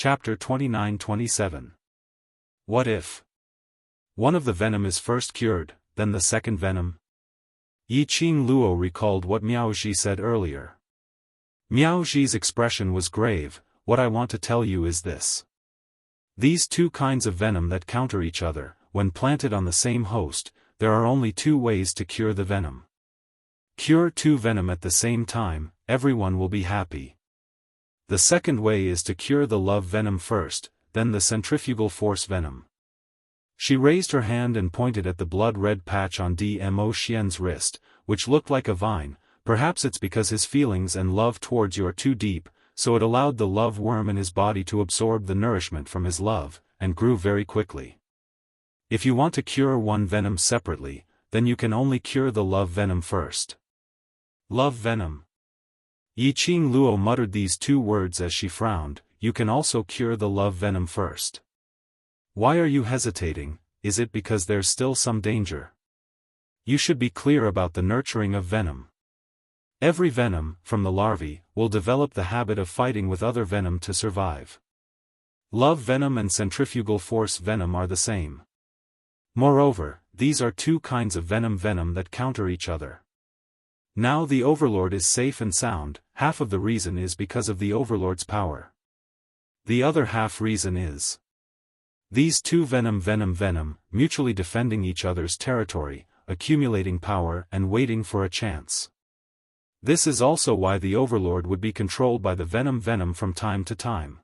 Chapter 29-27. What if one of the venom is first cured, then the second venom? Yi Qing Luo recalled what Miao Zhi said earlier. Miao Zhi's expression was grave. What I want to tell you is this. These two kinds of venom that counter each other, when planted on the same host, there are only two ways to cure the venom. Cure two venom at the same time, everyone will be happy. The second way is to cure the love venom first, then the centrifugal force venom. She raised her hand and pointed at the blood-red patch on Dmo Xian's wrist, which looked like a vine. Perhaps it's because his feelings and love towards you are too deep, so it allowed the love worm in his body to absorb the nourishment from his love, and grew very quickly. If you want to cure one venom separately, then you can only cure the love venom first. Love venom. Yi Qing Luo muttered these two words as she frowned. You can also cure the love venom first. Why are you hesitating? Is it because there's still some danger? You should be clear about the nurturing of venom. Every venom, from the larvae, will develop the habit of fighting with other venom to survive. Love venom and centrifugal force venom are the same. Moreover, these are two kinds of venom that counter each other. Now the Overlord is safe and sound. Half of the reason is because of the Overlord's power. The other half reason is these two venom, mutually defending each other's territory, accumulating power and waiting for a chance. This is also why the Overlord would be controlled by the venom from time to time.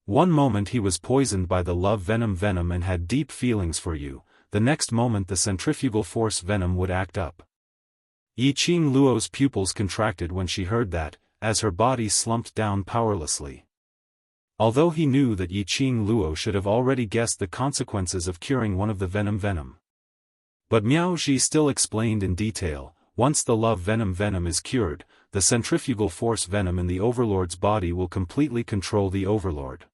One moment he was poisoned by the love venom and had deep feelings for you, the next moment the centrifugal force venom would act up. Yi Qing Luo's pupils contracted when she heard that, as her body slumped down powerlessly. Although he knew that Yi Qing Luo should have already guessed the consequences of curing one of the venom. But Miao Zhi still explained in detail. Once the love venom is cured, the centrifugal force venom in the Overlord's body will completely control the Overlord.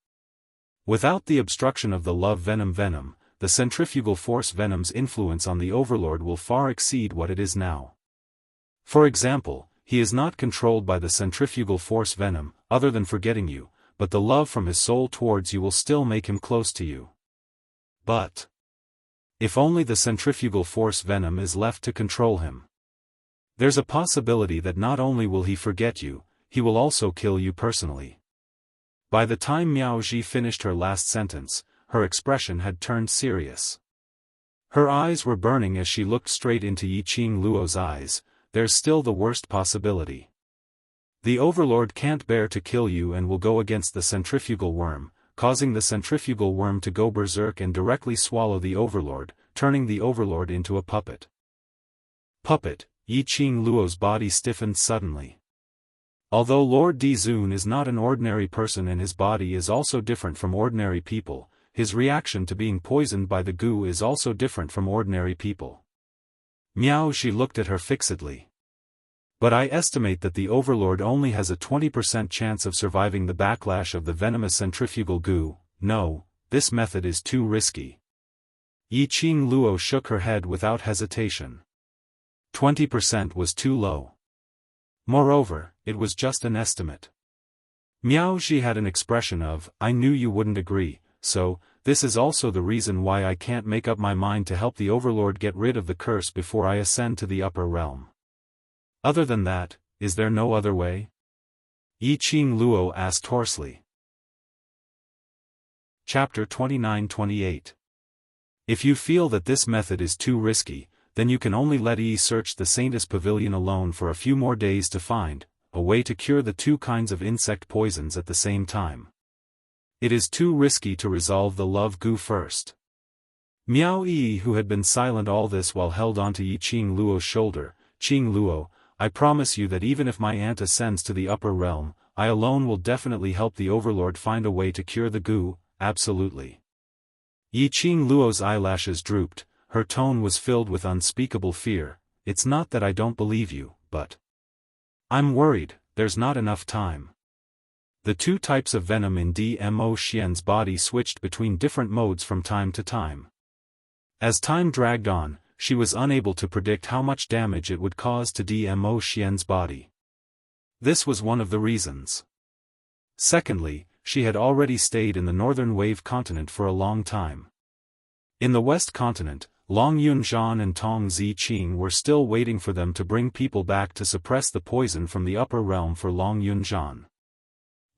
Without the obstruction of the love venom, the centrifugal force venom's influence on the Overlord will far exceed what it is now. For example, he is not controlled by the centrifugal force venom, other than forgetting you, but the love from his soul towards you will still make him close to you. But if only the centrifugal force venom is left to control him, there's a possibility that not only will he forget you, he will also kill you personally. By the time Miao Zhi finished her last sentence, her expression had turned serious. Her eyes were burning as she looked straight into Yi Qing Luo's eyes. There's still the worst possibility. The Overlord can't bear to kill you and will go against the centrifugal worm, causing the centrifugal worm to go berserk and directly swallow the Overlord, turning the Overlord into a puppet. Puppet. Yi Qing Luo's body stiffened suddenly. Although Lord Dizun is not an ordinary person and his body is also different from ordinary people, his reaction to being poisoned by the goo is also different from ordinary people. Miao Zhi looked at her fixedly. But I estimate that the Overlord only has a 20% chance of surviving the backlash of the venomous centrifugal goo. No, this method is too risky. Yi Qing Luo shook her head without hesitation. 20% was too low. Moreover, it was just an estimate. Miao Zhi had an expression of, I knew you wouldn't agree, so, this is also the reason why I can't make up my mind to help the Overlord get rid of the curse before I ascend to the upper realm. Other than that, is there no other way? Yi Qing Luo asked hoarsely. Chapter 29-28. If you feel that this method is too risky, then you can only let Yi search the Saintess Pavilion alone for a few more days to find a way to cure the two kinds of insect poisons at the same time. It is too risky to resolve the love goo first. Miao Yi, who had been silent all this while held onto Yi Qing Luo's shoulder, Qing Luo, I promise you that even if my aunt ascends to the upper realm, I alone will definitely help the Overlord find a way to cure the goo, absolutely. Yi Qing Luo's eyelashes drooped, her tone was filled with unspeakable fear. It's not that I don't believe you, but I'm worried, there's not enough time. The two types of venom in Dmo Xian's body switched between different modes from time to time. As time dragged on, she was unable to predict how much damage it would cause to Dmo Xian's body. This was one of the reasons. Secondly, she had already stayed in the northern wave continent for a long time. In the west continent, Long Yunzhan and Tong Ziqing were still waiting for them to bring people back to suppress the poison from the upper realm for Long Yunzhan.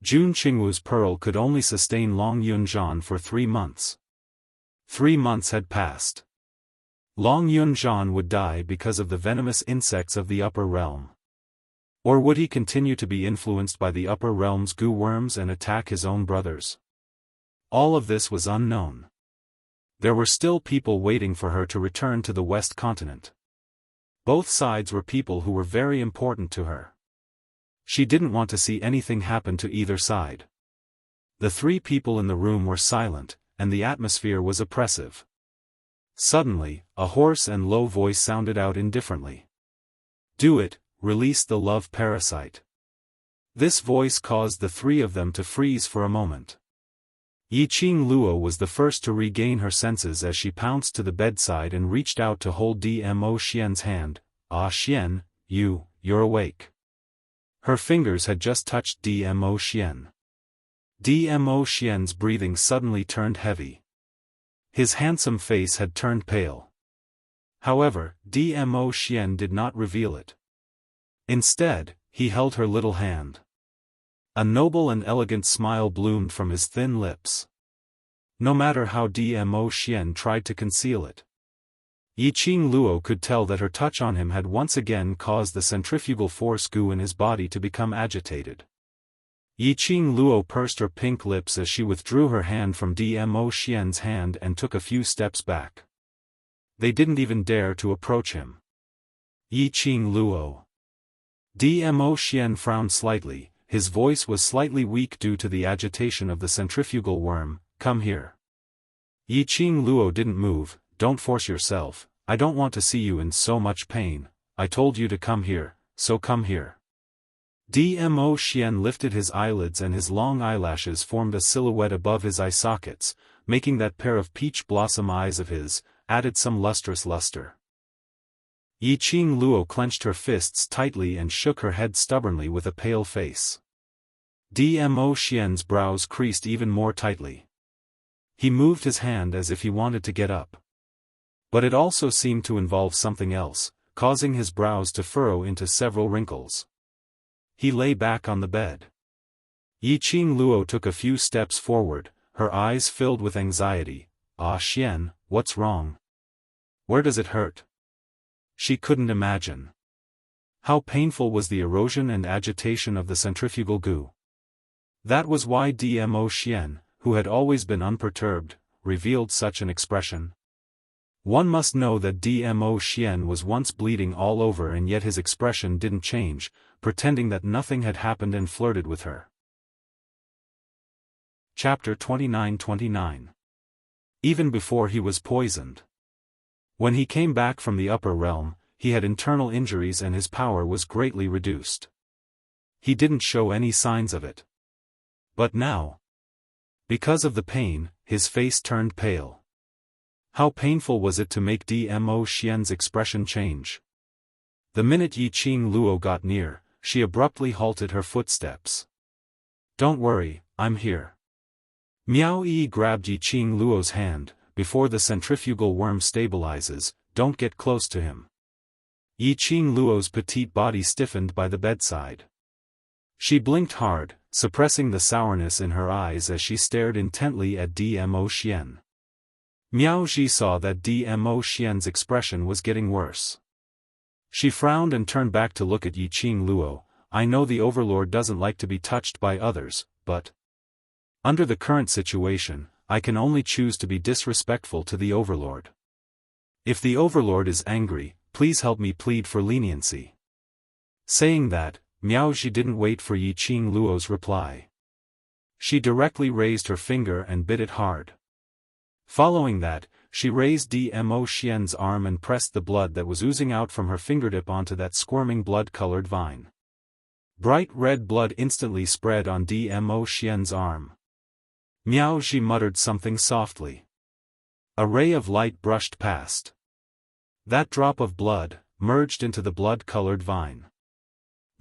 Jun Qingwu's pearl could only sustain Long Yunzhan for 3 months. 3 months had passed. Long Yunzhan would die because of the venomous insects of the upper realm. Or would he continue to be influenced by the upper realm's goo worms and attack his own brothers? All of this was unknown. There were still people waiting for her to return to the west continent. Both sides were people who were very important to her. She didn't want to see anything happen to either side. The 3 people in the room were silent, and the atmosphere was oppressive. Suddenly, a hoarse and low voice sounded out indifferently. "Do it, release the love parasite." This voice caused the 3 of them to freeze for a moment. Yiqing Luo was the first to regain her senses as she pounced to the bedside and reached out to hold Dmo Xian's hand. "Ah Xian, you're awake." Her fingers had just touched Dmo Xian. Dmo Xian's breathing suddenly turned heavy. His handsome face had turned pale. However, Dmo Xian did not reveal it. Instead, he held her little hand. A noble and elegant smile bloomed from his thin lips. No matter how Dmo Xian tried to conceal it, Yiqing Luo could tell that her touch on him had once again caused the centrifugal force goo in his body to become agitated. Yiqing Luo pursed her pink lips as she withdrew her hand from Dmo Xian's hand and took a few steps back. They didn't even dare to approach him. "Yiqing Luo." Dmo Xian frowned slightly. His voice was slightly weak due to the agitation of the centrifugal worm. "Come here." Yiqing Luo didn't move. "Don't force yourself, I don't want to see you in so much pain. I told you to come here, so come here." Dmo Xian lifted his eyelids and his long eyelashes formed a silhouette above his eye sockets, making that pair of peach blossom eyes of his, added some lustrous luster. Yiqing Luo clenched her fists tightly and shook her head stubbornly with a pale face. Dmo Xian's brows creased even more tightly. He moved his hand as if he wanted to get up. But it also seemed to involve something else, causing his brows to furrow into several wrinkles. He lay back on the bed. Yiqing Luo took a few steps forward, her eyes filled with anxiety. "Ah Xian, what's wrong? Where does it hurt?" She couldn't imagine. How painful was the erosion and agitation of the centrifugal goo. That was why Dmo Xian, who had always been unperturbed, revealed such an expression. One must know that Dmo Xian was once bleeding all over and yet his expression didn't change, pretending that nothing had happened and flirted with her. Chapter 29-29. Even before he was poisoned. When he came back from the upper realm, he had internal injuries and his power was greatly reduced. He didn't show any signs of it. But now, because of the pain, his face turned pale. How painful was it to make Dmo Xian's expression change? The minute Yiqing Luo got near, she abruptly halted her footsteps. "Don't worry, I'm here." Miao Yi grabbed Yiqing Luo's hand. "Before the centrifugal worm stabilizes, don't get close to him." Yiqing Luo's petite body stiffened by the bedside. She blinked hard, suppressing the sourness in her eyes as she stared intently at Dmo Xian. Miao Ji saw that Dmo Xian's expression was getting worse. She frowned and turned back to look at Yiqing Luo. "I know the Overlord doesn't like to be touched by others, but under the current situation, I can only choose to be disrespectful to the Overlord. If the Overlord is angry, please help me plead for leniency." Saying that, Miao Ji didn't wait for Yiqing Luo's reply. She directly raised her finger and bit it hard. Following that, she raised Dmo Xian's arm and pressed the blood that was oozing out from her fingertip onto that squirming blood-colored vine. Bright red blood instantly spread on Dmo Xian's arm. Miao Ji muttered something softly. A ray of light brushed past. That drop of blood merged into the blood-colored vine.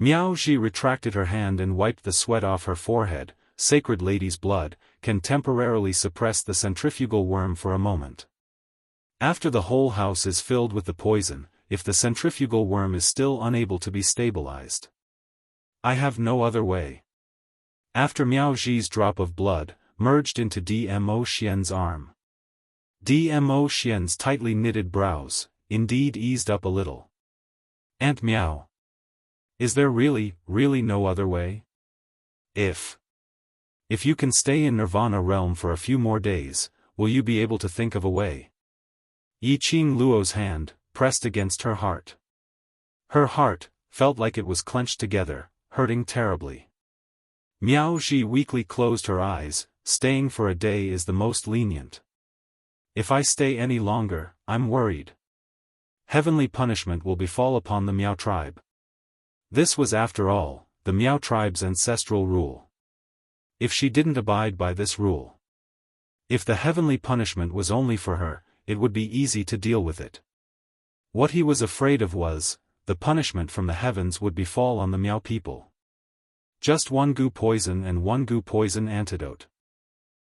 Miao Ji retracted her hand and wiped the sweat off her forehead, sacred lady's blood, can temporarily suppress the centrifugal worm for a moment. After the whole house is filled with the poison, if the centrifugal worm is still unable to be stabilized. I have no other way. After Miao Zhi's drop of blood, merged into Dmo Xian's arm. Dmo Xian's tightly knitted brows, indeed eased up a little. Aunt Miao. Is there really no other way? If you can stay in Nirvana realm for a few more days, will you be able to think of a way? Yiqing Luo's hand, pressed against her heart. Her heart felt like it was clenched together, hurting terribly. Miao Zhi weakly closed her eyes. Staying for a day is the most lenient. If I stay any longer, I'm worried. Heavenly punishment will befall upon the Miao tribe. This was, after all, the Miao tribe's ancestral rule. If she didn't abide by this rule, if the heavenly punishment was only for her, it would be easy to deal with it. What he was afraid of was, the punishment from the heavens would befall on the Miao people. Just one goo poison and one goo poison antidote.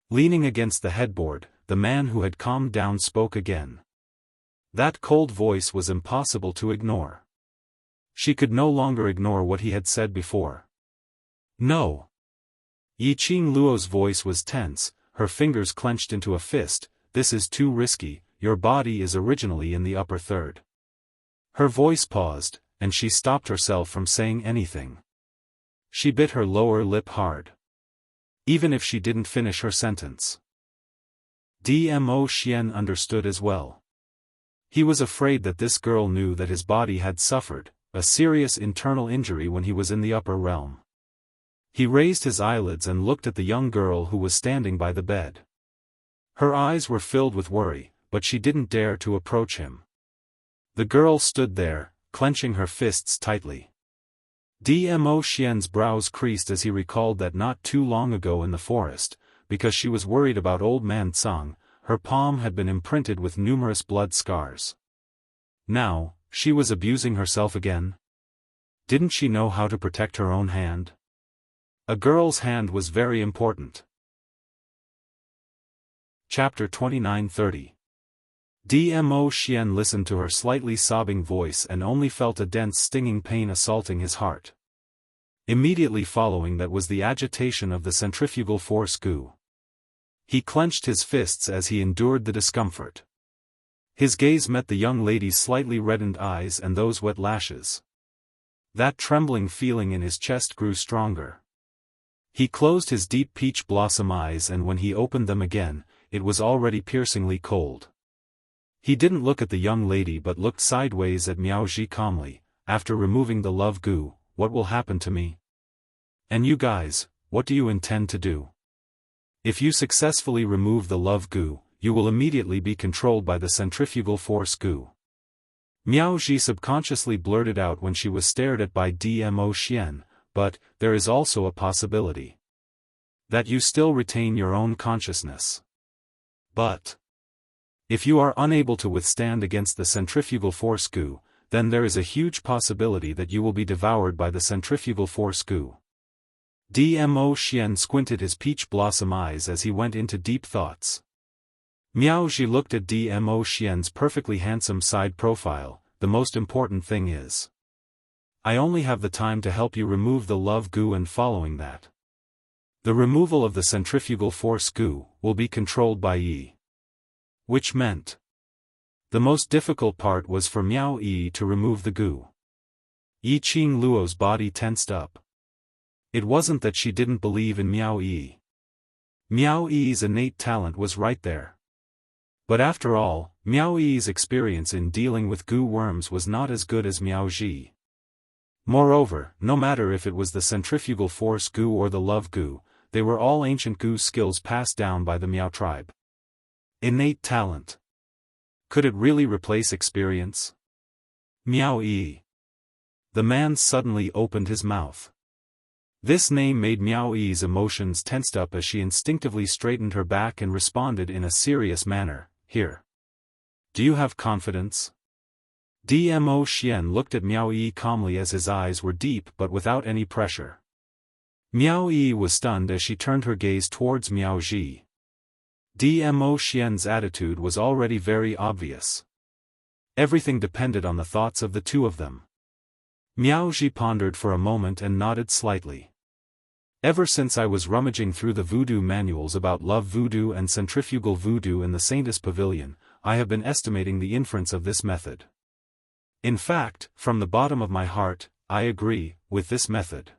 Leaning against the headboard, the man who had calmed down spoke again. That cold voice was impossible to ignore. She could no longer ignore what he had said before. No. Yiqing Luo's voice was tense, her fingers clenched into a fist. This is too risky, your body is originally in the upper third. Her voice paused, and she stopped herself from saying anything. She bit her lower lip hard. Even if she didn't finish her sentence. Dmo Xian understood as well. He was afraid that this girl knew that his body had suffered a serious internal injury when he was in the upper realm. He raised his eyelids and looked at the young girl who was standing by the bed. Her eyes were filled with worry, but she didn't dare to approach him. The girl stood there, clenching her fists tightly. Dmo Xian's brows creased as he recalled that not too long ago in the forest, because she was worried about old man Tsang, her palm had been imprinted with numerous blood scars. Now, she was abusing herself again? Didn't she know how to protect her own hand? A girl's hand was very important. Chapter 29-30. Dmo Xian listened to her slightly sobbing voice and only felt a dense stinging pain assaulting his heart. Immediately following that was the agitation of the centrifugal force goo. He clenched his fists as he endured the discomfort. His gaze met the young lady's slightly reddened eyes and those wet lashes. That trembling feeling in his chest grew stronger. He closed his deep peach blossom eyes, and when he opened them again, it was already piercingly cold. He didn't look at the young lady but looked sideways at Miao Zhi calmly. After removing the love goo, what will happen to me? And you guys, what do you intend to do? If you successfully remove the love goo, you will immediately be controlled by the centrifugal force goo. Miao Zhi subconsciously blurted out when she was stared at by Dmo Xian, but there is also a possibility that you still retain your own consciousness. But if you are unable to withstand against the centrifugal force goo, then there is a huge possibility that you will be devoured by the centrifugal force goo. Dmo Xian squinted his peach blossom eyes as he went into deep thoughts. Miao Zhi looked at Dmo Xian's perfectly handsome side profile. The most important thing is, I only have the time to help you remove the love goo, and following that, the removal of the centrifugal force goo will be controlled by Yi. Which meant, the most difficult part was for Miao Yi to remove the goo. Yiqing Luo's body tensed up. It wasn't that she didn't believe in Miao Yi. Miao Yi's innate talent was right there. But after all, Miao Yi's experience in dealing with goo worms was not as good as Miao Zhi. Moreover, no matter if it was the centrifugal force goo or the love goo, they were all ancient goo skills passed down by the Miao tribe. Innate talent. Could it really replace experience? Miao Yi. The man suddenly opened his mouth. This name made Miao Yi's emotions tensed up as she instinctively straightened her back and responded in a serious manner, Here. Do you have confidence? Dmo Xian looked at Miao Yi calmly as his eyes were deep but without any pressure. Miao Yi was stunned as she turned her gaze towards Miao Ji. Dmo Xian's attitude was already very obvious. Everything depended on the thoughts of the two of them. Miao Ji pondered for a moment and nodded slightly. Ever since I was rummaging through the voodoo manuals about love voodoo and centrifugal voodoo in the Saintess Pavilion, I have been estimating the inference of this method. In fact, from the bottom of my heart, I agree with this method.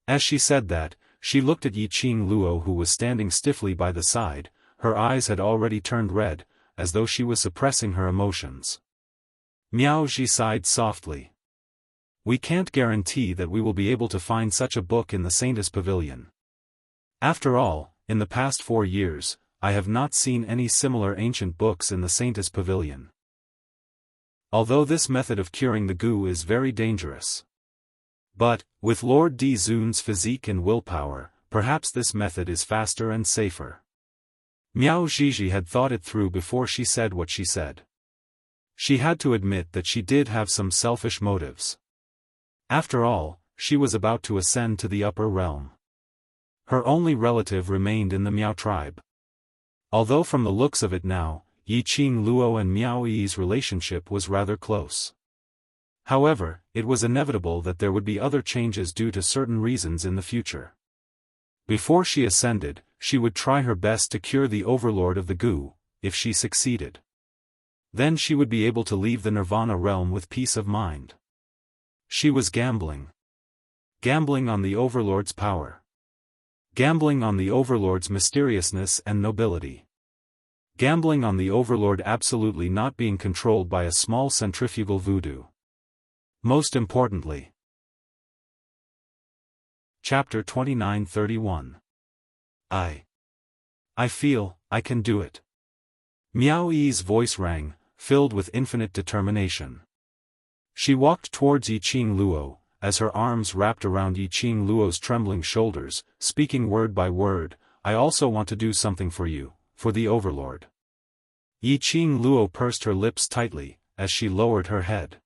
As she said that, she looked at Yi Qing Luo, who was standing stiffly by the side. Her eyes had already turned red, as though she was suppressing her emotions. Miao Ji sighed softly. We can't guarantee that we will be able to find such a book in the Saintess Pavilion. After all, in the past 4 years, I have not seen any similar ancient books in the Saintess Pavilion. Although this method of curing the goo is very dangerous. But, with Lord Di Zun's physique and willpower, perhaps this method is faster and safer. Miao Zhizhi had thought it through before she said what she said. She had to admit that she did have some selfish motives. After all, she was about to ascend to the upper realm. Her only relative remained in the Miao tribe. Although from the looks of it now, Yi Qing Luo and Miao Yi's relationship was rather close. However, it was inevitable that there would be other changes due to certain reasons in the future. Before she ascended, she would try her best to cure the overlord of the goo. If she succeeded, then she would be able to leave the Nirvana realm with peace of mind. She was gambling. Gambling on the overlord's power. Gambling on the overlord's mysteriousness and nobility. Gambling on the overlord absolutely not being controlled by a small centrifugal voodoo. Most importantly. Chapter 29-31. I feel, I can do it. Miao Yi's voice rang, filled with infinite determination. She walked towards Yi Qing Luo, as her arms wrapped around Yi Qing Luo's trembling shoulders, speaking word by word. I also want to do something for you, for the overlord. Yi Qing Luo pursed her lips tightly, as she lowered her head.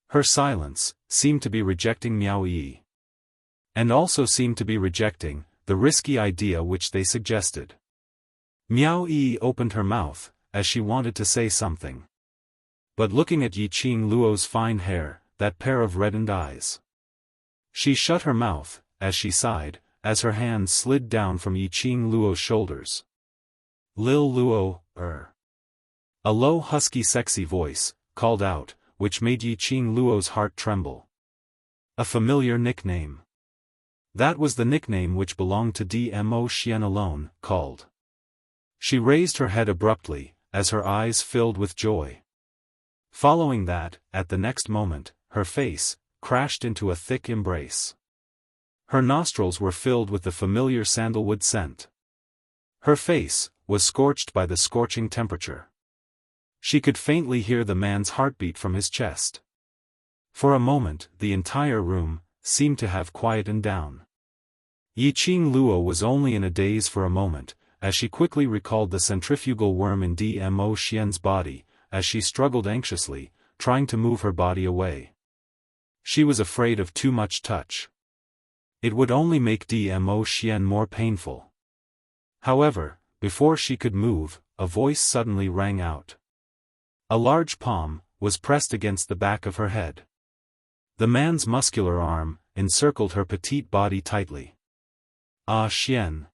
Her silence seemed to be rejecting Miao Yi. And also seemed to be rejecting the risky idea which they suggested. Miao Yi opened her mouth, as she wanted to say something. But looking at Yi Qing Luo's fine hair, that pair of reddened eyes. She shut her mouth, as she sighed, as her hands slid down from Yi Qing Luo's shoulders. Lil Luo, A low husky sexy voice, called out, which made Yi Qing Luo's heart tremble. A familiar nickname. That was the nickname which belonged to Dmo Xian alone, called. She raised her head abruptly, as her eyes filled with joy. Following that, at the next moment, her face crashed into a thick embrace. Her nostrils were filled with the familiar sandalwood scent. Her face was scorched by the scorching temperature. She could faintly hear the man's heartbeat from his chest. For a moment, the entire room seemed to have quietened down. Yi Qing Luo was only in a daze for a moment, as she quickly recalled the centrifugal worm in Dmo Xian's body, as she struggled anxiously, trying to move her body away. She was afraid of too much touch. It would only make Dmo Xian more painful. However, before she could move, a voice suddenly rang out. A large palm was pressed against the back of her head. The man's muscular arm encircled her petite body tightly. Ah Xian.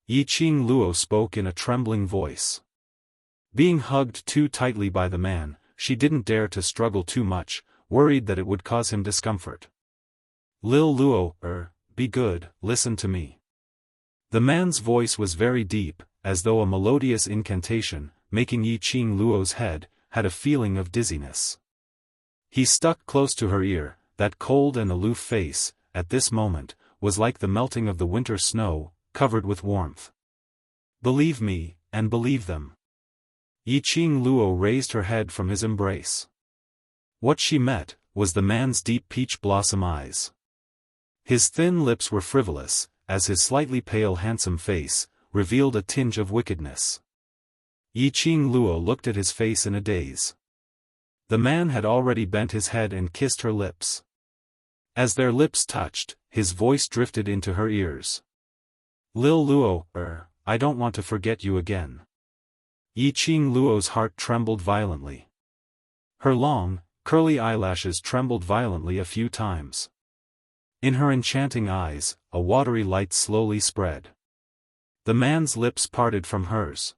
Yi Qing Luo spoke in a trembling voice. Being hugged too tightly by the man, she didn't dare to struggle too much, worried that it would cause him discomfort. Lil Luo, be good, listen to me. The man's voice was very deep, as though a melodious incantation, making Yi Qing Luo's head had a feeling of dizziness. He stuck close to her ear. That cold and aloof face, at this moment, was like the melting of the winter snow, covered with warmth. Believe me, and believe them. Yi Qing Luo raised her head from his embrace. What she met was the man's deep peach blossom eyes. His thin lips were frivolous, as his slightly pale handsome face revealed a tinge of wickedness. Yi Qing Luo looked at his face in a daze. The man had already bent his head and kissed her lips. As their lips touched, his voice drifted into her ears. Lil Luo, I don't want to forget you again. Yiqing Luo's heart trembled violently. Her long, curly eyelashes trembled violently a few times. In her enchanting eyes, a watery light slowly spread. The man's lips parted from hers.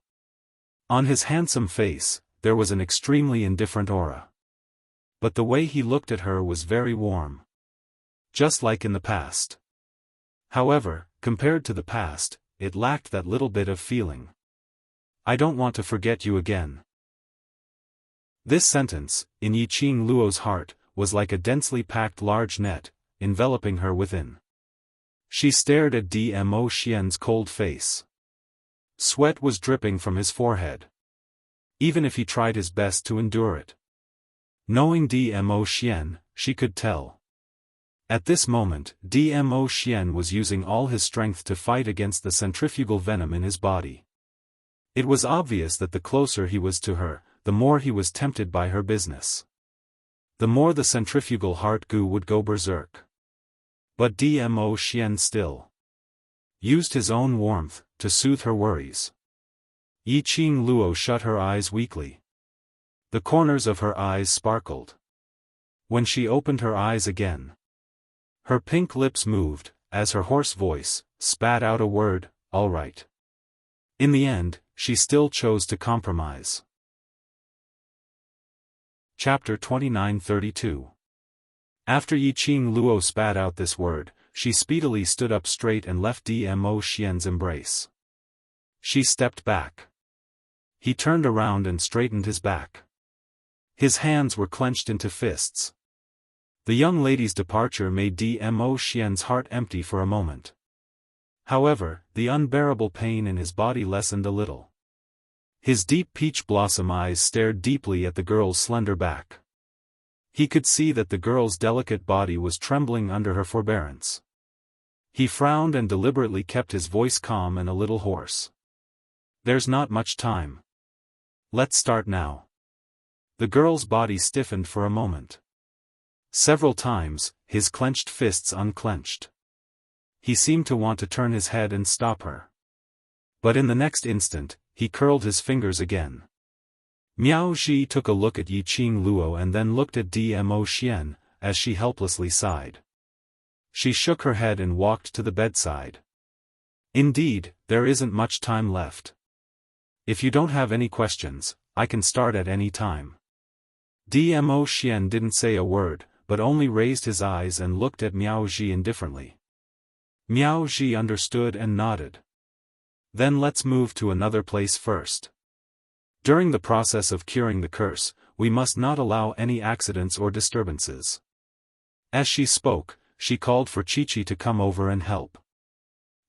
On his handsome face, there was an extremely indifferent aura. But the way he looked at her was very warm. Just like in the past. However, compared to the past, it lacked that little bit of feeling. I don't want to forget you again. This sentence, in Yiqing Luo's heart, was like a densely packed large net, enveloping her within. She stared at Dmo Xian's cold face. Sweat was dripping from his forehead. Even if he tried his best to endure it. Knowing Dmo Xian, she could tell. At this moment, Dmo Xian was using all his strength to fight against the centrifugal venom in his body. It was obvious that the closer he was to her, the more he was tempted by her business. The more the centrifugal heart goo would go berserk. But Dmo Xian still used his own warmth to soothe her worries. Yiqing Luo shut her eyes weakly. The corners of her eyes sparkled. When she opened her eyes again, her pink lips moved, as her hoarse voice spat out a word, all right. In the end, she still chose to compromise. Chapter 29-32. After Yiqing Luo spat out this word, she speedily stood up straight and left Dmo Xian's embrace. She stepped back. He turned around and straightened his back. His hands were clenched into fists. The young lady's departure made Dmo Xian's heart empty for a moment. However, the unbearable pain in his body lessened a little. His deep peach blossom eyes stared deeply at the girl's slender back. He could see that the girl's delicate body was trembling under her forbearance. He frowned and deliberately kept his voice calm and a little hoarse. There's not much time. Let's start now. The girl's body stiffened for a moment. Several times, his clenched fists unclenched. He seemed to want to turn his head and stop her. But in the next instant, he curled his fingers again. Miao Ji took a look at Yiqing Luo and then looked at Dmo Xian, as she helplessly sighed. She shook her head and walked to the bedside. Indeed, there isn't much time left. If you don't have any questions, I can start at any time. Dmo Xian didn't say a word, but only raised his eyes and looked at Miao Ji indifferently. Miao Ji understood and nodded. Then let's move to another place first. During the process of curing the curse, we must not allow any accidents or disturbances. As she spoke, she called for Chi-Chi to come over and help.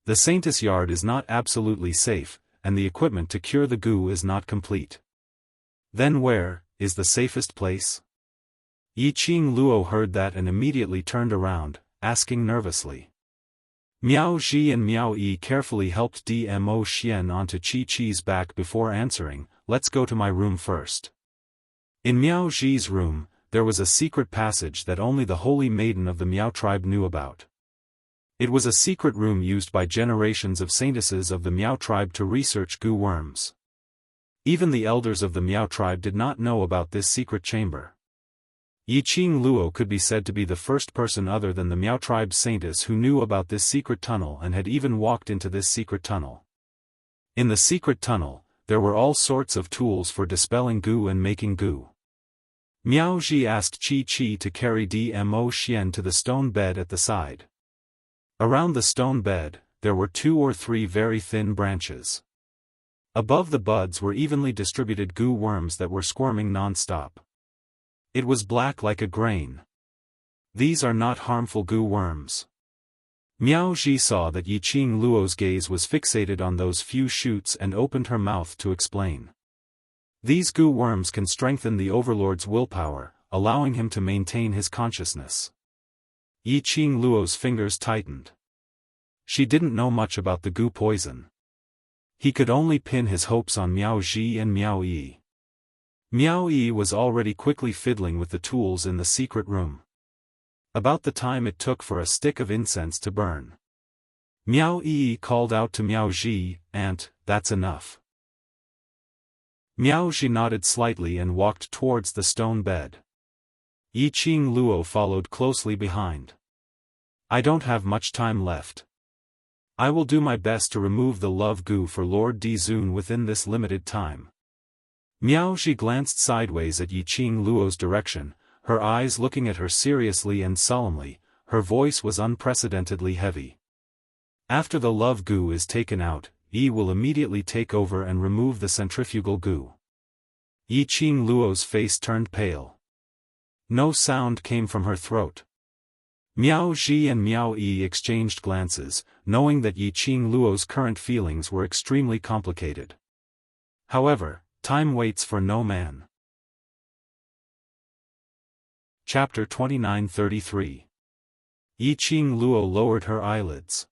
The Saintess Yard is not absolutely safe, and the equipment to cure the goo is not complete. Then where is the safest place? Yiqing Luo heard that and immediately turned around, asking nervously. Miao Ji and Miao Yi carefully helped Dmo Xian onto Chi-Chi's back before answering, let's go to my room first. In Miao Ji's room, there was a secret passage that only the holy maiden of the Miao tribe knew about. It was a secret room used by generations of saintesses of the Miao tribe to research goo worms. Even the elders of the Miao tribe did not know about this secret chamber. Yiqing Luo could be said to be the first person other than the Miao tribe's saintess who knew about this secret tunnel and had even walked into this secret tunnel. In the secret tunnel, there were all sorts of tools for dispelling goo and making goo. Miao Ji asked Chi-Chi to carry Dmo Xian to the stone bed at the side. Around the stone bed, there were 2 or 3 very thin branches. Above the buds were evenly distributed goo worms that were squirming non-stop. It was black like a grain. These are not harmful goo worms. Miao Ji saw that Yiqing Luo's gaze was fixated on those few shoots and opened her mouth to explain. These goo worms can strengthen the overlord's willpower, allowing him to maintain his consciousness. Yiqing Luo's fingers tightened. She didn't know much about the goo poison. He could only pin his hopes on Miao Ji and Miao Yi. Miao Yi was already quickly fiddling with the tools in the secret room. About the time it took for a stick of incense to burn. Miao Yi called out to Miao Ji, "Aunt, that's enough." Miao Ji nodded slightly and walked towards the stone bed. Yi Qing Luo followed closely behind. "I don't have much time left. I will do my best to remove the love goo for Lord Dizun within this limited time." Miao Ji glanced sideways at Yi Qing Luo's direction, her eyes looking at her seriously and solemnly. Her voice was unprecedentedly heavy. "After the love goo is taken out, Yi will immediately take over and remove the centrifugal goo." Yi Qing Luo's face turned pale. No sound came from her throat. Miao Ji and Miao Yi exchanged glances, knowing that Yi Qing Luo's current feelings were extremely complicated. However, time waits for no man. Chapter 29-33. Yi Qing Luo lowered her eyelids.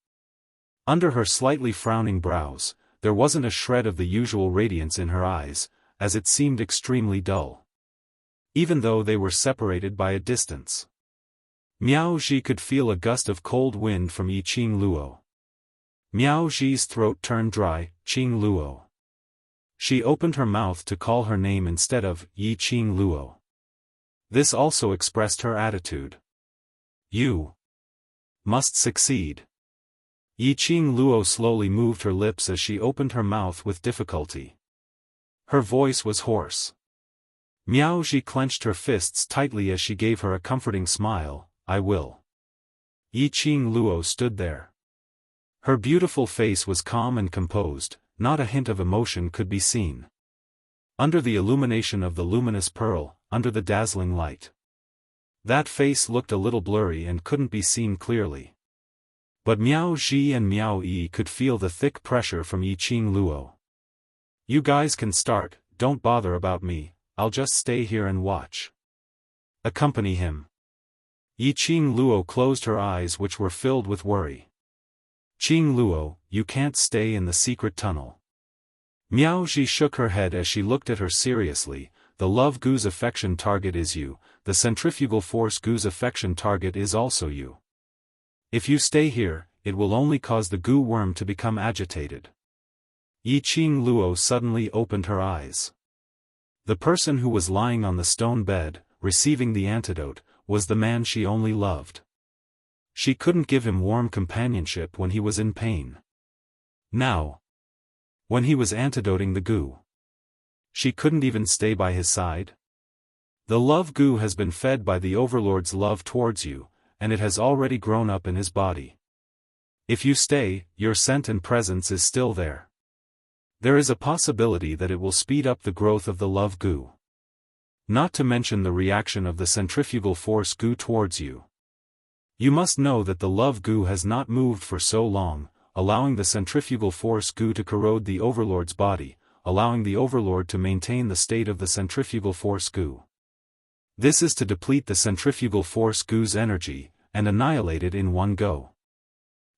Under her slightly frowning brows, there wasn't a shred of the usual radiance in her eyes, as it seemed extremely dull. Even though they were separated by a distance. Miao Ji could feel a gust of cold wind from Yi Qing Luo. Miao Ji's throat turned dry. "Qing Luo." She opened her mouth to call her name instead of Yi Qing Luo. This also expressed her attitude. "You must succeed." Yi Qing Luo slowly moved her lips as she opened her mouth with difficulty. Her voice was hoarse. Miao Ji clenched her fists tightly as she gave her a comforting smile. "I will." Yi Qing Luo stood there. Her beautiful face was calm and composed, not a hint of emotion could be seen. Under the illumination of the luminous pearl, under the dazzling light. That face looked a little blurry and couldn't be seen clearly. But Miao Ji and Miao Yi could feel the thick pressure from Yi Qing Luo. "You guys can start, don't bother about me, I'll just stay here and watch." "Accompany him." Yi Qing Luo closed her eyes which were filled with worry. "Qing Luo, you can't stay in the secret tunnel." Miao Ji shook her head as she looked at her seriously. "The love goo's affection target is you, the centrifugal force goo's affection target is also you. If you stay here, it will only cause the goo worm to become agitated." Yi Qing Luo suddenly opened her eyes. The person who was lying on the stone bed, receiving the antidote, was the man she only loved. She couldn't give him warm companionship when he was in pain. Now, when he was antidoting the goo, she couldn't even stay by his side. The love goo has been fed by the Overlord's love towards you, and it has already grown up in his body. If you stay, your scent and presence is still there. There is a possibility that it will speed up the growth of the love goo. Not to mention the reaction of the centrifugal force goo towards you. You must know that the love goo has not moved for so long, allowing the centrifugal force goo to corrode the Overlord's body, allowing the Overlord to maintain the state of the centrifugal force goo. This is to deplete the centrifugal force goo's energy, and annihilate it in one go.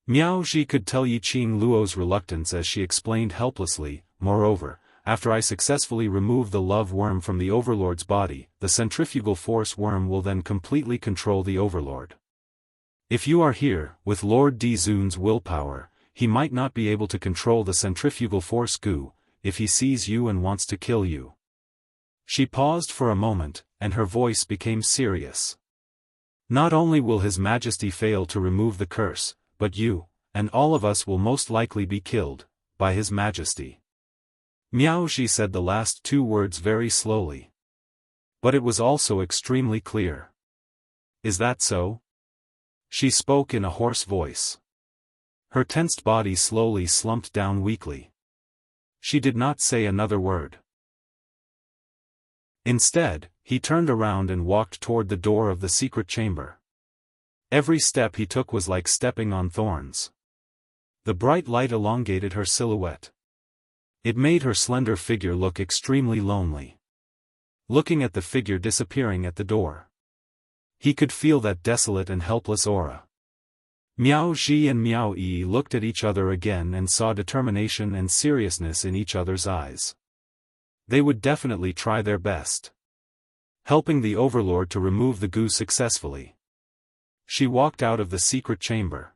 Miao Ji could tell Yi Qing Luo's reluctance as she explained helplessly. "Moreover, after I successfully remove the love worm from the Overlord's body, the centrifugal force worm will then completely control the Overlord. If you are here, with Lord Dizun's willpower, he might not be able to control the centrifugal force goo, if he sees you and wants to kill you." She paused for a moment, and her voice became serious. "Not only will His Majesty fail to remove the curse, but you, and all of us will most likely be killed, by His Majesty." Miao Ji said the last two words very slowly. But it was also extremely clear. "Is that so?" She spoke in a hoarse voice. Her tensed body slowly slumped down weakly. She did not say another word. Instead, he turned around and walked toward the door of the secret chamber. Every step he took was like stepping on thorns. The bright light elongated her silhouette. It made her slender figure look extremely lonely. Looking at the figure disappearing at the door, he could feel that desolate and helpless aura. Miao Ji and Miao Yi looked at each other again and saw determination and seriousness in each other's eyes. They would definitely try their best, helping the Overlord to remove the goo successfully. She walked out of the secret chamber.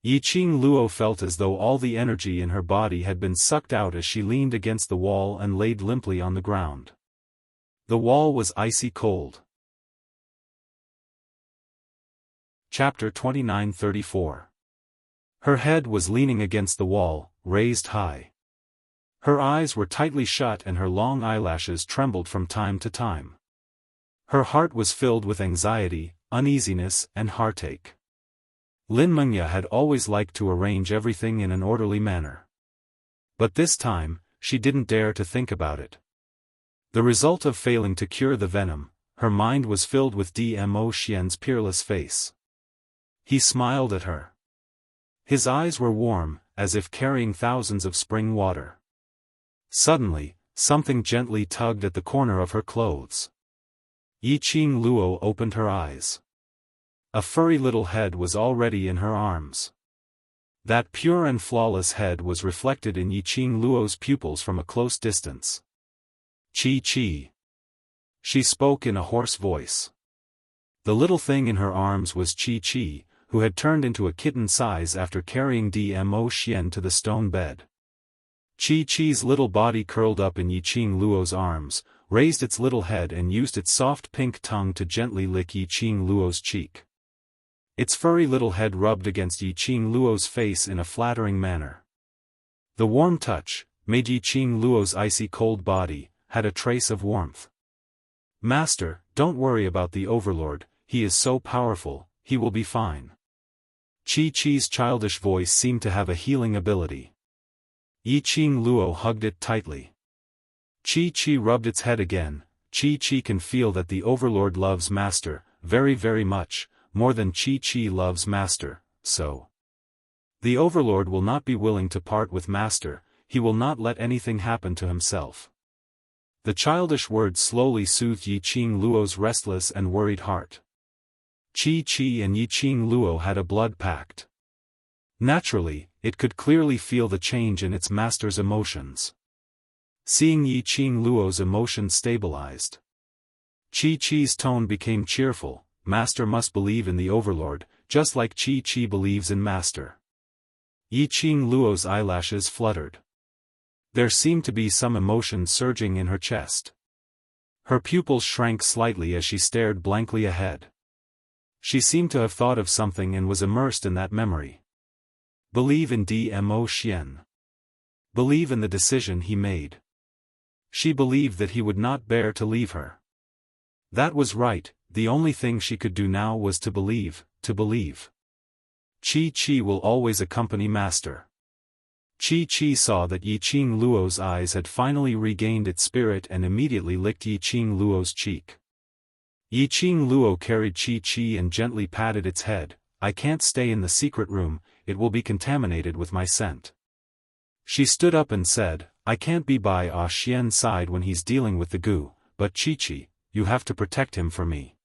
Yiqing Luo felt as though all the energy in her body had been sucked out as she leaned against the wall and laid limply on the ground. The wall was icy cold. Chapter 29:34. Her head was leaning against the wall, raised high. Her eyes were tightly shut and her long eyelashes trembled from time to time. Her heart was filled with anxiety, uneasiness, and heartache. Lin Mengya had always liked to arrange everything in an orderly manner. But this time, she didn't dare to think about it. The result of failing to cure the venom, her mind was filled with Dmo Xian's peerless face. He smiled at her. His eyes were warm, as if carrying thousands of spring water. Suddenly, something gently tugged at the corner of her clothes. Yiqing Luo opened her eyes. A furry little head was already in her arms. That pure and flawless head was reflected in Yiqing Luo's pupils from a close distance. Chi. She spoke in a hoarse voice. The little thing in her arms was Chi, who had turned into a kitten size after carrying Dmo Xian to the stone bed. Chi-Chi's little body curled up in Yiqing Luo's arms, raised its little head and used its soft pink tongue to gently lick Yiqing Luo's cheek. Its furry little head rubbed against Yiqing Luo's face in a flattering manner. The warm touch, made Yiqing Luo's icy cold body, had a trace of warmth. "Master, don't worry about the overlord, he is so powerful, he will be fine." Chi-Chi's childish voice seemed to have a healing ability. Yiqing Luo hugged it tightly. Chi rubbed its head again. Chi can feel that the overlord loves Master, very very much, more than Chi loves Master, so. The overlord will not be willing to part with Master, he will not let anything happen to himself. The childish words slowly soothed Yiqing Luo's restless and worried heart. Chi and Yiqing Luo had a blood pact. Naturally, it could clearly feel the change in its master's emotions. Seeing Yiqing Luo's emotions stabilized, Chi-Chi's tone became cheerful. Master must believe in the overlord, just like Chi believes in Master. Yiqing Luo's eyelashes fluttered. There seemed to be some emotion surging in her chest. Her pupils shrank slightly as she stared blankly ahead. She seemed to have thought of something and was immersed in that memory. Believe in Dmo Xian. Believe in the decision he made. She believed that he would not bear to leave her. That was right, the only thing she could do now was to believe, to believe. Chi will always accompany Master. Chi saw that Yiqing Luo's eyes had finally regained its spirit and immediately licked Yiqing Luo's cheek. Yiqing Luo carried Chi and gently patted its head. "I can't stay in the secret room, it will be contaminated with my scent." She stood up and said, "I can't be by Xian's side when he's dealing with the goo, but Chi, you have to protect him for me."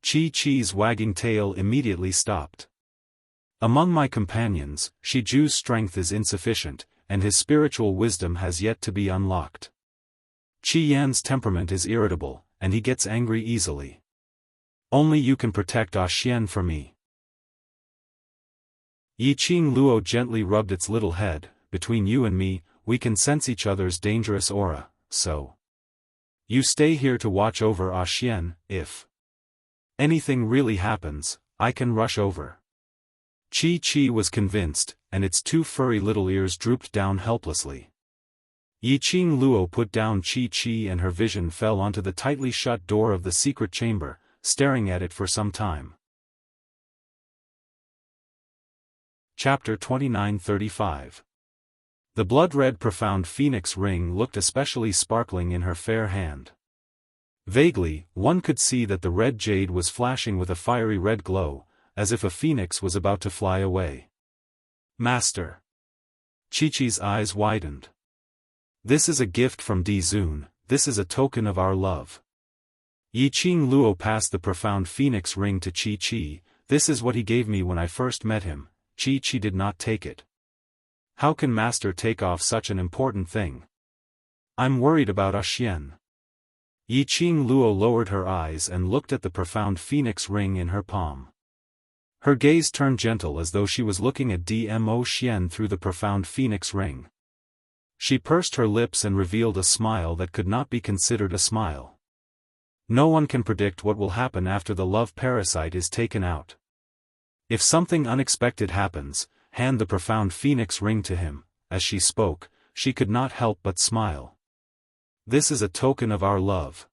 Chi-Chi's wagging tail immediately stopped. "Among my companions, Shiju's strength is insufficient, and his spiritual wisdom has yet to be unlocked. Yan's temperament is irritable, and he gets angry easily. Only you can protect Xian for me." Yiqing Luo gently rubbed its little head. "Between you and me, we can sense each other's dangerous aura, so. You stay here to watch over Xian. If anything really happens, I can rush over." Chi was convinced, and its two furry little ears drooped down helplessly. Yiqing Luo put down Chi and her vision fell onto the tightly shut door of the secret chamber, staring at it for some time. Chapter 29:35. The blood-red profound phoenix ring looked especially sparkling in her fair hand. Vaguely, one could see that the red jade was flashing with a fiery red glow, as if a phoenix was about to fly away. "Master." Chi-Chi's eyes widened. "This is a gift from Dizun, this is a token of our love." Yiqing Luo passed the profound phoenix ring to Chi. "This is what he gave me when I first met him." Chi did not take it. "How can Master take off such an important thing? I'm worried about Xian." Yiqing Luo lowered her eyes and looked at the profound phoenix ring in her palm. Her gaze turned gentle as though she was looking at Dmo Xian through the profound phoenix ring. She pursed her lips and revealed a smile that could not be considered a smile. No one can predict what will happen after the love parasite is taken out. If something unexpected happens, hand the profound phoenix ring to him. As she spoke, she could not help but smile. This is a token of our love.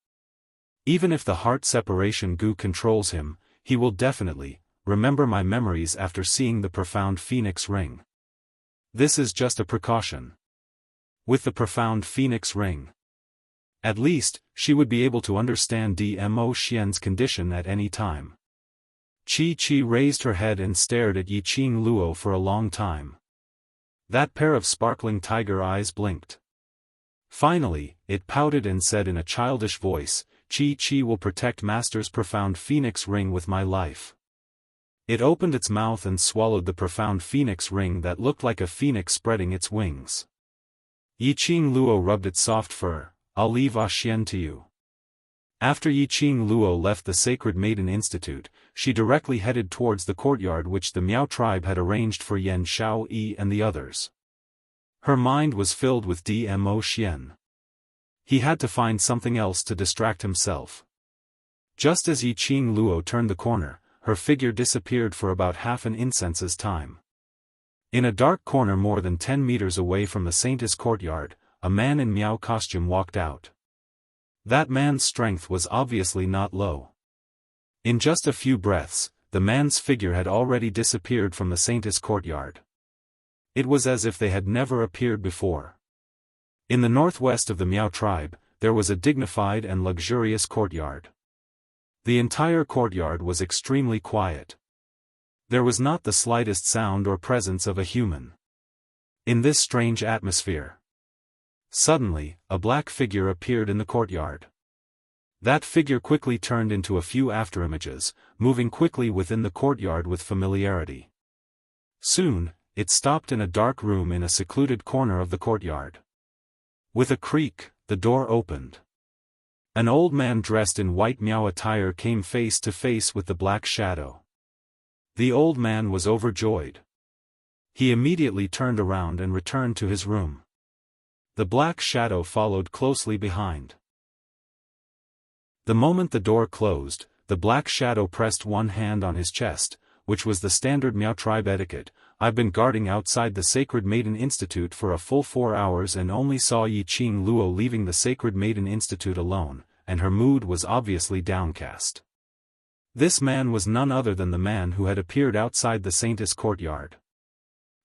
Even if the heart separation goo controls him, he will definitely remember my memories after seeing the profound phoenix ring. This is just a precaution. With the profound phoenix ring, at least, she would be able to understand Dmo Xian's condition at any time. Chi raised her head and stared at Yiqing Luo for a long time. That pair of sparkling tiger eyes blinked. Finally, it pouted and said in a childish voice, Chi will protect Master's profound phoenix ring with my life. It opened its mouth and swallowed the profound phoenix ring that looked like a phoenix spreading its wings. Yiqing Luo rubbed its soft fur. I'll leave Xian to you. After Yiqing Luo left the Sacred Maiden Institute, she directly headed towards the courtyard which the Miao tribe had arranged for Yan Xiaoyi and the others. Her mind was filled with Dmo Xian. He had to find something else to distract himself. Just as Yiqing Luo turned the corner, her figure disappeared for about half an incense's time. In a dark corner more than 10 meters away from the Saintess courtyard, a man in Miao costume walked out. That man's strength was obviously not low. In just a few breaths, the man's figure had already disappeared from the Saintess courtyard. It was as if they had never appeared before. In the northwest of the Miao tribe, there was a dignified and luxurious courtyard. The entire courtyard was extremely quiet. There was not the slightest sound or presence of a human. In this strange atmosphere, suddenly, a black figure appeared in the courtyard. That figure quickly turned into a few afterimages, moving quickly within the courtyard with familiarity. Soon, it stopped in a dark room in a secluded corner of the courtyard. With a creak, the door opened. An old man dressed in white Miao attire came face to face with the black shadow. The old man was overjoyed. He immediately turned around and returned to his room. The black shadow followed closely behind. The moment the door closed, the black shadow pressed one hand on his chest, which was the standard Miao tribe etiquette. I've been guarding outside the Sacred Maiden Institute for a full 4 hours and only saw Yiqing Luo leaving the Sacred Maiden Institute alone, and her mood was obviously downcast. This man was none other than the man who had appeared outside the Saintess courtyard.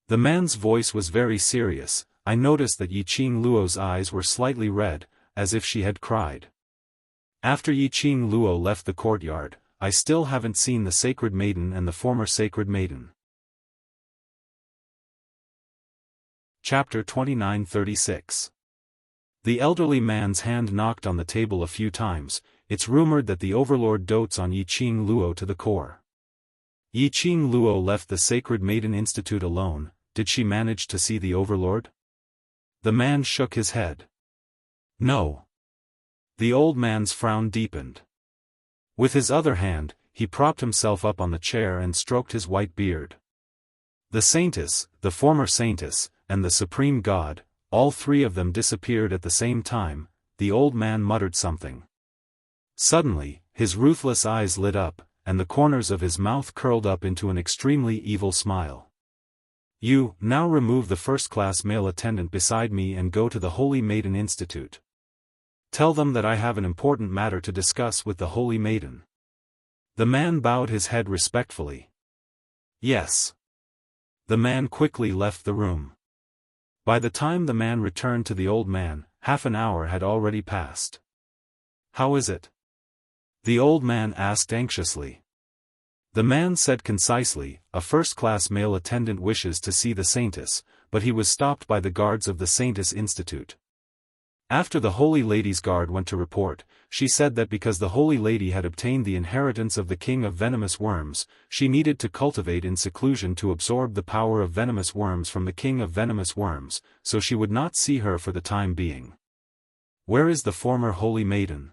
The man's voice was very serious. I noticed that Yiqing Luo's eyes were slightly red, as if she had cried. After Yiqing Luo left the courtyard, I still haven't seen the Sacred Maiden and the former Sacred Maiden. Chapter 2936. The elderly man's hand knocked on the table a few times. It's rumored that the Overlord dotes on Yiqing Luo to the core. Yiqing Luo left the Sacred Maiden Institute alone. Did she manage to see the Overlord? The man shook his head. No. The old man's frown deepened. With his other hand, he propped himself up on the chair and stroked his white beard. The Saintess, the former Saintess, and the Supreme God, all three of them disappeared at the same time. The old man muttered something. Suddenly, his ruthless eyes lit up, and the corners of his mouth curled up into an extremely evil smile. You, now remove the first-class male attendant beside me and go to the Holy Maiden Institute. Tell them that I have an important matter to discuss with the Holy Maiden. The man bowed his head respectfully. Yes. The man quickly left the room. By the time the man returned to the old man, half an hour had already passed. How is it? The old man asked anxiously. The man said concisely, a first-class male attendant wishes to see the Saintess, but he was stopped by the guards of the Saintess Institute. After the Holy Lady's guard went to report, she said that because the Holy Lady had obtained the inheritance of the King of Venomous Worms, she needed to cultivate in seclusion to absorb the power of venomous worms from the King of Venomous Worms, so she would not see her for the time being. Where is the former Holy Maiden?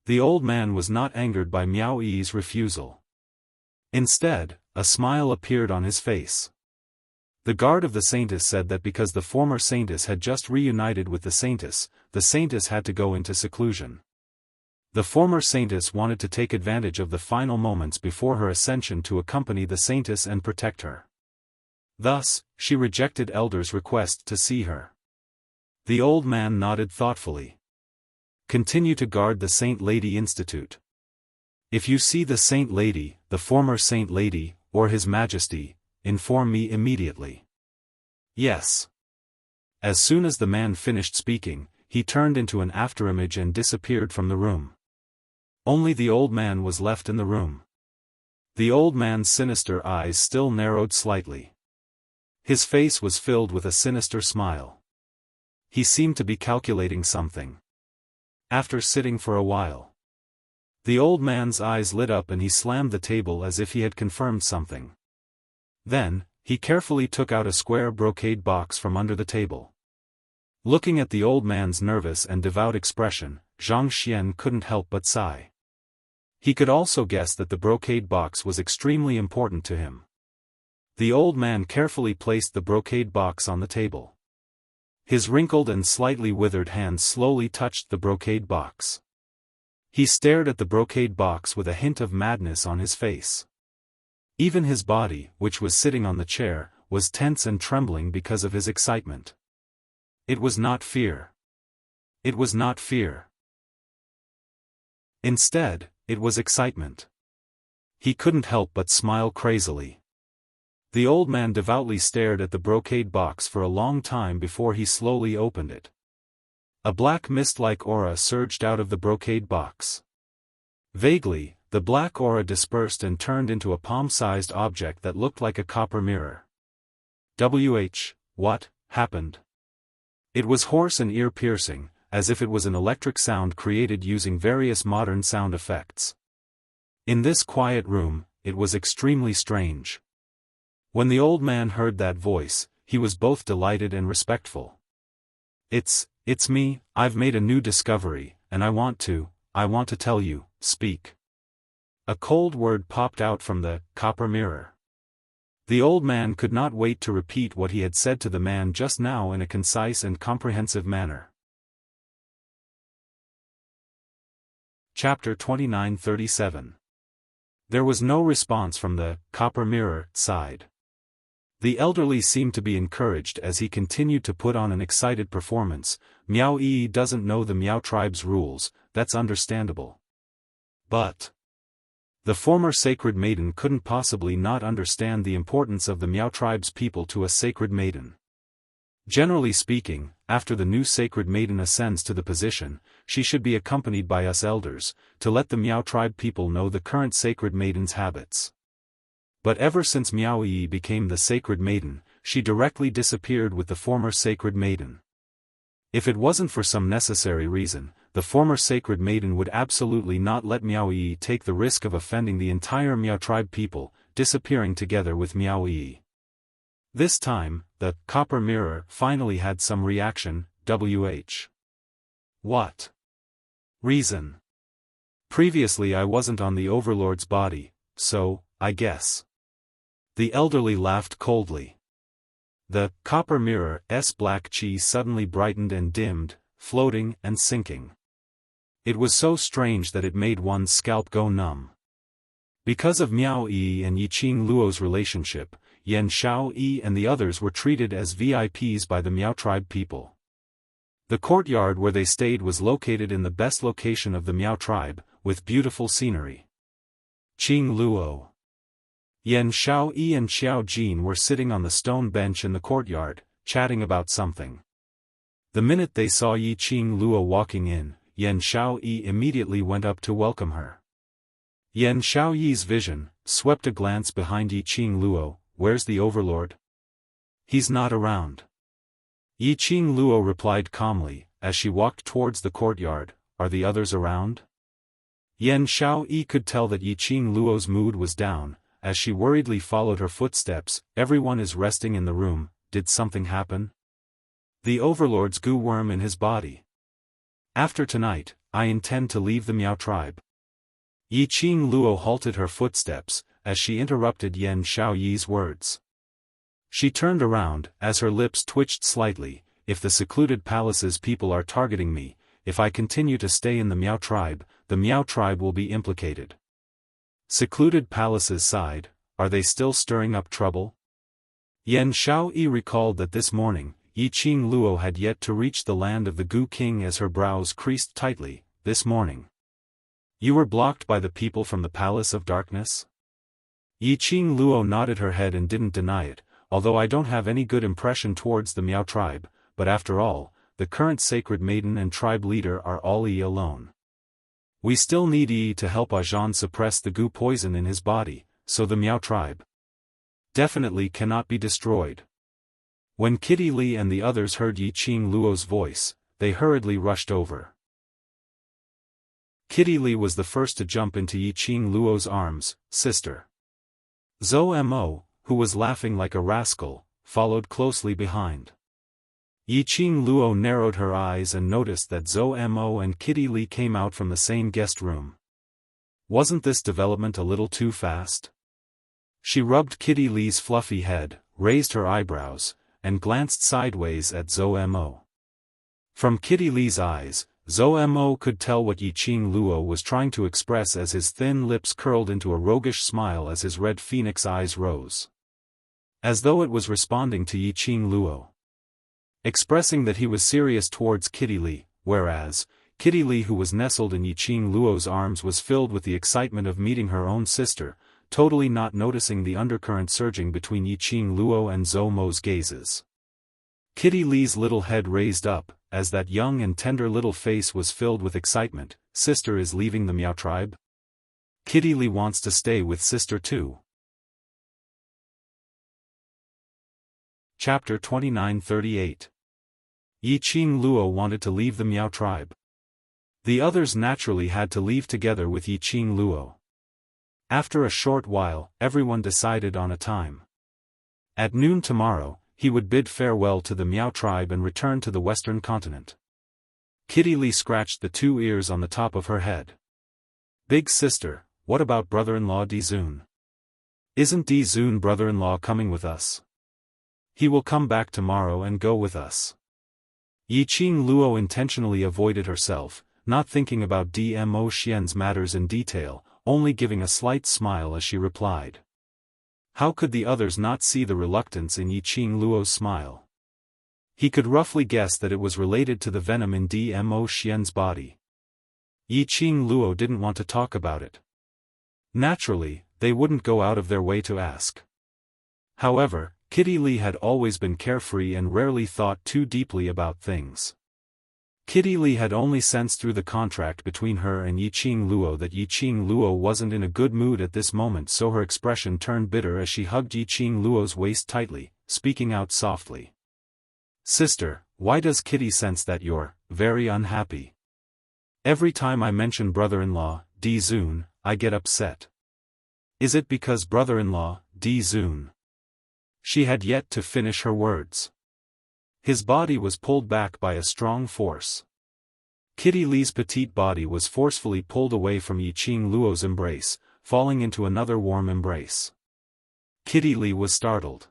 The old man was not angered by Miao Yi's refusal. Instead, a smile appeared on his face. The guard of the Saintess said that because the former Saintess had just reunited with the Saintess had to go into seclusion. The former Saintess wanted to take advantage of the final moments before her ascension to accompany the Saintess and protect her. Thus, she rejected Elder's request to see her. The old man nodded thoughtfully. Continue to guard the Saint Lady Institute. If you see the Saint Lady, the former Saint Lady, or His Majesty, inform me immediately. Yes. As soon as the man finished speaking, he turned into an afterimage and disappeared from the room. Only the old man was left in the room. The old man's sinister eyes still narrowed slightly. His face was filled with a sinister smile. He seemed to be calculating something. After sitting for a while, the old man's eyes lit up and he slammed the table as if he had confirmed something. Then, he carefully took out a square brocade box from under the table. Looking at the old man's nervous and devout expression, Zhang Xian couldn't help but sigh. He could also guess that the brocade box was extremely important to him. The old man carefully placed the brocade box on the table. His wrinkled and slightly withered hand slowly touched the brocade box. He stared at the brocade box with a hint of madness on his face. Even his body, which was sitting on the chair, was tense and trembling because of his excitement. It was not fear. It was not fear. Instead, it was excitement. He couldn't help but smile crazily. The old man devoutly stared at the brocade box for a long time before he slowly opened it. A black mist-like aura surged out of the brocade box. Vaguely, the black aura dispersed and turned into a palm-sized object that looked like a copper mirror. What happened? It was hoarse and ear-piercing, as if it was an electric sound created using various modern sound effects. In this quiet room, it was extremely strange. When the old man heard that voice, he was both delighted and respectful. It's me, I've made a new discovery, and I want to tell you, speak. A cold word popped out from the copper mirror. The old man could not wait to repeat what he had said to the man just now in a concise and comprehensive manner. Chapter 29:37. There was no response from the copper mirror side. The elderly seemed to be encouraged as he continued to put on an excited performance. Miao Yi doesn't know the Miao tribe's rules, that's understandable. But the former sacred maiden couldn't possibly not understand the importance of the Miao tribe's people to a sacred maiden. Generally speaking, after the new sacred maiden ascends to the position, she should be accompanied by us elders, to let the Miao tribe people know the current sacred maiden's habits. But ever since Miao Yi became the sacred maiden, she directly disappeared with the former sacred maiden. If it wasn't for some necessary reason, the former sacred maiden would absolutely not let Miao Yi take the risk of offending the entire Miao tribe people, disappearing together with Miao Yi. This time, the copper mirror finally had some reaction. What reason? Previously I wasn't on the overlord's body, so, I guess. The elderly laughed coldly. The copper mirror's black chi suddenly brightened and dimmed, floating and sinking. It was so strange that it made one's scalp go numb. Because of Miao Yi and Yiqing Luo's relationship, Yan Xiao Yi and the others were treated as VIPs by the Miao tribe people. The courtyard where they stayed was located in the best location of the Miao tribe, with beautiful scenery. Qing Luo, Yan Xiao Yi and Xiao Jin were sitting on the stone bench in the courtyard, chatting about something. The minute they saw Yiqing Luo walking in, Yan Xiao Yi immediately went up to welcome her. Yan Xiao Yi's vision swept a glance behind Yiqing Luo. Where's the overlord? He's not around. Yiqing Luo replied calmly, as she walked towards the courtyard. Are the others around? Yan Xiao Yi could tell that Yiqing Luo's mood was down, as she worriedly followed her footsteps. Everyone is resting in the room. Did something happen? The overlord's goo worm in his body. After tonight, I intend to leave the Miao tribe. Yiqing Luo halted her footsteps, as she interrupted Yan Xiaoyi's words. She turned around, as her lips twitched slightly. If the secluded palace's people are targeting me, if I continue to stay in the Miao tribe, the Miao tribe will be implicated. Secluded palaces sighed, are they still stirring up trouble? Yan Xiaoyi recalled that this morning, Yiqing Luo had yet to reach the land of the Gu King as her brows creased tightly. This morning. You were blocked by the people from the Palace of Darkness? Yiqing Luo nodded her head and didn't deny it, although I don't have any good impression towards the Miao tribe, but after all, the current sacred maiden and tribe leader are all Yi alone. We still need Yi to help Ajan suppress the Gu poison in his body, so the Miao tribe definitely cannot be destroyed. When Kitty Li and the others heard Yiqing Luo's voice, they hurriedly rushed over. Kitty Li was the first to jump into Yiqing Luo's arms. Sister. Zhou Mo, who was laughing like a rascal, followed closely behind. Yiqing Luo narrowed her eyes and noticed that Zhou Mo and Kitty Li came out from the same guest room. Wasn't this development a little too fast? She rubbed Kitty Li's fluffy head, raised her eyebrows, and glanced sideways at Zhou Mo. From Kitty Li's eyes, Zhou Mo could tell what Yiqing Luo was trying to express as his thin lips curled into a roguish smile as his red phoenix eyes rose. As though it was responding to Yiqing Luo, expressing that he was serious towards Kitty Li, whereas, Kitty Li, who was nestled in Yiqing Luo's arms, was filled with the excitement of meeting her own sister, totally not noticing the undercurrent surging between Yiqing Luo and Zhou Mo's gazes. Kitty Li's little head raised up, as that young and tender little face was filled with excitement. Sister is leaving the Miao tribe? Kitty Li wants to stay with sister too. Chapter 2938. Yiqing Luo wanted to leave the Miao tribe. The others naturally had to leave together with Yiqing Luo. After a short while, everyone decided on a time. At noon tomorrow, he would bid farewell to the Miao tribe and return to the western continent. Kitty Li scratched the two ears on the top of her head. Big sister, what about brother-in-law Dizun? Isn't Dizun brother-in-law coming with us? He will come back tomorrow and go with us. Yiqing Luo intentionally avoided herself, not thinking about Dmo Xian's matters in detail, only giving a slight smile as she replied. How could the others not see the reluctance in Yiqing Luo's smile? He could roughly guess that it was related to the venom in Dmo Xian's body. Yiqing Luo didn't want to talk about it. Naturally, they wouldn't go out of their way to ask. However, Kitty Li had always been carefree and rarely thought too deeply about things. Kitty Li had only sensed through the contract between her and Yiqing Luo that Yiqing Luo wasn't in a good mood at this moment, so her expression turned bitter as she hugged Yiqing Luo's waist tightly, speaking out softly. Sister, why does Kitty sense that you're very unhappy? Every time I mention brother-in-law, Dizun, I get upset. Is it because brother-in-law, Dizun? She had yet to finish her words. His body was pulled back by a strong force. Kitty Li's petite body was forcefully pulled away from Yiqing Luo's embrace, falling into another warm embrace. Kitty Li was startled.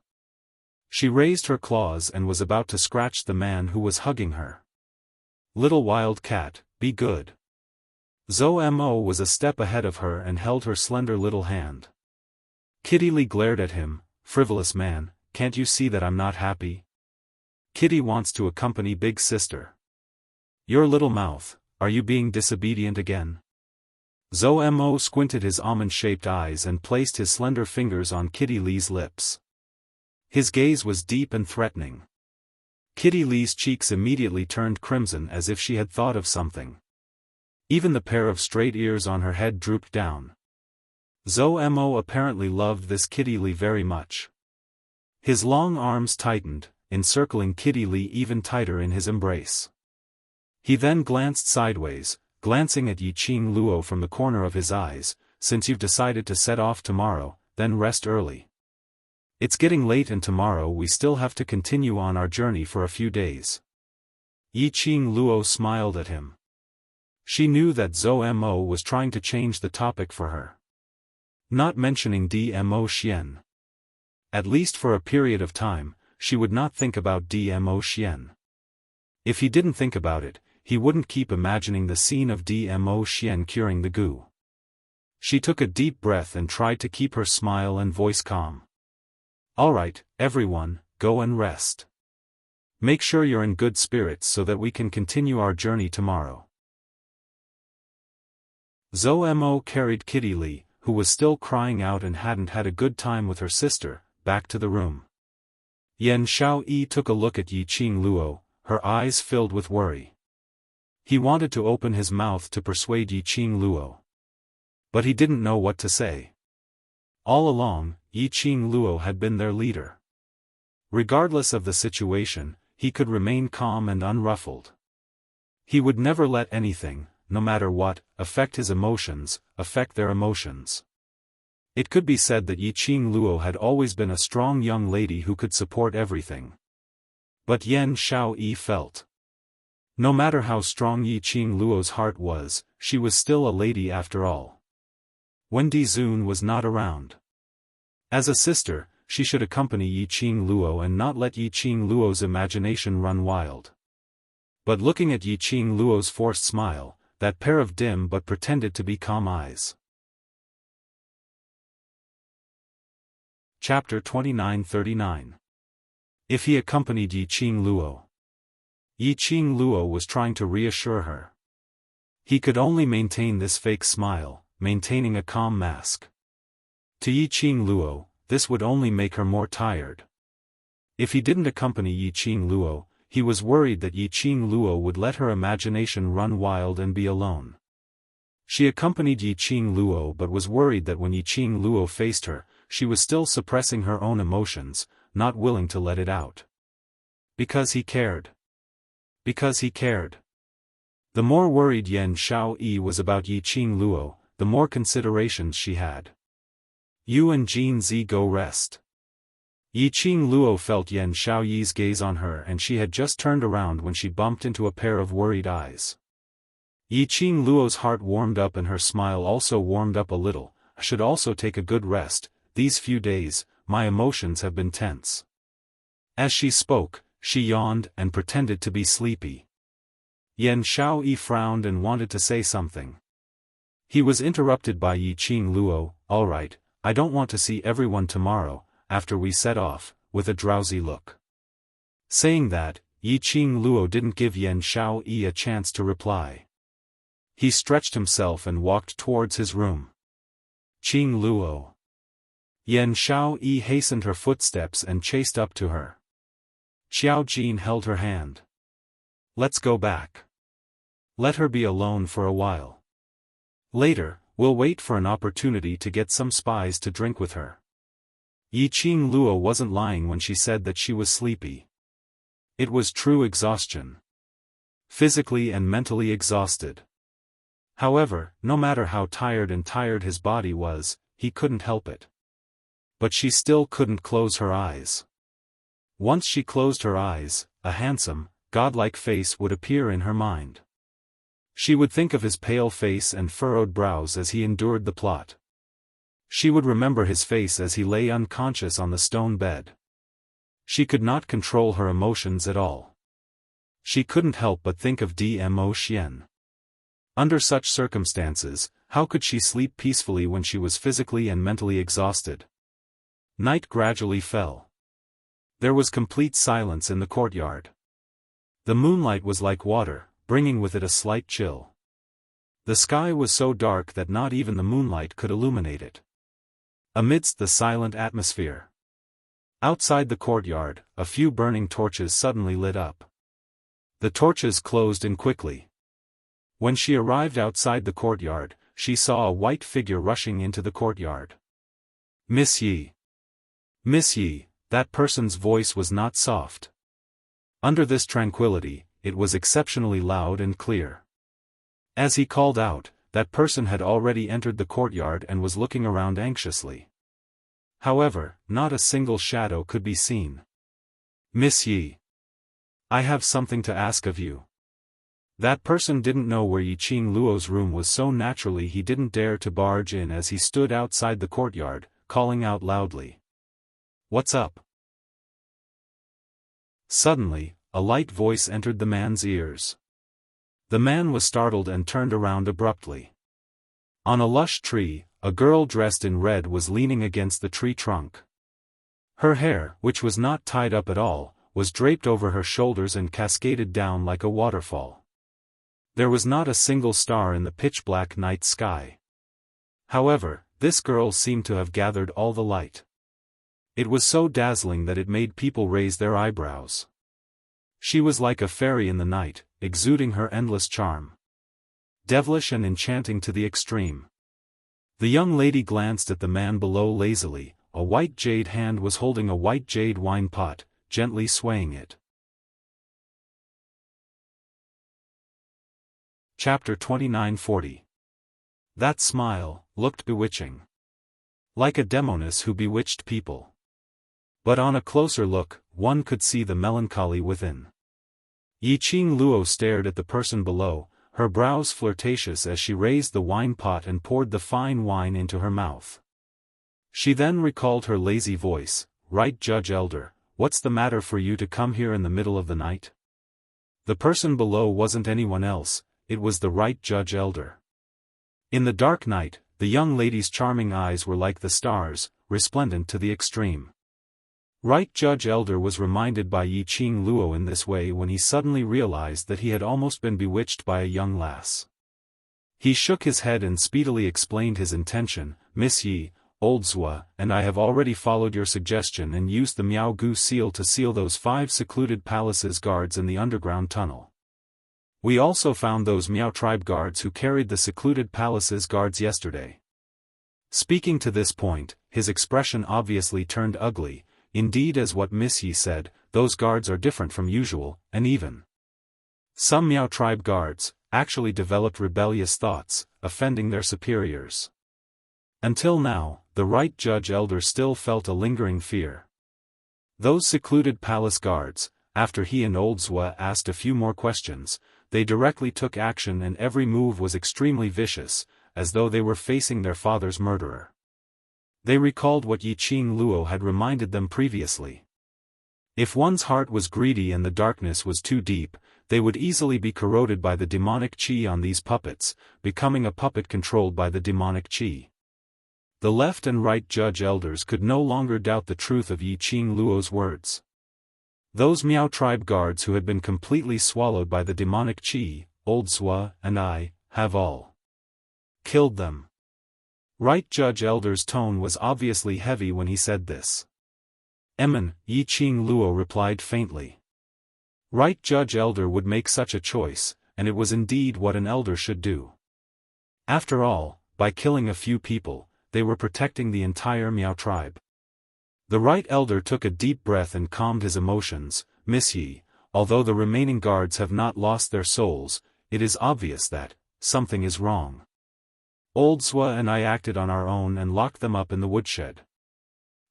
She raised her claws and was about to scratch the man who was hugging her. Little wild cat, be good. Zhou Mo was a step ahead of her and held her slender little hand. Kitty Li glared at him. Frivolous man, can't you see that I'm not happy? Kitty wants to accompany big sister. Your little mouth, are you being disobedient again? Zhou Mo squinted his almond-shaped eyes and placed his slender fingers on Kitty Li's lips. His gaze was deep and threatening. Kitty Li's cheeks immediately turned crimson as if she had thought of something. Even the pair of straight ears on her head drooped down. Zhou Mo apparently loved this Kitty Li very much. His long arms tightened, encircling Kitty Li even tighter in his embrace. He then glanced sideways, glancing at Yiqing Luo from the corner of his eyes. Since you've decided to set off tomorrow, then rest early. It's getting late and tomorrow we still have to continue on our journey for a few days. Yiqing Luo smiled at him. She knew that Zhou Mo was trying to change the topic for her. Not mentioning Dmo Xian. At least for a period of time, she would not think about Dmo Xian. If he didn't think about it, he wouldn't keep imagining the scene of Dmo Xian curing the goo. She took a deep breath and tried to keep her smile and voice calm. Alright, everyone, go and rest. Make sure you're in good spirits so that we can continue our journey tomorrow. Zhou Mo carried Kitty Li, who was still crying out and hadn't had a good time with her sister, back to the room. Yan Xiaoyi took a look at Yi Qing Luo, her eyes filled with worry. He wanted to open his mouth to persuade Yi Qing Luo. But he didn't know what to say. All along, Yi Qing Luo had been their leader. Regardless of the situation, he could remain calm and unruffled. He would never let anything, no matter what, affect his emotions, affect their emotions. It could be said that Yi Qing Luo had always been a strong young lady who could support everything. But Yan Xiaoyi felt. No matter how strong Yi Qing Luo's heart was, she was still a lady after all. When Di Zun was not around. As a sister, she should accompany Yi Qing Luo and not let Yi Qing Luo's imagination run wild. But looking at Yi Qing Luo's forced smile, that pair of dim but pretended to be calm eyes. Chapter 29-39. If he accompanied Yi Qing Luo. Yi Qing Luo was trying to reassure her. He could only maintain this fake smile, maintaining a calm mask. To Yi Qing Luo, this would only make her more tired. If he didn't accompany Yi Qing Luo, he was worried that Yi Qing Luo would let her imagination run wild and be alone. She accompanied Yi Qing Luo but was worried that when Yi Qing Luo faced her, she was still suppressing her own emotions, not willing to let it out. Because he cared. Because he cared. The more worried Yan Xiaoyi was about Yi Qing Luo, the more considerations she had. You and Jin Zi go rest. Yi Qing Luo felt Yan Xiaoyi's gaze on her and she had just turned around when she bumped into a pair of worried eyes. Yi Qing Luo's heart warmed up and her smile also warmed up a little. I should also take a good rest. These few days, my emotions have been tense. As she spoke, she yawned and pretended to be sleepy. Yan Xiaoyi frowned and wanted to say something. He was interrupted by Yi Qing Luo. Alright, I don't want to see everyone tomorrow, after we set off, with a drowsy look. Saying that, Yi Qing Luo didn't give Yan Xiaoyi a chance to reply. He stretched himself and walked towards his room. Qing Luo. Yan Xiaoyi hastened her footsteps and chased up to her. Xiao Jin held her hand. Let's go back. Let her be alone for a while. Later, we'll wait for an opportunity to get some spies to drink with her. Yi Qing Luo wasn't lying when she said that she was sleepy. It was true exhaustion. Physically and mentally exhausted. However, no matter how tired his body was, he couldn't help it. But she still couldn't close her eyes. Once she closed her eyes, a handsome, godlike face would appear in her mind. She would think of his pale face and furrowed brows as he endured the plot. She would remember his face as he lay unconscious on the stone bed. She could not control her emotions at all. She couldn't help but think of Dmo Xian. Under such circumstances, how could she sleep peacefully when she was physically and mentally exhausted? Night gradually fell. There was complete silence in the courtyard. The moonlight was like water, bringing with it a slight chill. The sky was so dark that not even the moonlight could illuminate it. Amidst the silent atmosphere. Outside the courtyard, a few burning torches suddenly lit up. The torches closed in quickly. When she arrived outside the courtyard, she saw a white figure rushing into the courtyard. Miss Yi. Miss Yi, that person's voice was not soft. Under this tranquility, it was exceptionally loud and clear. As he called out, that person had already entered the courtyard and was looking around anxiously. However, not a single shadow could be seen. Miss Yi. I have something to ask of you. That person didn't know where Yiqing Luo's room was, so naturally he didn't dare to barge in as he stood outside the courtyard, calling out loudly. "What's up?" Suddenly, a light voice entered the man's ears. The man was startled and turned around abruptly. On a lush tree, a girl dressed in red was leaning against the tree trunk. Her hair, which was not tied up at all, was draped over her shoulders and cascaded down like a waterfall. There was not a single star in the pitch-black night sky. However, this girl seemed to have gathered all the light. It was so dazzling that it made people raise their eyebrows. She was like a fairy in the night, exuding her endless charm. Devilish and enchanting to the extreme. The young lady glanced at the man below lazily. A white jade hand was holding a white jade wine pot, gently swaying it. Chapter 2940. That smile looked bewitching. Like a demoness who bewitched people. But on a closer look, one could see the melancholy within. Yiqing Luo stared at the person below, her brows flirtatious as she raised the wine pot and poured the fine wine into her mouth. She then recalled her lazy voice. "Right, Judge Elder, what's the matter for you to come here in the middle of the night?" The person below wasn't anyone else, it was the Right Judge Elder. In the dark night, the young lady's charming eyes were like the stars, resplendent to the extreme. Right Judge Elder was reminded by Yiqing Luo in this way when he suddenly realized that he had almost been bewitched by a young lass. He shook his head and speedily explained his intention. "Miss Yi, Old Zua, and I have already followed your suggestion and used the Miao Gu seal to seal those 5 secluded palaces guards in the underground tunnel. We also found those Miao tribe guards who carried the secluded palaces guards yesterday." Speaking to this point, his expression obviously turned ugly. Indeed, as what Miss Yi said, those guards are different from usual, and even some Miao tribe guards actually developed rebellious thoughts, offending their superiors. Until now, the Right Judge Elder still felt a lingering fear. Those secluded palace guards, after he and Old Zua asked a few more questions, they directly took action and every move was extremely vicious, as though they were facing their father's murderer. They recalled what Yiqing Luo had reminded them previously. If one's heart was greedy and the darkness was too deep, they would easily be corroded by the demonic qi on these puppets, becoming a puppet controlled by the demonic qi. The left and right judge elders could no longer doubt the truth of Yiqing Luo's words. Those Miao tribe guards who had been completely swallowed by the demonic qi, Old Zua and I, have all killed them. Right Judge Elder's tone was obviously heavy when he said this. Yiqing Luo replied faintly. Right Judge Elder would make such a choice, and it was indeed what an elder should do. After all, by killing a few people, they were protecting the entire Miao tribe. The Right Elder took a deep breath and calmed his emotions. "Miss Yi, although the remaining guards have not lost their souls, it is obvious that something is wrong. Old Zua and I acted on our own and locked them up in the woodshed.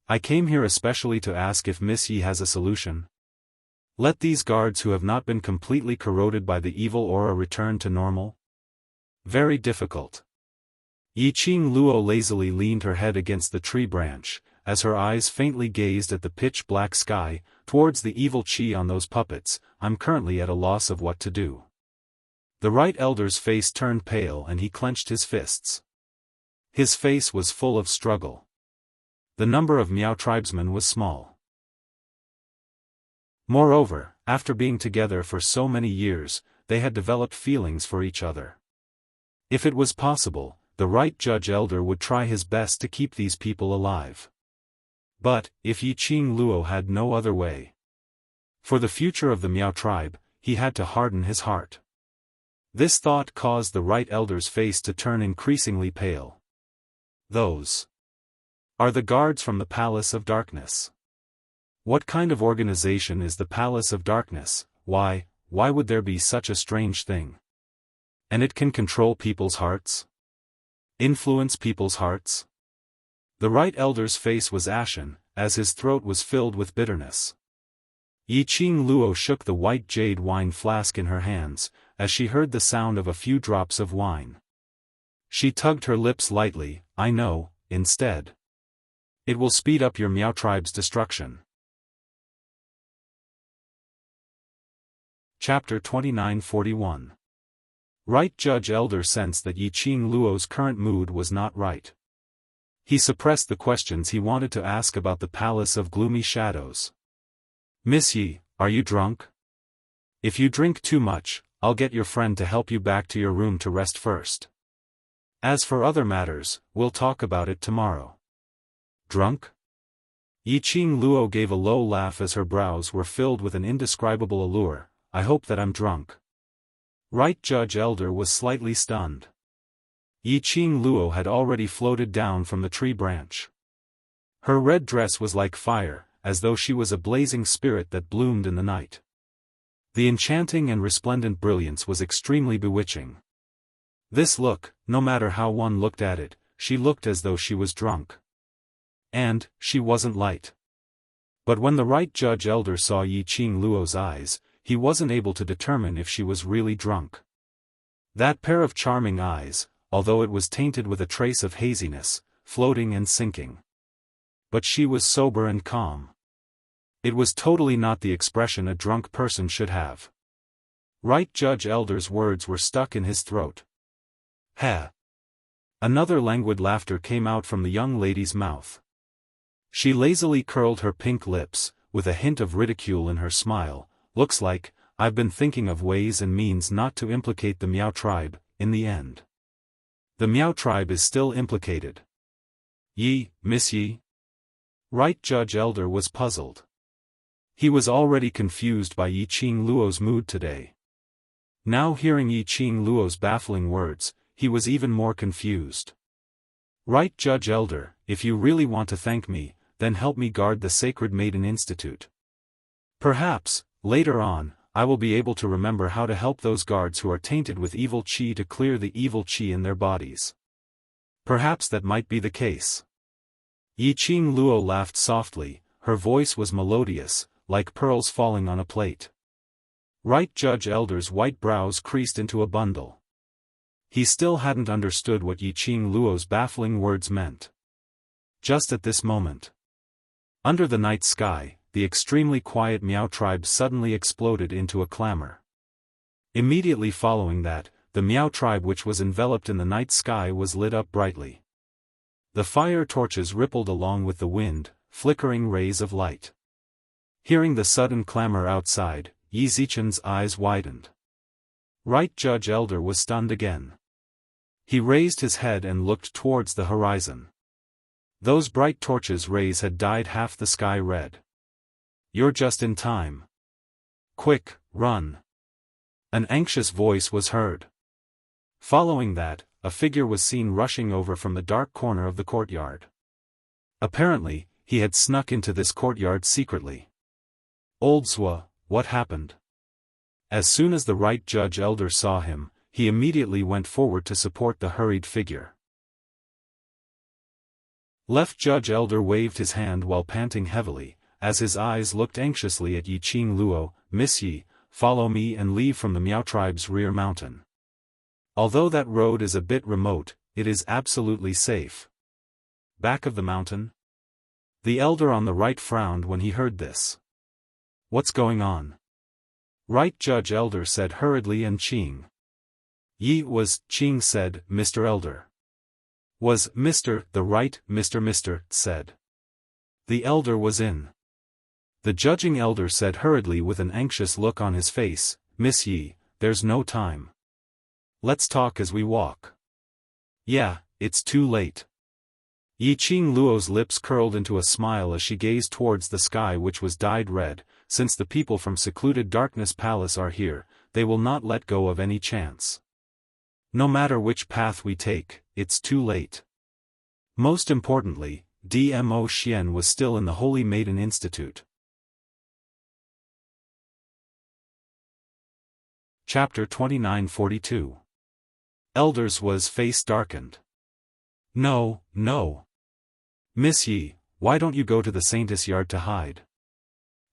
I came here especially to ask if Miss Yi has a solution. Let these guards who have not been completely corroded by the evil aura return to normal?" Very difficult. Yiqing Luo lazily leaned her head against the tree branch, as her eyes faintly gazed at the pitch-black sky, towards the evil qi on those puppets. "I'm currently at a loss of what to do." The Right Elder's face turned pale and he clenched his fists. His face was full of struggle. The number of Miao tribesmen was small. Moreover, after being together for so many years, they had developed feelings for each other. If it was possible, the Right Judge Elder would try his best to keep these people alive. But, if Yiqing Luo had no other way, for the future of the Miao tribe, he had to harden his heart. This thought caused the Right Elder's face to turn increasingly pale. "Those are the guards from the Palace of Darkness. What kind of organization is the Palace of Darkness? Why would there be such a strange thing? And it can control people's hearts? Influence people's hearts?" The Right Elder's face was ashen, as his throat was filled with bitterness. Yiqing Luo shook the white jade wine flask in her hands, as she heard the sound of a few drops of wine. She tugged her lips lightly. I know, instead. It will speed up your Miao tribe's destruction. Chapter 2941. Right Judge Elder sensed that Yiqing Luo's current mood was not right. He suppressed the questions he wanted to ask about the Palace of Gloomy Shadows. Miss Yi, are you drunk? If you drink too much, I'll get your friend to help you back to your room to rest first. As for other matters, we'll talk about it tomorrow. Drunk? Yiqing Luo gave a low laugh as her brows were filled with an indescribable allure. I hope that I'm drunk. Right Judge Elder was slightly stunned. Yiqing Luo had already floated down from the tree branch. Her red dress was like fire, as though she was a blazing spirit that bloomed in the night. The enchanting and resplendent brilliance was extremely bewitching. This look, no matter how one looked at it, she looked as though she was drunk. And, she wasn't light. But when the right Judge Elder saw Yiqing Luo's eyes, he wasn't able to determine if she was really drunk. That pair of charming eyes, although it was tainted with a trace of haziness, floating and sinking. But she was sober and calm. It was totally not the expression a drunk person should have. Right Judge Elder's words were stuck in his throat. Heh. Another languid laughter came out from the young lady's mouth. She lazily curled her pink lips, with a hint of ridicule in her smile. Looks like, I've been thinking of ways and means not to implicate the Miao tribe, in the end. The Miao tribe is still implicated. Yi, Miss Yi? Right Judge Elder was puzzled. He was already confused by Yiqing Luo's mood today. Now hearing Yiqing Luo's baffling words, he was even more confused. Right Judge Elder, if you really want to thank me, then help me guard the Sacred Maiden Institute. Perhaps, later on, I will be able to remember how to help those guards who are tainted with evil qi to clear the evil qi in their bodies. Perhaps that might be the case. Yiqing Luo laughed softly, her voice was melodious, like pearls falling on a plate. Right Judge Elder's white brows creased into a bundle. He still hadn't understood what Yiqing Luo's baffling words meant. Just at this moment. Under the night sky, the extremely quiet Miao tribe suddenly exploded into a clamor. Immediately following that, the Miao tribe which was enveloped in the night sky was lit up brightly. The fire torches rippled along with the wind, flickering rays of light. Hearing the sudden clamor outside, Yi Zichen's eyes widened. Right Judge Elder was stunned again. He raised his head and looked towards the horizon. Those bright torches' rays had dyed half the sky red. You're just in time. Quick, run. An anxious voice was heard. Following that, a figure was seen rushing over from the dark corner of the courtyard. Apparently, he had snuck into this courtyard secretly. Old Zhua, what happened? As soon as the right Judge Elder saw him, he immediately went forward to support the hurried figure. Left Judge Elder waved his hand while panting heavily, as his eyes looked anxiously at Yiqing Luo. Miss Yi, follow me and leave from the Miao tribe's rear mountain. Although that road is a bit remote, it is absolutely safe. Back of the mountain? The elder on the right frowned when he heard this. What's going on? Right Judge Elder said hurriedly and Qing. Yi was, Qing said, Mr. Elder. Was, Mr. the right, Mr. said. The elder was in. The judging elder said hurriedly with an anxious look on his face, Miss Yi, there's no time. Let's talk as we walk. Yeah, it's too late. Yiqing Luo's lips curled into a smile as she gazed towards the sky which was dyed red. Since the people from secluded Darkness Palace are here, they will not let go of any chance. No matter which path we take, it's too late. Most importantly, Dmo Xian was still in the Holy Maiden Institute. Chapter 2942. Elder's was face darkened. No. Miss Yi, why don't you go to the Saintess Yard to hide?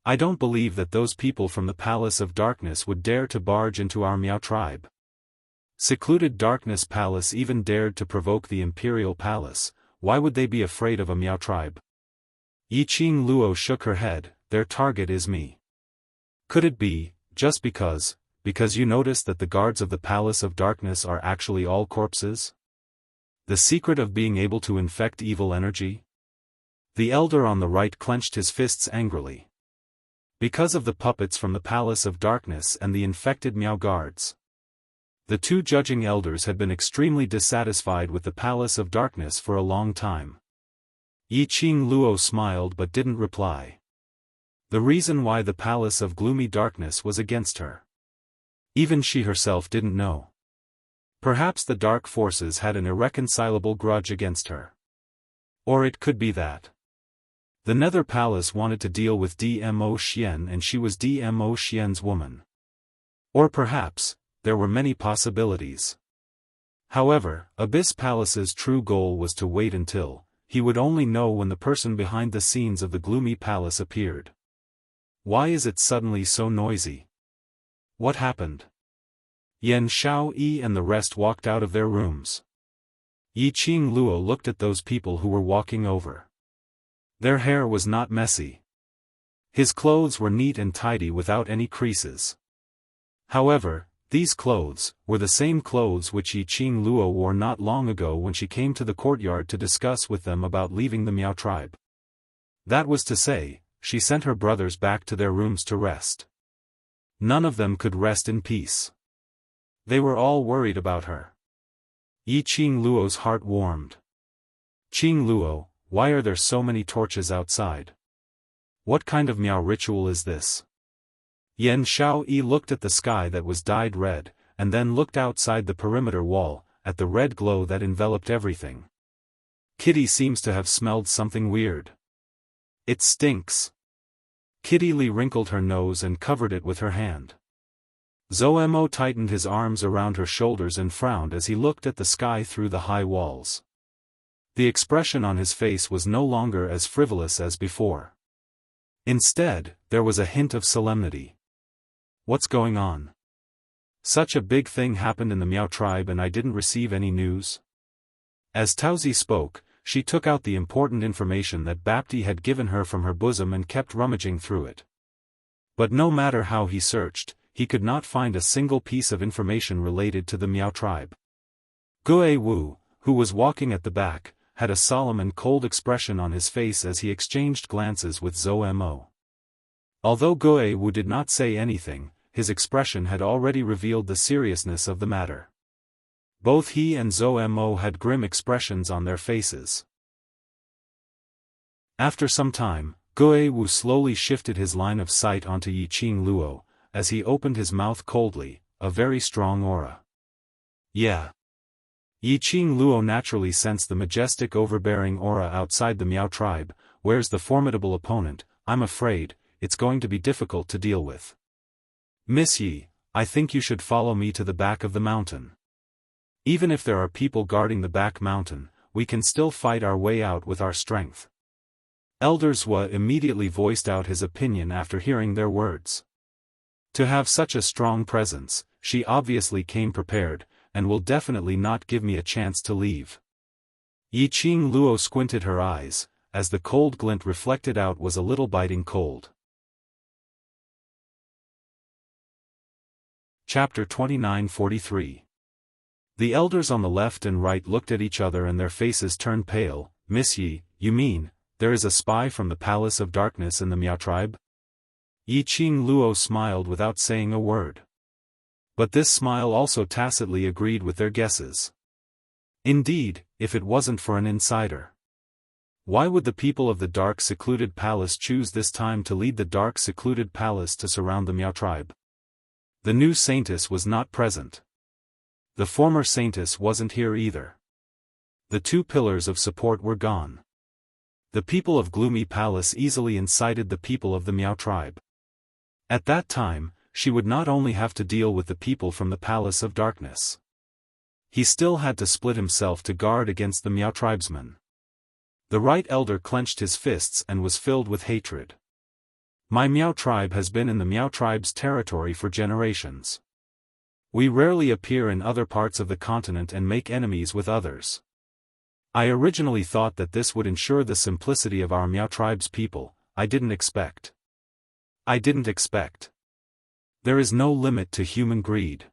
I don't believe that those people from the Palace of Darkness would dare to barge into our Miao tribe. Secluded Darkness Palace even dared to provoke the Imperial Palace, why would they be afraid of a Miao tribe? Yiqing Luo shook her head, their target is me. Could it be, just because you noticed that the guards of the Palace of Darkness are actually all corpses? The secret of being able to infect evil energy? The elder on the right clenched his fists angrily. Because of the puppets from the Palace of Darkness and the infected Miao guards. The two judging elders had been extremely dissatisfied with the Palace of Darkness for a long time. Yiqing Luo smiled but didn't reply. The reason why the Palace of Gloomy Darkness was against her. Even she herself didn't know. Perhaps the dark forces had an irreconcilable grudge against her. Or it could be that the Nether Palace wanted to deal with Dmo Xian and she was Dmo Xian's woman. Or perhaps, there were many possibilities. However, Abyss Palace's true goal was to wait until he would only know when the person behind the scenes of the Gloomy Palace appeared. Why is it suddenly so noisy? What happened? Yan Xiaoyi and the rest walked out of their rooms. Yiqing Luo looked at those people who were walking over. Their hair was not messy. His clothes were neat and tidy without any creases. However, these clothes were the same clothes which Yiqing Luo wore not long ago when she came to the courtyard to discuss with them about leaving the Miao tribe. That was to say, she sent her brothers back to their rooms to rest. None of them could rest in peace. They were all worried about her. Yiqing Luo's heart warmed. Qing Luo, why are there so many torches outside? What kind of Miao ritual is this? Yan Xiaoyi looked at the sky that was dyed red, and then looked outside the perimeter wall, at the red glow that enveloped everything. Kitty seems to have smelled something weird. It stinks. Kitty Li wrinkled her nose and covered it with her hand. Zoemo tightened his arms around her shoulders and frowned as he looked at the sky through the high walls. The expression on his face was no longer as frivolous as before. Instead, there was a hint of solemnity. What's going on? Such a big thing happened in the Miao tribe and I didn't receive any news? As Taozi spoke, she took out the important information that Bapti had given her from her bosom and kept rummaging through it. But no matter how he searched, he could not find a single piece of information related to the Miao tribe. Gue Wu, who was walking at the back, had a solemn and cold expression on his face as he exchanged glances with Zoemo. Although Gue Wu did not say anything, his expression had already revealed the seriousness of the matter. Both he and Zoemo had grim expressions on their faces. After some time, Gue Wu slowly shifted his line of sight onto Yiqing Luo, as he opened his mouth coldly, a very strong aura. Yeah. Yiqing Luo naturally sensed the majestic overbearing aura outside the Miao tribe. Where's the formidable opponent? I'm afraid, it's going to be difficult to deal with. Miss Yi, I think you should follow me to the back of the mountain. Even if there are people guarding the back mountain, we can still fight our way out with our strength. Elder Zhua immediately voiced out his opinion after hearing their words. To have such a strong presence, she obviously came prepared, and will definitely not give me a chance to leave. Yiqing Luo squinted her eyes, as the cold glint reflected out was a little biting cold. Chapter 29:43. The elders on the left and right looked at each other and their faces turned pale. Miss Yi, you mean, there is a spy from the Palace of Darkness in the Miao tribe? Yiqing Luo smiled without saying a word. But this smile also tacitly agreed with their guesses. Indeed, if it wasn't for an insider. Why would the people of the dark secluded palace choose this time to lead the dark secluded palace to surround the Miao tribe? The new saintess was not present. The former saintess wasn't here either. The two pillars of support were gone. The people of Gloomy Palace easily incited the people of the Miao tribe. At that time, she would not only have to deal with the people from the Palace of Darkness. He still had to split himself to guard against the Miao tribesmen. The right elder clenched his fists and was filled with hatred. My Miao tribe has been in the Miao tribe's territory for generations. We rarely appear in other parts of the continent and make enemies with others. I originally thought that this would ensure the simplicity of our Miao tribe's people. I didn't expect. There is no limit to human greed.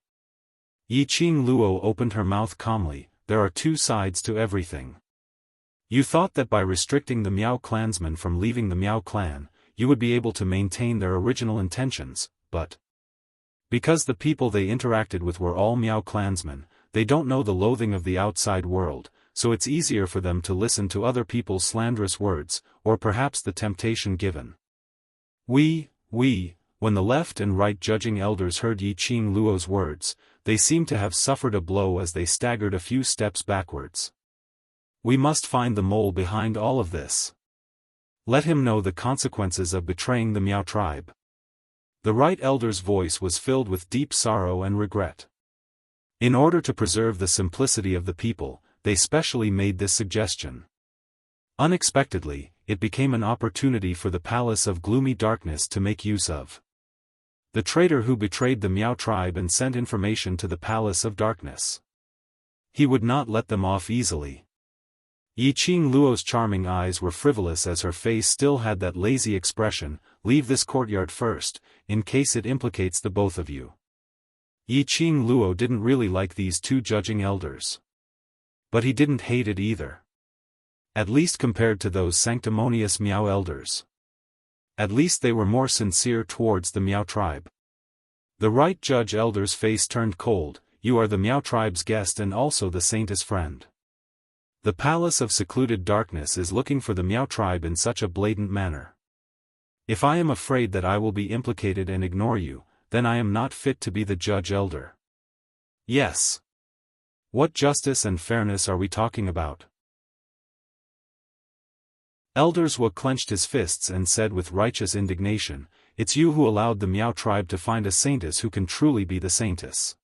Yiqing Luo opened her mouth calmly. There are two sides to everything. You thought that by restricting the Miao clansmen from leaving the Miao clan, you would be able to maintain their original intentions, but because the people they interacted with were all Miao clansmen, they don't know the loathing of the outside world, so it's easier for them to listen to other people's slanderous words, or perhaps the temptation given. When the left and right judging elders heard Yiqing Luo's words, they seemed to have suffered a blow as they staggered a few steps backwards. We must find the mole behind all of this. Let him know the consequences of betraying the Miao tribe. The right elder's voice was filled with deep sorrow and regret. In order to preserve the simplicity of the people, they specially made this suggestion. Unexpectedly, it became an opportunity for the Palace of Gloomy Darkness to make use of. The traitor who betrayed the Miao tribe and sent information to the Palace of Darkness. He would not let them off easily. Yiqing Luo's charming eyes were frivolous as her face still had that lazy expression. Leave this courtyard first, in case it implicates the both of you. Yiqing Luo didn't really like these two judging elders. But he didn't hate it either. At least compared to those sanctimonious Miao elders. At least they were more sincere towards the Miao tribe. The right judge elder's face turned cold. You are the Miao tribe's guest and also the saint's friend. The Palace of Secluded Darkness is looking for the Miao tribe in such a blatant manner. If I am afraid that I will be implicated and ignore you, then I am not fit to be the judge elder. Yes. What justice and fairness are we talking about? Elder Zhuo clenched his fists and said with righteous indignation, it's you who allowed the Miao tribe to find a saintess who can truly be the saintess.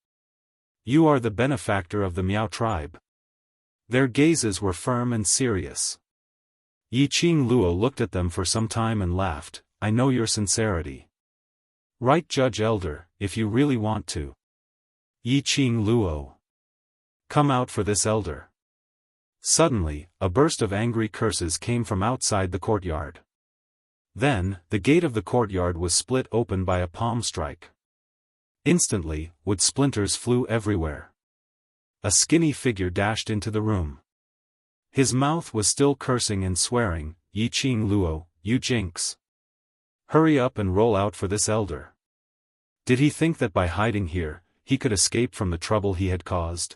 You are the benefactor of the Miao tribe. Their gazes were firm and serious. Yiqing Luo looked at them for some time and laughed. I know your sincerity. Right Judge Elder, if you really want to. Yiqing Luo. Come out for this elder. Suddenly, a burst of angry curses came from outside the courtyard. Then, the gate of the courtyard was split open by a palm strike. Instantly, wood splinters flew everywhere. A skinny figure dashed into the room. His mouth was still cursing and swearing. Yiqing Luo, you jinx. Hurry up and roll out for this elder. Did he think that by hiding here, he could escape from the trouble he had caused?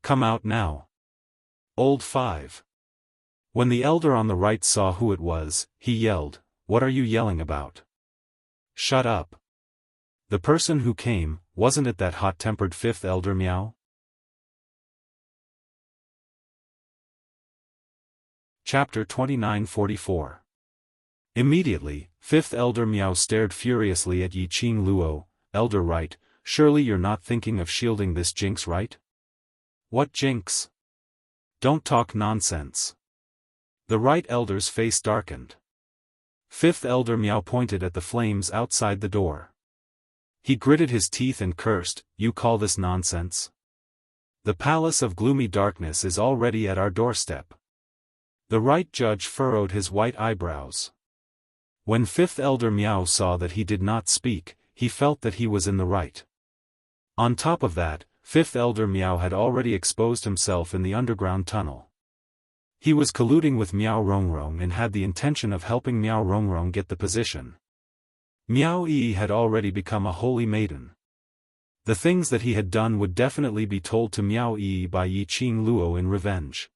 Come out now. Old 5. When the elder on the right saw who it was, he yelled, what are you yelling about? Shut up. The person who came, wasn't it that hot-tempered fifth elder Miao? Chapter 2944. Immediately, fifth elder Miao stared furiously at Yiqing Luo. Elder right, surely you're not thinking of shielding this jinx, right? What jinx? Don't talk nonsense. The right elder's face darkened. Fifth elder Miao pointed at the flames outside the door. He gritted his teeth and cursed, you call this nonsense? The Palace of Gloomy Darkness is already at our doorstep. The right judge furrowed his white eyebrows. When fifth elder Miao saw that he did not speak, he felt that he was in the right. On top of that, fifth elder Miao had already exposed himself in the underground tunnel. He was colluding with Miao Rongrong and had the intention of helping Miao Rongrong get the position. Miao Yi had already become a holy maiden. The things that he had done would definitely be told to Miao Yi by Yiqing Luo in revenge.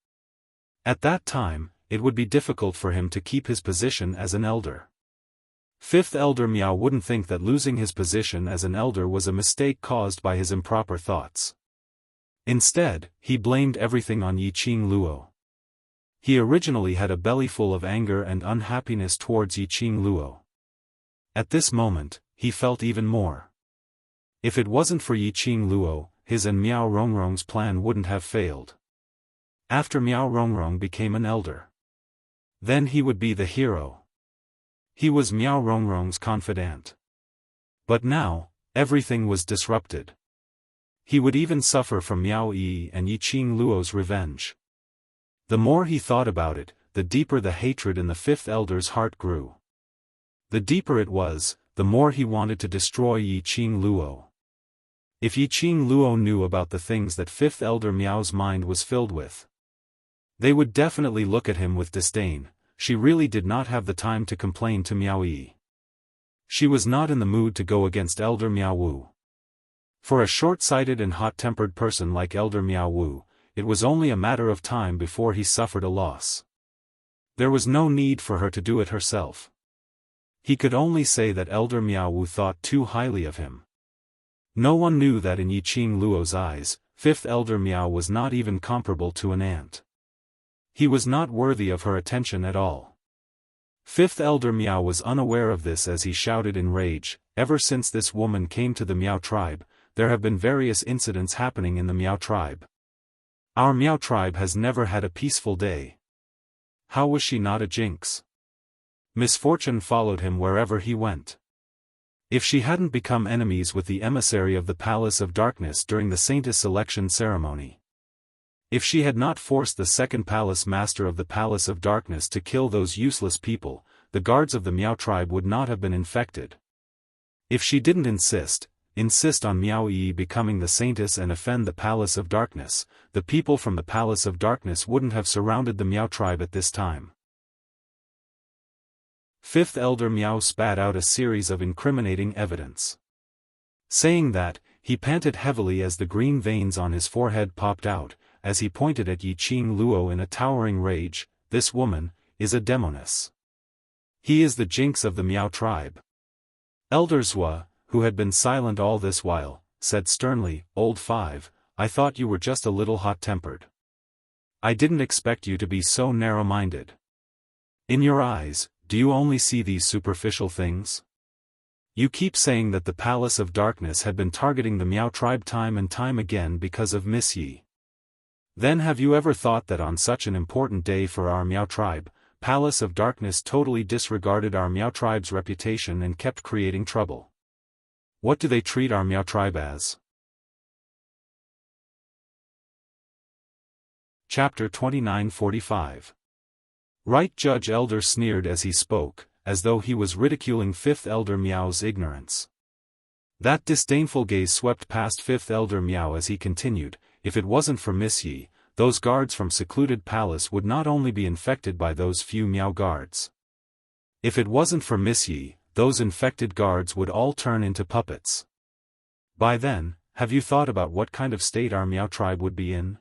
At that time, it would be difficult for him to keep his position as an elder. Fifth elder Miao wouldn't think that losing his position as an elder was a mistake caused by his improper thoughts. Instead, he blamed everything on Yiqing Luo. He originally had a bellyful of anger and unhappiness towards Yiqing Luo. At this moment, he felt even more. If it wasn't for Yiqing Luo, his and Miao Rongrong's plan wouldn't have failed. After Miao Rongrong became an elder, then he would be the hero. He was Miao Rongrong's confidant. But now, everything was disrupted. He would even suffer from Miao Yi and Yiqing Luo's revenge. The more he thought about it, the deeper the hatred in the fifth elder's heart grew. The deeper it was, the more he wanted to destroy Yiqing Luo. If Yiqing Luo knew about the things that fifth elder Miao's mind was filled with, they would definitely look at him with disdain. She really did not have the time to complain to Miao Yi. She was not in the mood to go against Elder Miao Wu. For a short-sighted and hot-tempered person like Elder Miao Wu, it was only a matter of time before he suffered a loss. There was no need for her to do it herself. He could only say that Elder Miao Wu thought too highly of him. No one knew that in Yiqing Luo's eyes, fifth Elder Miao was not even comparable to an ant. He was not worthy of her attention at all. Fifth Elder Miao was unaware of this as he shouted in rage, "Ever since this woman came to the Miao tribe, there have been various incidents happening in the Miao tribe. Our Miao tribe has never had a peaceful day. How was she not a jinx? Misfortune followed him wherever he went. If she hadn't become enemies with the emissary of the Palace of Darkness during the Saintess selection ceremony. If she had not forced the second palace master of the Palace of Darkness to kill those useless people, the guards of the Miao tribe would not have been infected. If she didn't insist on Miao Yi becoming the Saintess and offend the Palace of Darkness, the people from the Palace of Darkness wouldn't have surrounded the Miao tribe at this time." Fifth Elder Miao spat out a series of incriminating evidence. Saying that, he panted heavily as the green veins on his forehead popped out, as he pointed at Yiqing Luo in a towering rage. "This woman is a demoness. He is the jinx of the Miao tribe." Elder Zhua, who had been silent all this while, said sternly, "Old Five, I thought you were just a little hot-tempered. I didn't expect you to be so narrow-minded. In your eyes, do you only see these superficial things? You keep saying that the Palace of Darkness had been targeting the Miao tribe time and time again because of Miss Yi. Then have you ever thought that on such an important day for our Miao tribe, Palace of Darkness totally disregarded our Miao tribe's reputation and kept creating trouble? What do they treat our Miao tribe as?" Chapter 2945. Right Judge Elder sneered as he spoke, as though he was ridiculing Fifth Elder Miao's ignorance. That disdainful gaze swept past Fifth Elder Miao as he continued, "If it wasn't for Miss Yi, those guards from Secluded Palace would not only be infected by those few Miao guards. If it wasn't for Miss Yi, those infected guards would all turn into puppets. By then, have you thought about what kind of state our Miao tribe would be in?"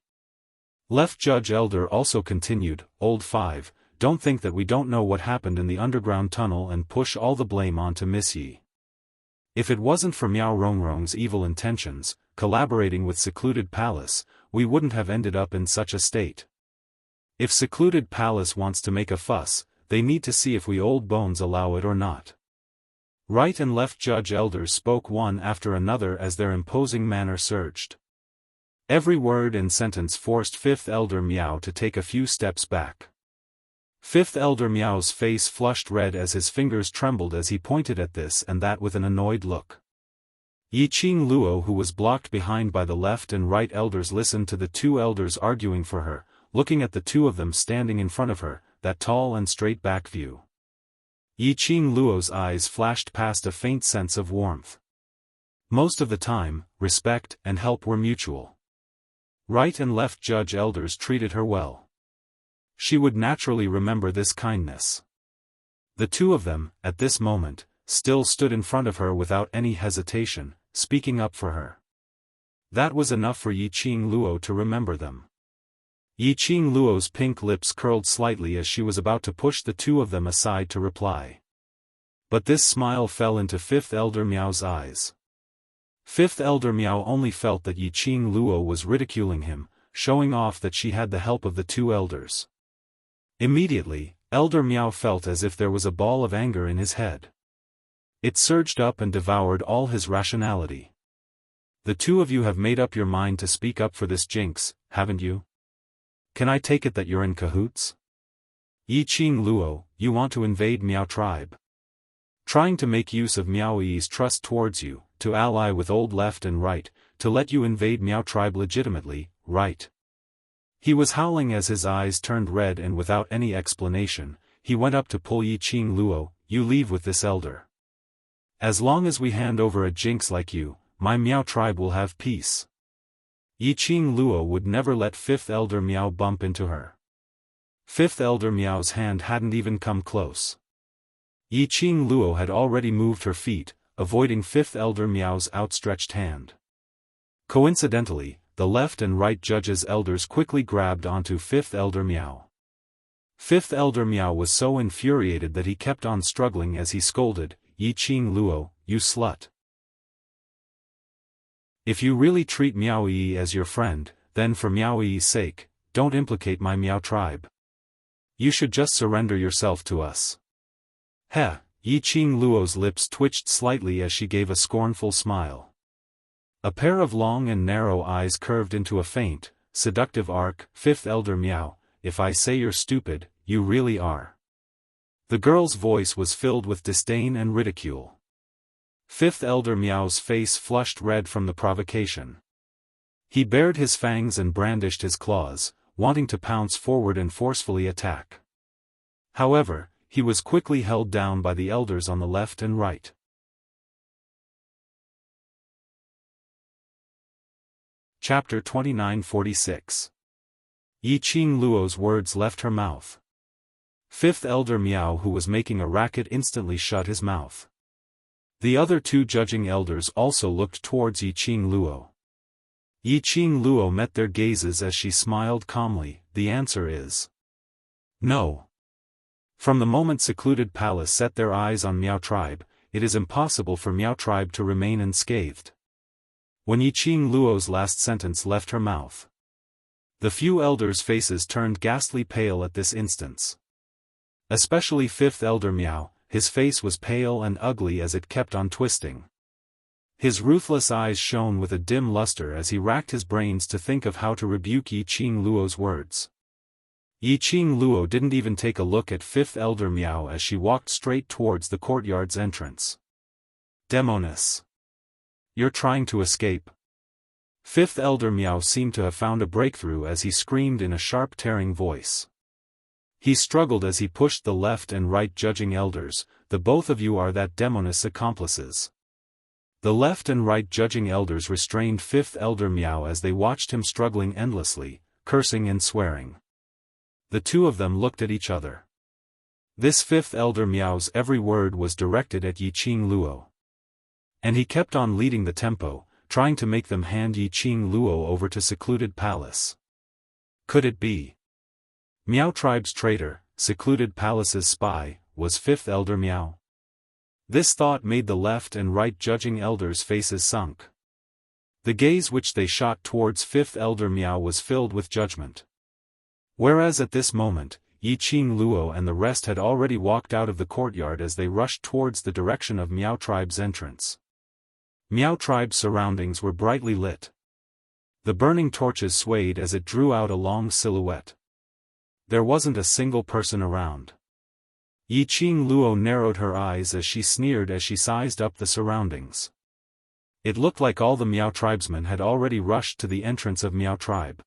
Left Judge Elder also continued, "Old Five, don't think that we don't know what happened in the underground tunnel and push all the blame onto Miss Yi. If it wasn't for Miao Rongrong's evil intentions, collaborating with Secluded Palace, we wouldn't have ended up in such a state. If Secluded Palace wants to make a fuss, they need to see if we old bones allow it or not." Right and left Judge Elders spoke one after another as their imposing manner surged. Every word and sentence forced Fifth Elder Miao to take a few steps back. Fifth Elder Miao's face flushed red as his fingers trembled as he pointed at this and that with an annoyed look. Yiqing Luo, who was blocked behind by the left and right elders, listened to the two elders arguing for her, looking at the two of them standing in front of her, that tall and straight back view. Yiqing Luo's eyes flashed past a faint sense of warmth. Most of the time, respect and help were mutual. Right and left Judge Elders treated her well. She would naturally remember this kindness. The two of them, at this moment, still stood in front of her without any hesitation, speaking up for her. That was enough for Yiqing Luo to remember them. Yiqing Luo's pink lips curled slightly as she was about to push the two of them aside to reply. But this smile fell into Fifth Elder Miao's eyes. Fifth Elder Miao only felt that Yiqing Luo was ridiculing him, showing off that she had the help of the two elders. Immediately, Elder Miao felt as if there was a ball of anger in his head. It surged up and devoured all his rationality. "The two of you have made up your mind to speak up for this jinx, haven't you? Can I take it that you're in cahoots? Yiqing Luo, you want to invade Miao tribe. trying to make use of Miao Yi's trust towards you, to ally with old left and right, to let you invade Miao tribe legitimately, right? He was howling as his eyes turned red, and without any explanation, he went up to pull Yiqing Luo. You leave with this elder. As long as we hand over a jinx like you, my Miao tribe will have peace. Yiqing Luo would never let 5th Elder Miao bump into her. 5th Elder Miao's hand hadn't even come close. Yiqing Luo had already moved her feet, avoiding 5th Elder Miao's outstretched hand. Coincidentally, the left and right judges' elders quickly grabbed onto 5th Elder Miao. 5th Elder Miao was so infuriated that he kept on struggling as he scolded, Yiqing Luo, you slut. If you really treat Miao Yi as your friend, then for Miao Yi's sake, don't implicate my Miao tribe. You should just surrender yourself to us. Heh, Yiqing Luo's lips twitched slightly as she gave a scornful smile. A pair of long and narrow eyes curved into a faint, seductive arc. 5th Elder Miao, if I say you're stupid, you really are. The girl's voice was filled with disdain and ridicule. 5th Elder Miao's face flushed red from the provocation. He bared his fangs and brandished his claws, wanting to pounce forward and forcefully attack. However, he was quickly held down by the elders on the left and right. Chapter 2946. Yiqing Luo's words left her mouth. 5th Elder Miao, who was making a racket, instantly shut his mouth. The other 2 judging elders also looked towards Yiqing Luo. Yiqing Luo met their gazes as she smiled calmly. The answer is no. From the moment Secluded Palace set their eyes on Miao tribe, it is impossible for Miao tribe to remain unscathed. When Yiqing Luo's last sentence left her mouth, the few elders' faces turned ghastly pale at this instance. Especially 5th Elder Miao, his face was pale and ugly as it kept on twisting. His ruthless eyes shone with a dim luster as he racked his brains to think of how to rebuke Yiqing Luo's words. Yiqing Luo didn't even take a look at 5th Elder Miao as she walked straight towards the courtyard's entrance. Demoness! You're trying to escape. 5th Elder Miao seemed to have found a breakthrough as he screamed in a sharp, tearing voice. He struggled as he pushed the left and right judging elders. The both of you are that demoness accomplices. The left and right judging elders restrained 5th Elder Miao as they watched him struggling endlessly, cursing and swearing. The 2 of them looked at each other. This 5th Elder Miao's every word was directed at Yiqing Luo. And he kept on leading the tempo, trying to make them hand Yiqing Luo over to Secluded Palace. Could it be? Miao tribe's traitor, Secluded Palace's spy, was 5th Elder Miao? This thought made the left and right judging elders' faces sunk. The gaze which they shot towards 5th Elder Miao was filled with judgment. Whereas at this moment, Yiqing Luo and the rest had already walked out of the courtyard as they rushed towards the direction of Miao tribe's entrance. Miao tribe's surroundings were brightly lit. The burning torches swayed as it drew out a long silhouette. There wasn't a single person around. Yiqing Luo narrowed her eyes as she sneered as she sized up the surroundings. It looked like all the Miao tribesmen had already rushed to the entrance of Miao tribe.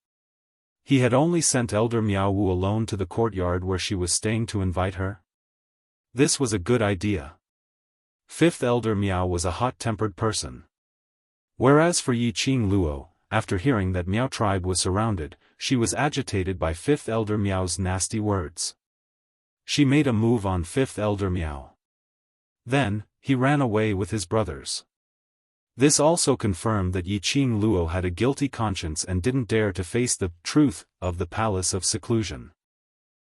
He had only sent Elder Miao Wu alone to the courtyard where she was staying to invite her. This was a good idea. 5th Elder Miao was a hot-tempered person. Whereas for Yiqing Luo, after hearing that Miao tribe was surrounded, she was agitated by 5th Elder Miao's nasty words. She made a move on 5th Elder Miao. Then, he ran away with his brothers. This also confirmed that Yiqing Luo had a guilty conscience and didn't dare to face the truth of the Palace of Seclusion.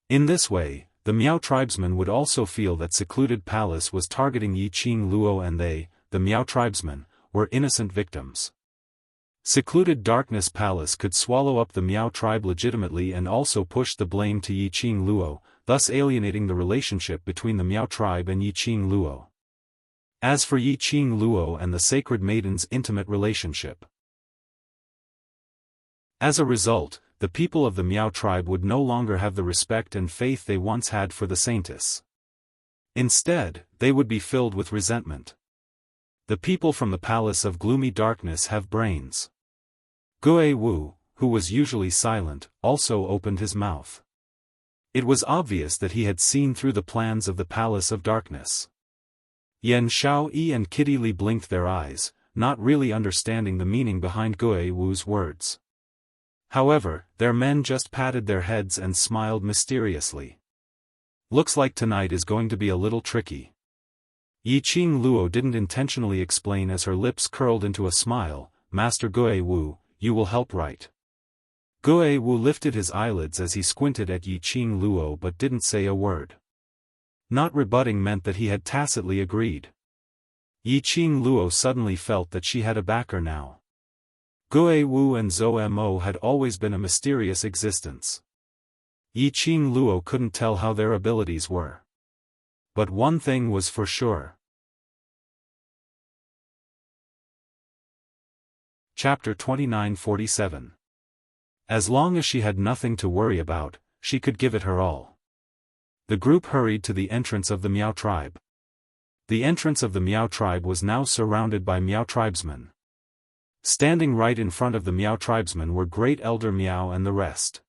In this way, the Miao tribesmen would also feel that Secluded Palace was targeting Yiqing Luo and they, the Miao tribesmen, were innocent victims. Secluded Darkness Palace could swallow up the Miao tribe legitimately and also push the blame to Yiqing Luo, thus alienating the relationship between the Miao tribe and Yiqing Luo. As for Yiqing Luo and the Sacred Maiden's intimate relationship, as a result, the people of the Miao tribe would no longer have the respect and faith they once had for the saintess. Instead, they would be filled with resentment. The people from the Palace of Gloomy Darkness have brains. Guiwu, who was usually silent, also opened his mouth. It was obvious that he had seen through the plans of the Palace of Darkness. Yan Xiaoyi and Kitty Li blinked their eyes, not really understanding the meaning behind Guiwu's words. However, their men just patted their heads and smiled mysteriously. Looks like tonight is going to be a little tricky. Yiqing Luo didn't intentionally explain as her lips curled into a smile. Master Guiwu, you will help, right? Guiwu lifted his eyelids as he squinted at Yiqing Luo but didn't say a word. Not rebutting meant that he had tacitly agreed. Yiqing Luo suddenly felt that she had a backer now. Guiwu and Zhou Mo had always been a mysterious existence. Yiqing Luo couldn't tell how their abilities were. But one thing was for sure. Chapter 2947. As long as she had nothing to worry about, she could give it her all. The group hurried to the entrance of the Miao tribe. The entrance of the Miao tribe was now surrounded by Miao tribesmen. Standing right in front of the Miao tribesmen were Great Elder Miao and the rest.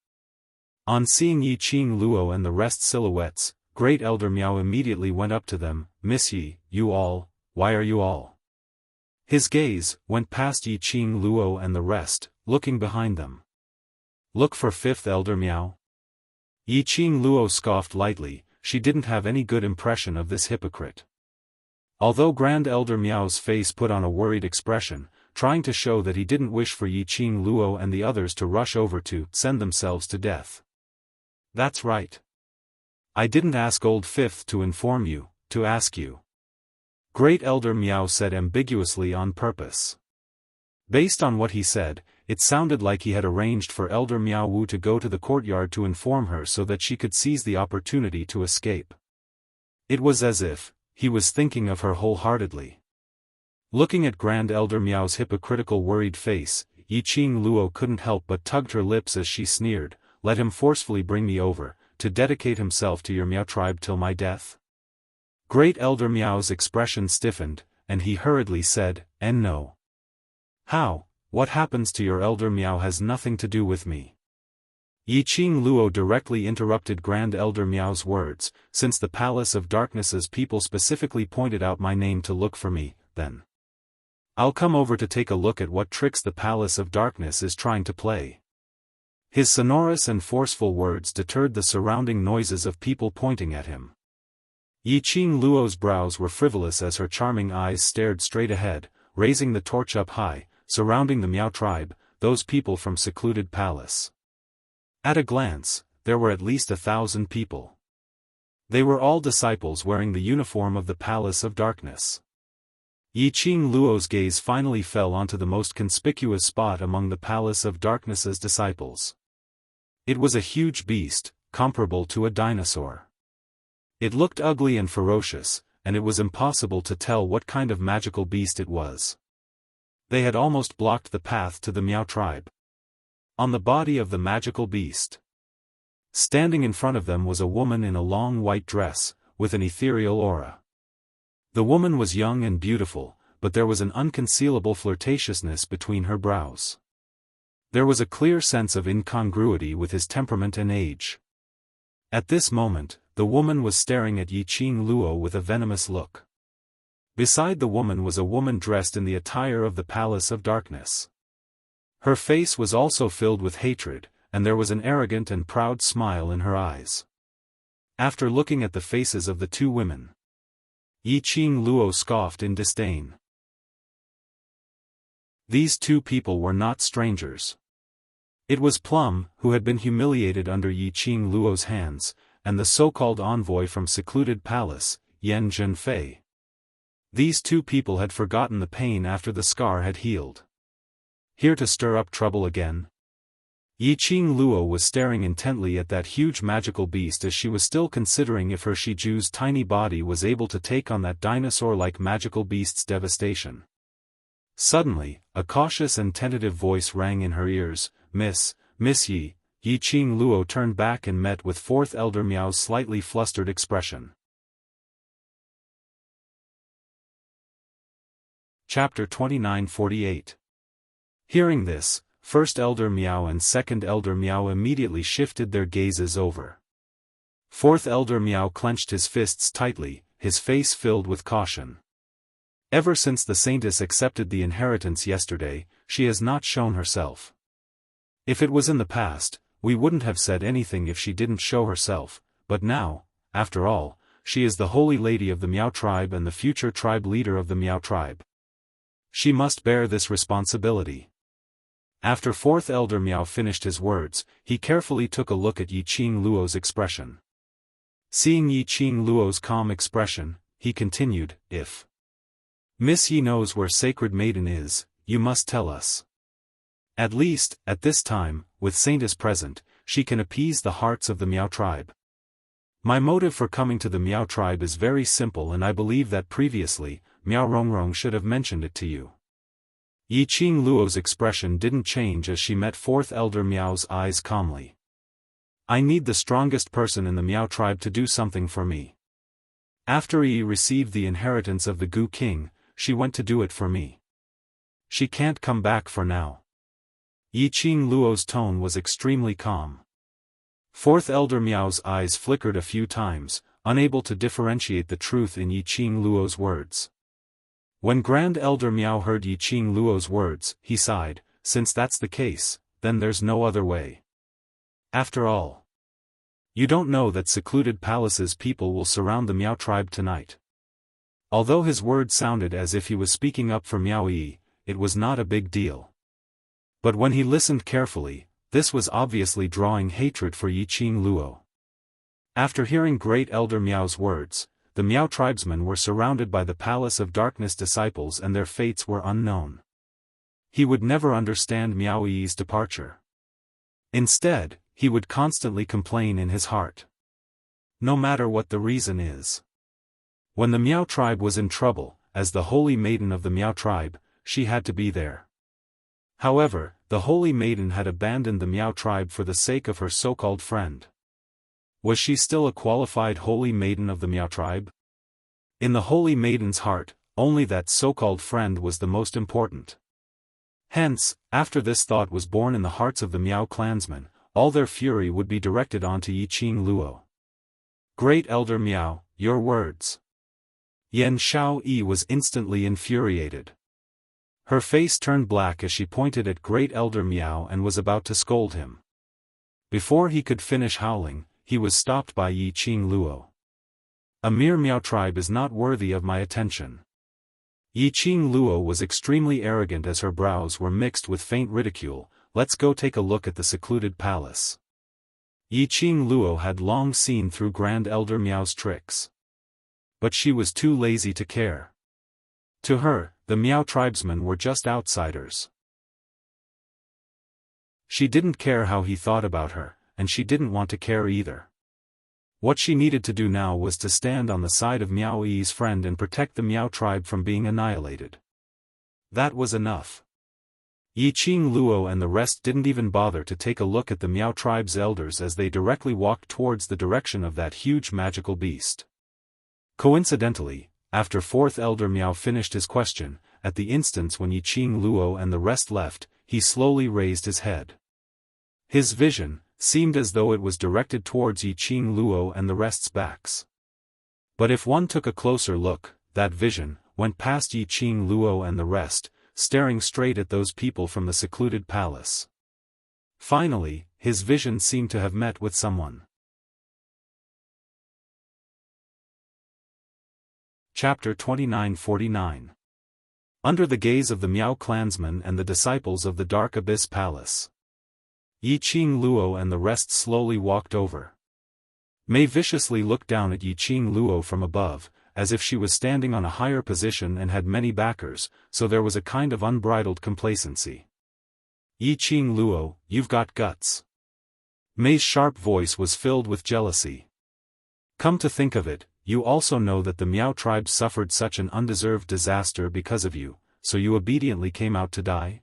On seeing Yiqing Luo and the rest silhouettes, Great Elder Miao immediately went up to them. Miss Yi, you all, why are you all? His gaze went past Yiqing Luo and the rest, looking behind them. Look for Fifth Elder Miao? Yiqing Luo scoffed lightly. She didn't have any good impression of this hypocrite. Although Grand Elder Miao's face put on a worried expression, trying to show that he didn't wish for Yiqing Luo and the others to rush over to send themselves to death. That's right. I didn't ask Old Fifth to inform you, to ask you. Great Elder Miao said ambiguously on purpose. Based on what he said, it sounded like he had arranged for Elder Miao Wu to go to the courtyard to inform her so that she could seize the opportunity to escape. It was as if he was thinking of her wholeheartedly. Looking at Grand Elder Miao's hypocritical worried face, Yiqing Luo couldn't help but tugged her lips as she sneered, let him forcefully bring me over, to dedicate himself to your Miao tribe till my death? Great Elder Miao's expression stiffened, and he hurriedly said, no. How? What happens to your Elder Miao has nothing to do with me. Yiqing Luo directly interrupted Grand Elder Miao's words. Since the Palace of Darkness's people specifically pointed out my name to look for me, then I'll come over to take a look at what tricks the Palace of Darkness is trying to play. His sonorous and forceful words deterred the surrounding noises of people pointing at him. Yiqing Luo's brows were frivolous as her charming eyes stared straight ahead, raising the torch up high, surrounding the Miao tribe, those people from secluded palace. At a glance, there were at least 1,000 people. They were all disciples wearing the uniform of the Palace of Darkness. Yiqing Luo's gaze finally fell onto the most conspicuous spot among the Palace of Darkness's disciples. It was a huge beast, comparable to a dinosaur. It looked ugly and ferocious, and it was impossible to tell what kind of magical beast it was. They had almost blocked the path to the Miao tribe. On the body of the magical beast, standing in front of them was a woman in a long white dress, with an ethereal aura. The woman was young and beautiful, but there was an unconcealable flirtatiousness between her brows. There was a clear sense of incongruity with his temperament and age. At this moment, the woman was staring at Yiqing Luo with a venomous look. Beside the woman was a woman dressed in the attire of the Palace of Darkness. Her face was also filled with hatred, and there was an arrogant and proud smile in her eyes. After looking at the faces of the two women, Yiqing Luo scoffed in disdain. These two people were not strangers. It was Plum, who had been humiliated under Yiqing Luo's hands, and the so-called envoy from secluded palace, Yan Zhenfei. These two people had forgotten the pain after the scar had healed. Here to stir up trouble again? Yiqing Luo was staring intently at that huge magical beast as she was still considering if her Shiju's tiny body was able to take on that dinosaur-like magical beast's devastation. Suddenly, a cautious and tentative voice rang in her ears, Miss Yi. Yiqing Luo turned back and met with Fourth Elder Miao's slightly flustered expression. Chapter 29:48. Hearing this, First Elder Miao and Second Elder Miao immediately shifted their gazes over. Fourth Elder Miao clenched his fists tightly, his face filled with caution. Ever since the Saintess accepted the inheritance yesterday, she has not shown herself. If it was in the past, we wouldn't have said anything if she didn't show herself, but now, after all, she is the holy lady of the Miao tribe and the future tribe leader of the Miao tribe. She must bear this responsibility. After Fourth Elder Miao finished his words, he carefully took a look at Yi Qing Luo's expression. Seeing Yi Qing Luo's calm expression, he continued, "If Miss Yi knows where Sacred Maiden is, you must tell us. At least, at this time, with Saintess present, she can appease the hearts of the Miao tribe. My motive for coming to the Miao tribe is very simple, and I believe that previously, Miao Rongrong should have mentioned it to you." Yi Qing Luo's expression didn't change as she met Fourth Elder Miao's eyes calmly. "I need the strongest person in the Miao tribe to do something for me. After Yi received the inheritance of the Gu King, she went to do it for me. She can't come back for now." Yi Qing Luo's tone was extremely calm. Fourth Elder Miao's eyes flickered a few times, unable to differentiate the truth in Yi Qing Luo's words. When Grand Elder Miao heard Yi Qing Luo's words, he sighed, "Since that's the case, then there's no other way. After all, you don't know that secluded palace's people will surround the Miao tribe tonight." Although his words sounded as if he was speaking up for Miao Yi, it was not a big deal. But when he listened carefully, this was obviously drawing hatred for Yi Qing Luo. After hearing Great Elder Miao's words, the Miao tribesmen were surrounded by the Palace of Darkness disciples and their fates were unknown. He would never understand Miao Yi's departure. Instead, he would constantly complain in his heart. No matter what the reason is. When the Miao tribe was in trouble, as the holy maiden of the Miao tribe, she had to be there. However, the holy maiden had abandoned the Miao tribe for the sake of her so-called friend. Was she still a qualified holy maiden of the Miao tribe? In the holy maiden's heart, only that so-called friend was the most important. Hence, after this thought was born in the hearts of the Miao clansmen, all their fury would be directed onto Yi Qing Luo. "Great Elder Miao, your words." Yan Shao Yi was instantly infuriated. Her face turned black as she pointed at Great Elder Miao and was about to scold him. Before he could finish howling, he was stopped by Yi Qing Luo. "A mere Miao tribe is not worthy of my attention." Yi Qing Luo was extremely arrogant as her brows were mixed with faint ridicule. "Let's go take a look at the secluded palace." Yi Qing Luo had long seen through Grand Elder Miao's tricks. But she was too lazy to care. To her, the Miao tribesmen were just outsiders. She didn't care how he thought about her, and she didn't want to care either. What she needed to do now was to stand on the side of Miao Yi's friend and protect the Miao tribe from being annihilated. That was enough. Yi Qing Luo and the rest didn't even bother to take a look at the Miao tribe's elders as they directly walked towards the direction of that huge magical beast. Coincidentally, after Fourth Elder Miao finished his question, at the instant when Yi Qing Luo and the rest left, he slowly raised his head. His vision seemed as though it was directed towards Yi Qing Luo and the rest's backs. But if one took a closer look, that vision went past Yi Qing Luo and the rest, staring straight at those people from the secluded palace. Finally, his vision seemed to have met with someone. Chapter 29:49. Under the gaze of the Miao clansmen and the disciples of the Dark Abyss Palace, Yi Qing Luo and the rest slowly walked over. Mei viciously looked down at Yi Qing Luo from above, as if she was standing on a higher position and had many backers, so there was a kind of unbridled complacency. "Yi Qing Luo, you've got guts." Mei's sharp voice was filled with jealousy. "Come to think of it, you also know that the Miao tribe suffered such an undeserved disaster because of you, so you obediently came out to die?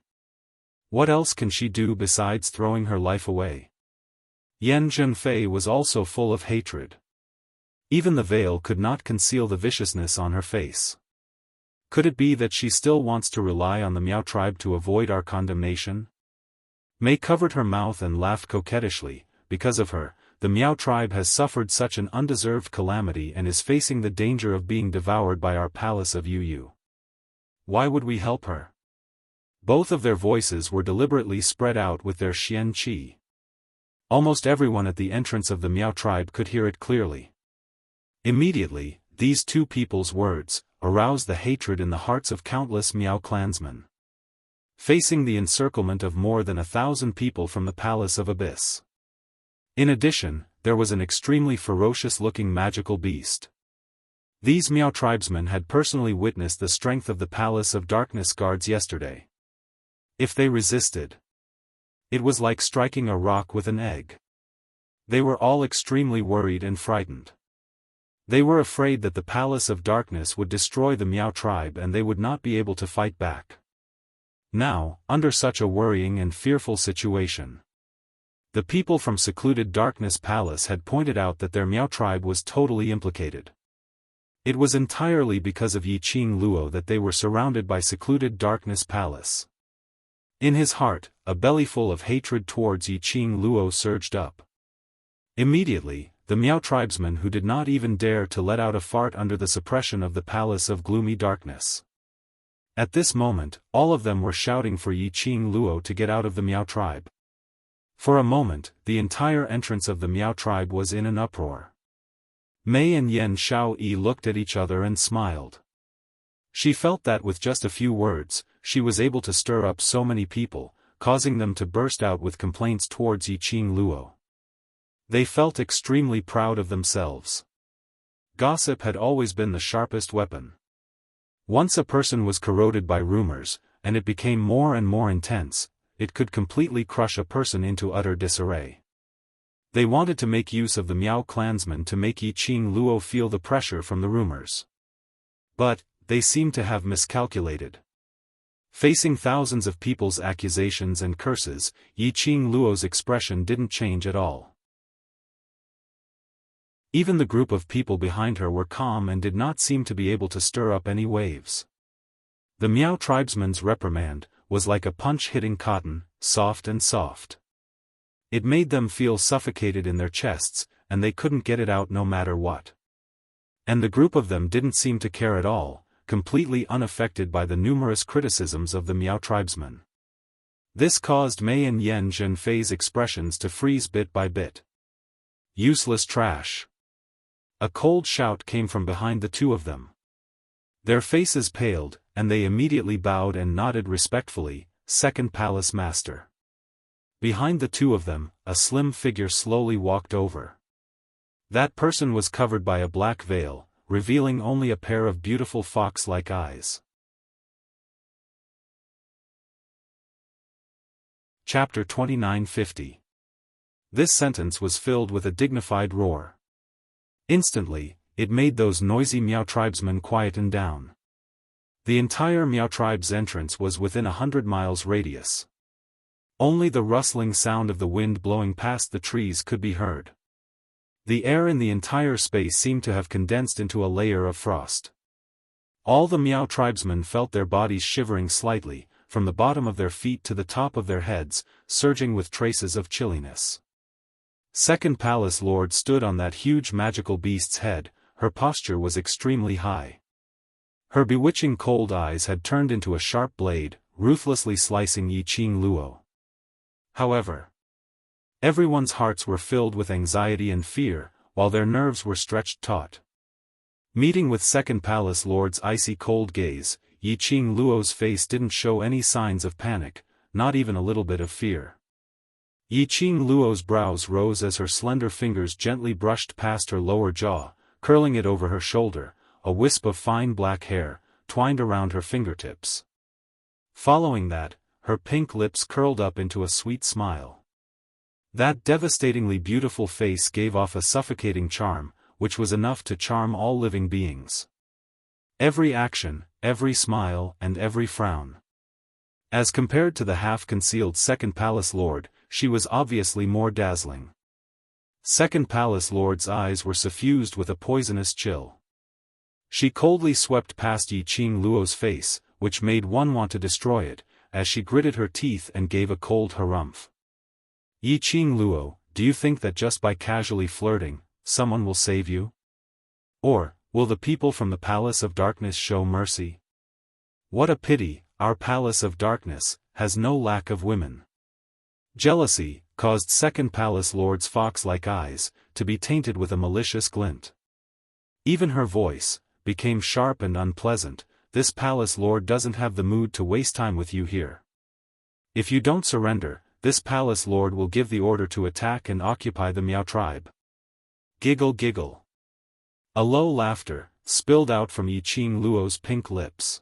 What else can she do besides throwing her life away?" Yan Zhenfei was also full of hatred. Even the veil could not conceal the viciousness on her face. Could it be that she still wants to rely on the Miao tribe to avoid our condemnation? Mei covered her mouth and laughed coquettishly. Because of her, the Miao tribe has suffered such an undeserved calamity and is facing the danger of being devoured by our palace of Yu. Why would we help her? Both of their voices were deliberately spread out with their xian qi. Almost everyone at the entrance of the Miao tribe could hear it clearly. Immediately, these two people's words aroused the hatred in the hearts of countless Miao clansmen. Facing the encirclement of more than 1,000 people from the Palace of Abyss. In addition, there was an extremely ferocious-looking magical beast. These Miao tribesmen had personally witnessed the strength of the Palace of Darkness guards yesterday. If they resisted, it was like striking a rock with an egg. They were all extremely worried and frightened. They were afraid that the Palace of Darkness would destroy the Miao tribe and they would not be able to fight back. Now, under such a worrying and fearful situation, the people from secluded Darkness Palace had pointed out that their Miao tribe was totally implicated. It was entirely because of Yiqing Luo that they were surrounded by secluded Darkness Palace. In his heart, a bellyful of hatred towards Yiqing Luo surged up. Immediately, the Miao tribesmen who did not even dare to let out a fart under the suppression of the Palace of Gloomy Darkness. At this moment, all of them were shouting for Yiqing Luo to get out of the Miao tribe. For a moment, the entire entrance of the Miao tribe was in an uproar. Mei and Yan Xiaoyi looked at each other and smiled. She felt that with just a few words, she was able to stir up so many people, causing them to burst out with complaints towards Yiqing Luo. They felt extremely proud of themselves. Gossip had always been the sharpest weapon. Once a person was corroded by rumors, and it became more and more intense, it could completely crush a person into utter disarray. They wanted to make use of the Miao clansmen to make Yiqing Luo feel the pressure from the rumors. But, they seemed to have miscalculated. Facing thousands of people's accusations and curses, Yiqing Luo's expression didn't change at all. Even the group of people behind her were calm and did not seem to be able to stir up any waves. The Miao tribesman's reprimand was like a punch hitting cotton, soft and soft. It made them feel suffocated in their chests, and they couldn't get it out no matter what. And the group of them didn't seem to care at all, completely unaffected by the numerous criticisms of the Miao tribesmen. This caused Mei and Yan Zhenfei's expressions to freeze bit by bit. Useless trash. A cold shout came from behind the two of them. Their faces paled, and they immediately bowed and nodded respectfully. Second Palace Master. Behind the two of them, a slim figure slowly walked over. That person was covered by a black veil, revealing only a pair of beautiful fox-like eyes. Chapter 2950. This sentence was filled with a dignified roar. Instantly, it made those noisy Miao tribesmen quieten down. The entire Miao tribe's entrance was within 100 miles radius. Only the rustling sound of the wind blowing past the trees could be heard. The air in the entire space seemed to have condensed into a layer of frost. All the Miao tribesmen felt their bodies shivering slightly, from the bottom of their feet to the top of their heads, surging with traces of chilliness. Second Palace Lord stood on that huge magical beast's head. Her posture was extremely high. Her bewitching cold eyes had turned into a sharp blade, ruthlessly slicing Yiqing Luo. However, everyone's hearts were filled with anxiety and fear, while their nerves were stretched taut. Meeting with Second Palace Lord's icy cold gaze, Yiqing Luo's face didn't show any signs of panic, not even a little bit of fear. Yiqing Luo's brows rose as her slender fingers gently brushed past her lower jaw, curling it over her shoulder, a wisp of fine black hair, twined around her fingertips. Following that, her pink lips curled up into a sweet smile. That devastatingly beautiful face gave off a suffocating charm, which was enough to charm all living beings. Every action, every smile, and every frown. As compared to the half-concealed Second Palace Lord, she was obviously more dazzling. Second Palace Lord's eyes were suffused with a poisonous chill. She coldly swept past Yi Qing Luo's face, which made one want to destroy it, as she gritted her teeth and gave a cold harumph. Yi Qing Luo, do you think that just by casually flirting, someone will save you? Or, will the people from the Palace of Darkness show mercy? What a pity, our Palace of Darkness has no lack of women. Jealousy caused Second Palace Lord's fox-like eyes to be tainted with a malicious glint. Even her voice became sharp and unpleasant. This Palace Lord doesn't have the mood to waste time with you here. If you don't surrender, this Palace Lord will give the order to attack and occupy the Miao tribe. Giggle giggle. A low laughter spilled out from Yi Qing Luo's pink lips.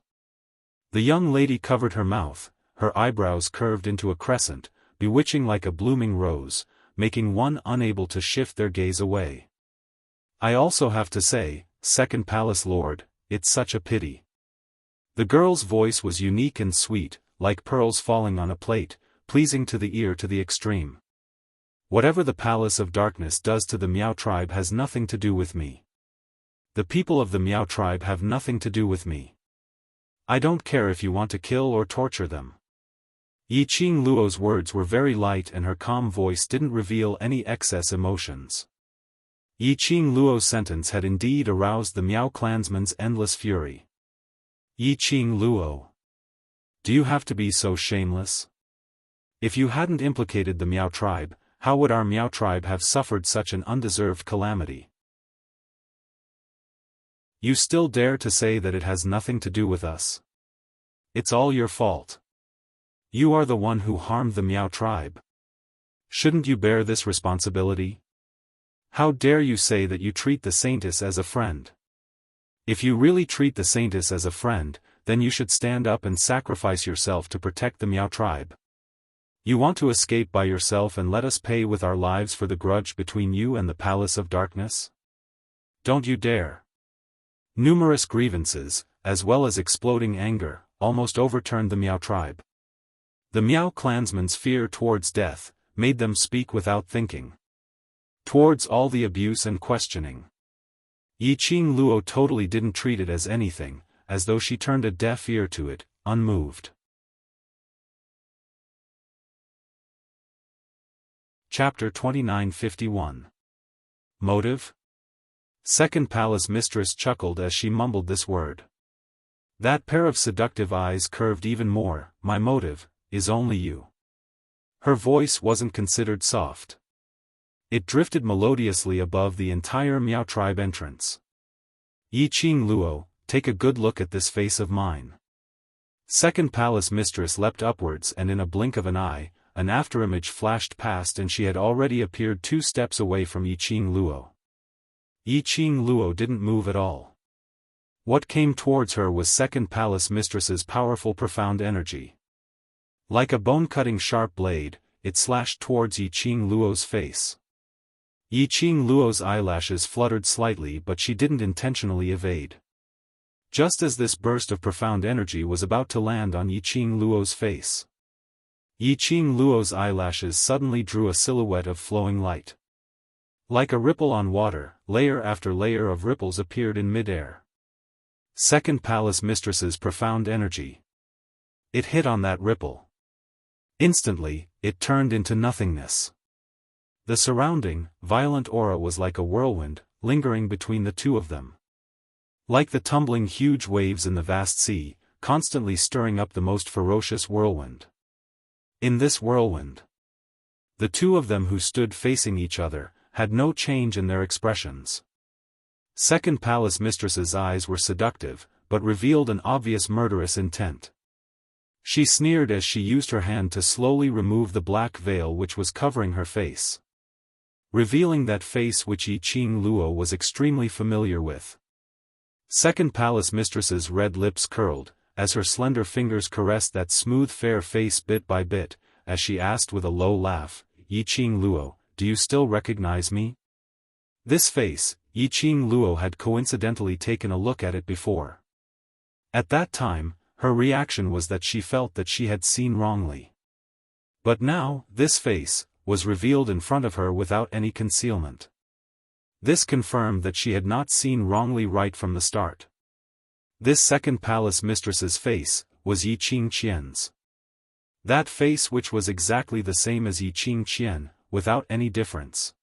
The young lady covered her mouth, her eyebrows curved into a crescent, bewitching like a blooming rose, making one unable to shift their gaze away. I also have to say, Second Palace Lord, it's such a pity. The girl's voice was unique and sweet, like pearls falling on a plate, pleasing to the ear to the extreme. Whatever the Palace of Darkness does to the Miao tribe has nothing to do with me. The people of the Miao tribe have nothing to do with me. I don't care if you want to kill or torture them. Yi Qing Luo's words were very light and her calm voice didn't reveal any excess emotions. Yi Qing Luo's sentence had indeed aroused the Miao clansman's endless fury. Yi Qing Luo. Do you have to be so shameless? If you hadn't implicated the Miao tribe, how would our Miao tribe have suffered such an undeserved calamity? You still dare to say that it has nothing to do with us? It's all your fault. You are the one who harmed the Miao tribe. Shouldn't you bear this responsibility? How dare you say that you treat the Saintess as a friend? If you really treat the Saintess as a friend, then you should stand up and sacrifice yourself to protect the Miao tribe. You want to escape by yourself and let us pay with our lives for the grudge between you and the Palace of Darkness? Don't you dare. Numerous grievances, as well as exploding anger, almost overturned the Miao tribe. The Miao clansmen's fear towards death made them speak without thinking. Towards all the abuse and questioning, Yi Qing Luo totally didn't treat it as anything, as though she turned a deaf ear to it, unmoved. Chapter 2951. Motive? Second Palace Mistress chuckled as she mumbled this word. That pair of seductive eyes curved even more. My motive is only you. Her voice wasn't considered soft. It drifted melodiously above the entire Miao tribe entrance. Yi Qing Luo, take a good look at this face of mine. Second Palace Mistress leapt upwards and in a blink of an eye, an afterimage flashed past and she had already appeared 2 steps away from Yi Qing Luo. Yi Qing Luo didn't move at all. What came towards her was Second Palace Mistress's powerful profound energy. Like a bone-cutting sharp blade, it slashed towards Yi Qing Luo's face. Yi Qing Luo's eyelashes fluttered slightly but she didn't intentionally evade. Just as this burst of profound energy was about to land on Yi Qing Luo's face, Yi Qing Luo's eyelashes suddenly drew a silhouette of flowing light. Like a ripple on water, layer after layer of ripples appeared in midair. Second Palace Mistress's profound energy. It hit on that ripple. Instantly, it turned into nothingness. The surrounding, violent aura was like a whirlwind, lingering between the two of them. Like the tumbling huge waves in the vast sea, constantly stirring up the most ferocious whirlwind. In this whirlwind, the two of them who stood facing each other had no change in their expressions. Second Palace Mistress's eyes were seductive, but revealed an obvious murderous intent. She sneered as she used her hand to slowly remove the black veil which was covering her face, revealing that face which Yi Qing Luo was extremely familiar with. Second Palace Mistress's red lips curled, as her slender fingers caressed that smooth fair face bit by bit, as she asked with a low laugh, Yi Qing Luo, do you still recognize me? This face, Yi Qing Luo had coincidentally taken a look at it before. At that time, her reaction was that she felt that she had seen wrongly. But now, this face was revealed in front of her without any concealment. This confirmed that she had not seen wrongly right from the start. This second palace mistress's face was Yi Qingqian's. That face which was exactly the same as Yi Qingqian, without any difference.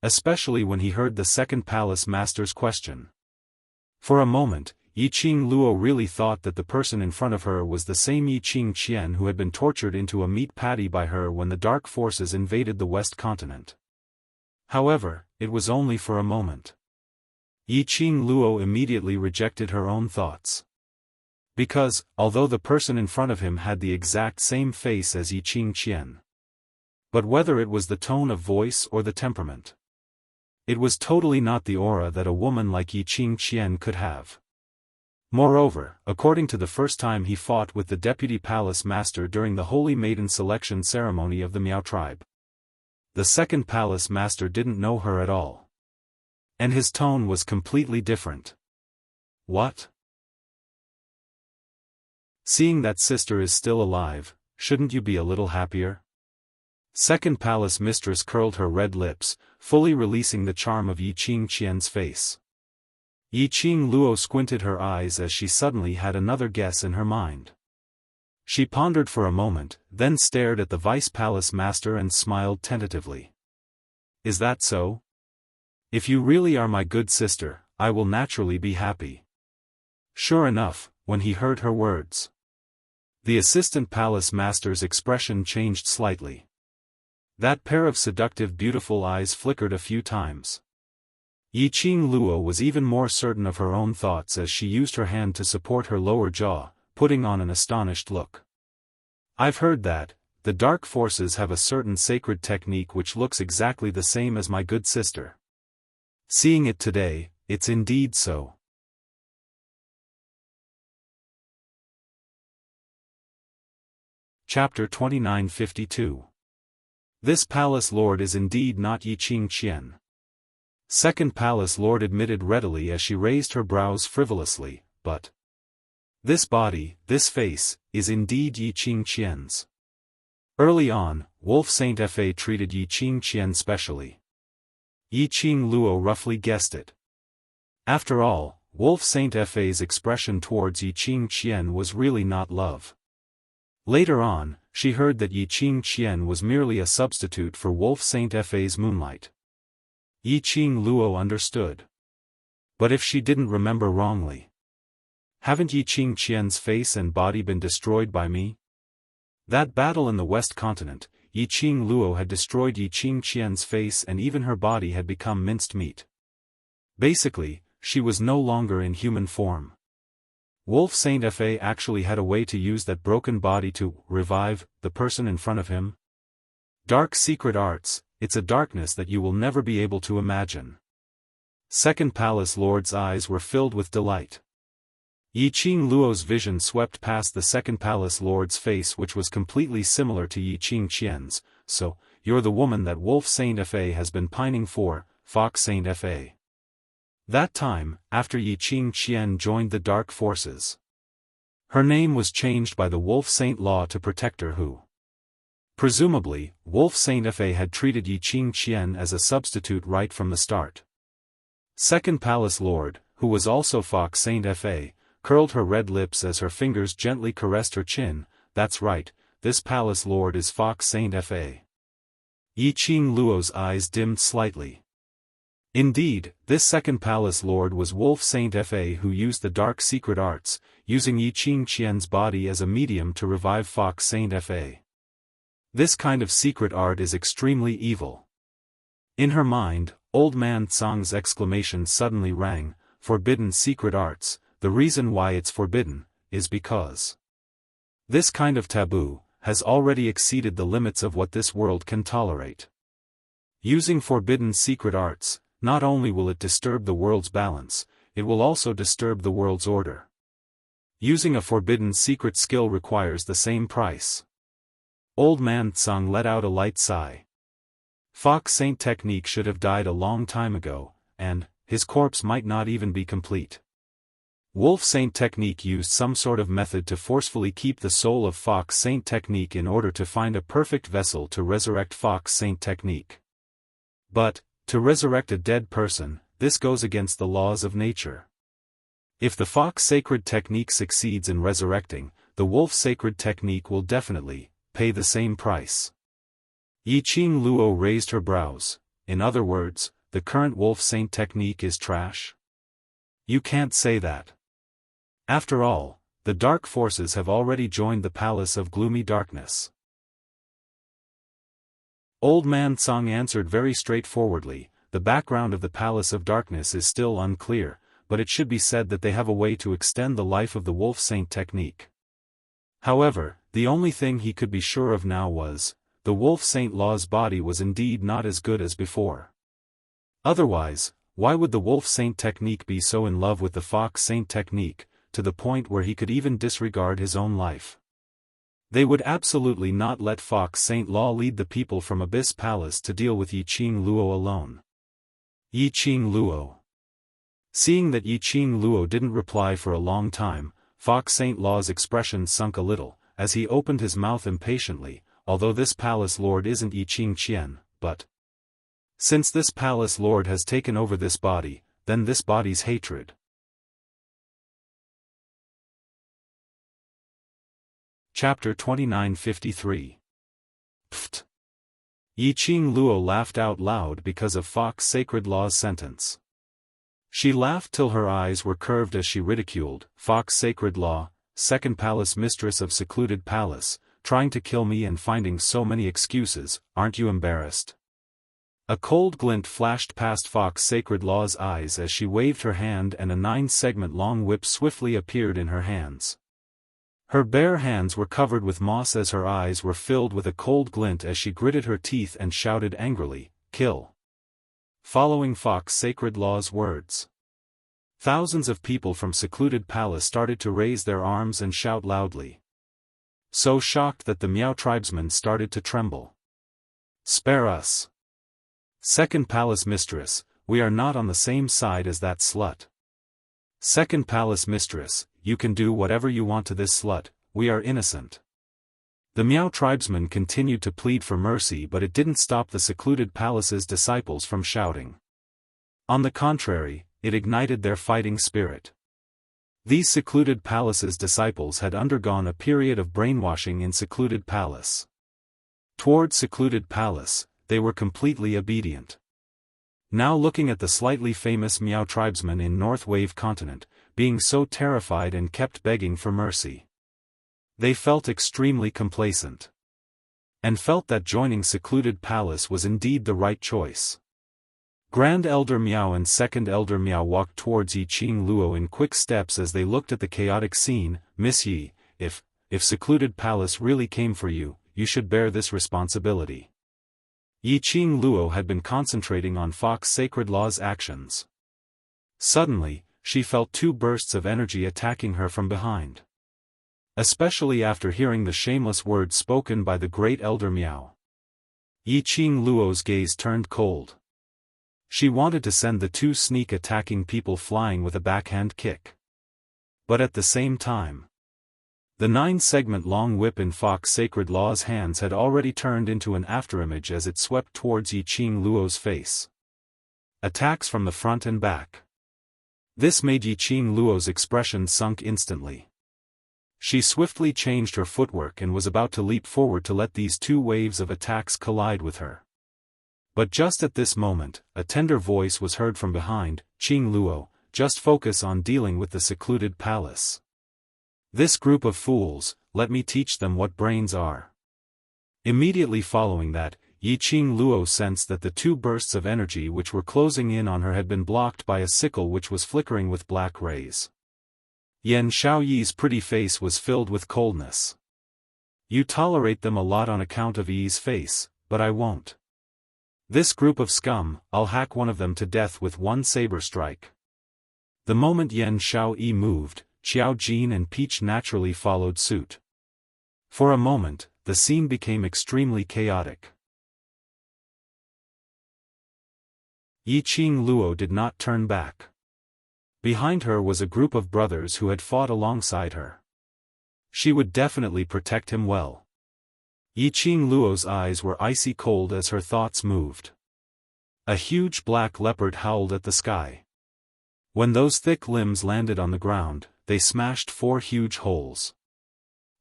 Especially when he heard the second palace master's question. For a moment, Yi Qingluo really thought that the person in front of her was the same Yi Qingqian who had been tortured into a meat patty by her when the dark forces invaded the West continent. However, it was only for a moment. Yi Qingluo immediately rejected her own thoughts. Because, although the person in front of him had the exact same face as Yi Qingqian. But whether it was the tone of voice or the temperament. It was totally not the aura that a woman like Yi Qingqian could have. Moreover, according to the first time he fought with the deputy palace master during the Holy Maiden selection ceremony of the Miao tribe. The second palace master didn't know her at all. And his tone was completely different. What? Seeing that sister is still alive, shouldn't you be a little happier? Second palace mistress curled her red lips, fully releasing the charm of Yi Qingqian's face. Yi Qingluo squinted her eyes as she suddenly had another guess in her mind. She pondered for a moment, then stared at the vice palace master and smiled tentatively. Is that so? If you really are my good sister, I will naturally be happy. Sure enough, when he heard her words, the assistant palace master's expression changed slightly. That pair of seductive beautiful eyes flickered a few times. Yi Qingluo was even more certain of her own thoughts as she used her hand to support her lower jaw, putting on an astonished look. I've heard that, the dark forces have a certain sacred technique which looks exactly the same as my good sister. Seeing it today, it's indeed so. Chapter 2952. This palace lord is indeed not Yi Qingqian. Second palace lord admitted readily as she raised her brows frivolously, but this body, this face, is indeed Yi Qingqian's. Early on, Wolf Saint Fa treated Yi Qingqian specially. Yi Qingluo roughly guessed it. After all, Wolf Saint Fa's expression towards Yi Qingqian was really not love. Later on, she heard that Yi Qingqian was merely a substitute for Wolf Saint Fa's moonlight. Yi Qingluo understood. But if she didn't remember wrongly, haven't Yi Qingqian's face and body been destroyed by me? That battle in the West Continent, Yi Qingluo had destroyed Yi Qingqian's face and even her body had become minced meat. Basically, she was no longer in human form. Wolf Saint Fa actually had a way to use that broken body to revive the person in front of him. Dark secret arts, it's a darkness that you will never be able to imagine. Second palace lord's eyes were filled with delight. Yi Qingluo's vision swept past the second palace lord's face which was completely similar to Yi Qingqian's. So, you're the woman that Wolf Saint Fa has been pining for, Fox Saint Fa. That time, after Yi Qingqian joined the dark forces. Her name was changed by the Wolf Saint law to protect her who. Presumably, Wolf Saint Fa had treated Yi Qingqian as a substitute right from the start. Second palace lord, who was also Fox Saint Fa, curled her red lips as her fingers gently caressed her chin. That's right, this palace lord is Fox Saint Fa. Yi Qingluo's eyes dimmed slightly. Indeed, this second palace lord was Wolf Saint Fa who used the dark secret arts, using Yi Qingqian's body as a medium to revive Fox Saint Fa. This kind of secret art is extremely evil. In her mind, old man Tsang's exclamation suddenly rang, forbidden secret arts. The reason why it's forbidden, is because this kind of taboo has already exceeded the limits of what this world can tolerate. Using forbidden secret arts, not only will it disturb the world's balance, it will also disturb the world's order. Using a forbidden secret skill requires the same price. Old man Tsang let out a light sigh. Fox Saint technique should have died a long time ago, and his corpse might not even be complete. Wolf Saint technique used some sort of method to forcefully keep the soul of Fox Saint technique in order to find a perfect vessel to resurrect Fox Saint technique. But, to resurrect a dead person, this goes against the laws of nature. If the fox sacred technique succeeds in resurrecting, the wolf sacred technique will definitely pay the same price. Yiqing Luo raised her brows. In other words, the current wolf saint technique is trash? You can't say that. After all, the dark forces have already joined the palace of gloomy darkness. Old man Tsang answered very straightforwardly, the background of the palace of darkness is still unclear, but it should be said that they have a way to extend the life of the wolf saint technique. However, the only thing he could be sure of now was, the wolf saint law's body was indeed not as good as before. Otherwise, why would the wolf saint technique be so in love with the fox saint technique, to the point where he could even disregard his own life? They would absolutely not let fox saint law lead the people from Abyss Palace to deal with Yiqing Luo alone. Yiqing Luo. Seeing that Yiqing Luo didn't reply for a long time, Fox Saint Law's expression sunk a little, as he opened his mouth impatiently, although this palace lord isn't Yiqing Qian, but... Since this palace lord has taken over this body, then this body's hatred. Chapter 2953. Pfft. Yiqing Luo laughed out loud because of Fox Sacred Law's sentence. She laughed till her eyes were curved as she ridiculed, Fox Sacred Law, second palace mistress of secluded palace, trying to kill me and finding so many excuses, aren't you embarrassed? A cold glint flashed past Fox Sacred Law's eyes as she waved her hand and a 9-segment long whip swiftly appeared in her hands. Her bare hands were covered with moss as her eyes were filled with a cold glint as she gritted her teeth and shouted angrily, "Kill!" Following Fox Sacred Law's words, thousands of people from secluded palace started to raise their arms and shout loudly. So shocked that the Miao tribesmen started to tremble. "Spare us! Second palace mistress, we are not on the same side as that slut. Second palace mistress, you can do whatever you want to this slut, we are innocent." The Miao tribesmen continued to plead for mercy, but it didn't stop the secluded palace's disciples from shouting. On the contrary, it ignited their fighting spirit. These secluded palace's disciples had undergone a period of brainwashing in secluded palace. Toward secluded palace, they were completely obedient. Now looking at the slightly famous Miao tribesmen in North Wave continent, being so terrified and kept begging for mercy, they felt extremely complacent. And felt that joining secluded palace was indeed the right choice. Grand Elder Miao and Second Elder Miao walked towards Yiqing Luo in quick steps as they looked at the chaotic scene. "Miss Yi, if secluded palace really came for you, you should bear this responsibility." Yiqing Luo had been concentrating on Fox Sacred Law's actions. Suddenly, she felt 2 bursts of energy attacking her from behind. Especially after hearing the shameless words spoken by the great Elder Miao. Yiqing Luo's gaze turned cold. She wanted to send the 2 sneak-attacking people flying with a backhand kick. But at the same time, the 9-segment long whip in Fox Sacred Law's hands had already turned into an afterimage as it swept towards Yiqing Luo's face. Attacks from the front and back. This made Yiqing Luo's expression sunk instantly. She swiftly changed her footwork and was about to leap forward to let these 2 waves of attacks collide with her. But just at this moment, a tender voice was heard from behind, "Qing Luo, just focus on dealing with the secluded palace. This group of fools, let me teach them what brains are." Immediately following that, Yiqing Luo sensed that the 2 bursts of energy which were closing in on her had been blocked by a sickle which was flickering with black rays. Yan Xiaoyi's pretty face was filled with coldness. "You tolerate them a lot on account of Yi's face, but I won't. This group of scum, I'll hack one of them to death with one saber strike." The moment Yan Xiaoyi moved, Xiao Jin and Peach naturally followed suit. For a moment, the scene became extremely chaotic. Yiqing Luo did not turn back. Behind her was a group of brothers who had fought alongside her. She would definitely protect him well. Yiqing Luo's eyes were icy cold as her thoughts moved. A huge black leopard howled at the sky. When those thick limbs landed on the ground, they smashed 4 huge holes.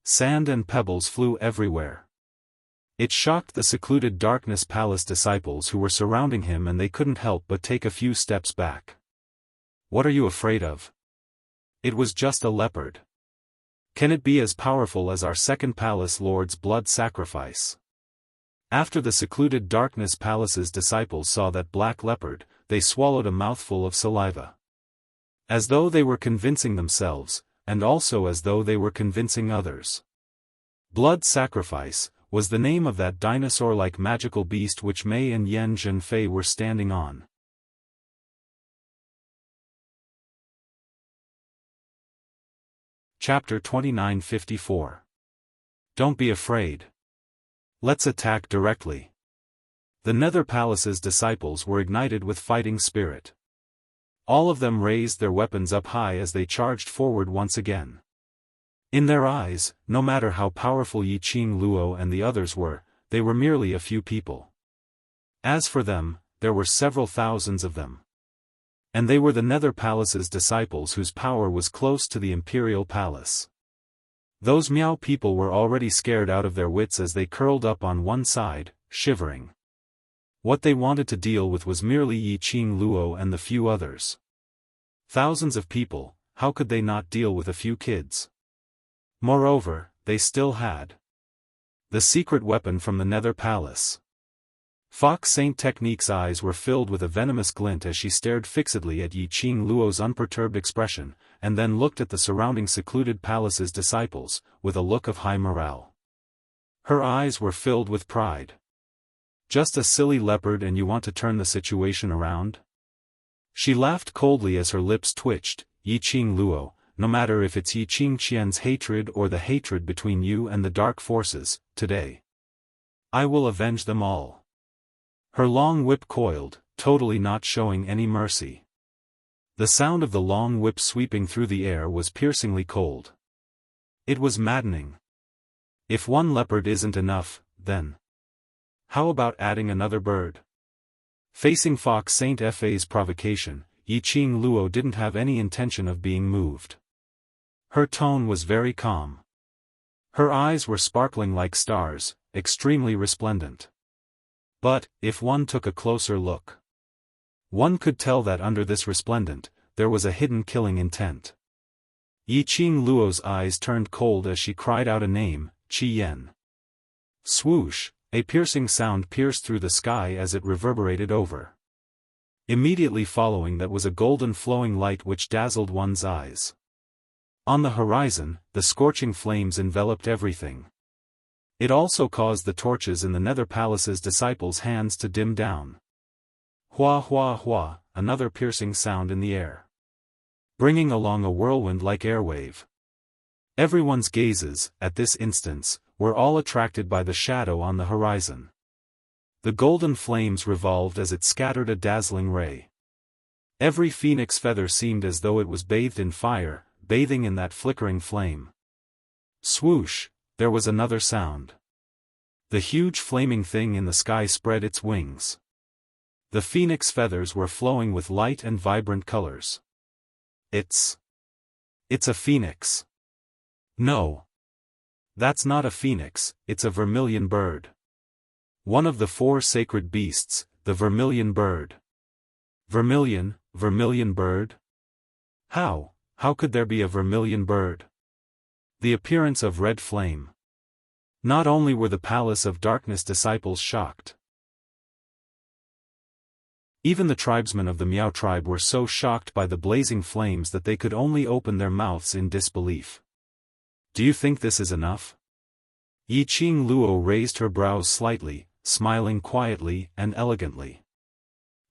Sand and pebbles flew everywhere. It shocked the secluded Darkness Palace disciples who were surrounding him, and they couldn't help but take a few steps back. What are you afraid of? It was just a leopard. Can it be as powerful as our second palace lord's blood sacrifice? After the secluded Darkness Palace's disciples saw that black leopard, they swallowed a mouthful of saliva. As though they were convincing themselves, and also as though they were convincing others. Blood sacrifice was the name of that dinosaur-like magical beast which Mei and Yan Zhenfei were standing on. Chapter 2954. Don't be afraid. Let's attack directly. The Nether Palace's disciples were ignited with fighting spirit. All of them raised their weapons up high as they charged forward once again. In their eyes, no matter how powerful Yi Qing Luo and the others were, they were merely a few people. As for them, there were several thousands of them. And they were the Nether Palace's disciples whose power was close to the Imperial Palace. Those Miao people were already scared out of their wits as they curled up on one side, shivering. What they wanted to deal with was merely Yi Qing Luo and the few others. Thousands of people, how could they not deal with a few kids? Moreover, they still had the secret weapon from the Nether Palace. Fox Saint Technique's eyes were filled with a venomous glint as she stared fixedly at Yi Qing Luo's unperturbed expression, and then looked at the surrounding secluded palace's disciples, with a look of high morale. Her eyes were filled with pride. Just a silly leopard and you want to turn the situation around? She laughed coldly as her lips twitched. Yi Qing Luo, no matter if it's Yi Qing Qian's hatred or the hatred between you and the dark forces, today I will avenge them all. Her long whip coiled, totally not showing any mercy. The sound of the long whip sweeping through the air was piercingly cold. It was maddening. If one leopard isn't enough, then how about adding another bird? Facing Fox Saint Fa's provocation, Yi Qing Luo didn't have any intention of being moved. Her tone was very calm. Her eyes were sparkling like stars, extremely resplendent. But, if one took a closer look, one could tell that under this resplendent, there was a hidden killing intent. Yi Qing Luo's eyes turned cold as she cried out a name, Qi Yan. Swoosh, a piercing sound pierced through the sky as it reverberated over. Immediately following that was a golden flowing light which dazzled one's eyes. On the horizon, the scorching flames enveloped everything. It also caused the torches in the Nether Palace's disciples' hands to dim down. Hua hua hua, another piercing sound in the air, bringing along a whirlwind-like airwave. Everyone's gazes, at this instance, were all attracted by the shadow on the horizon. The golden flames revolved as it scattered a dazzling ray. Every phoenix feather seemed as though it was bathed in fire, bathing in that flickering flame. Swoosh, there was another sound. The huge flaming thing in the sky spread its wings. The phoenix feathers were flowing with light and vibrant colors. It's a phoenix. No. That's not a phoenix, it's a vermilion bird. One of the 4 sacred beasts, the vermilion bird. Vermilion bird? How could there be a vermilion bird? The appearance of red flame. Not only were the Palace of Darkness disciples shocked. Even the tribesmen of the Miao tribe were so shocked by the blazing flames that they could only open their mouths in disbelief. Do you think this is enough? Yi Qing Luo raised her brows slightly, smiling quietly and elegantly.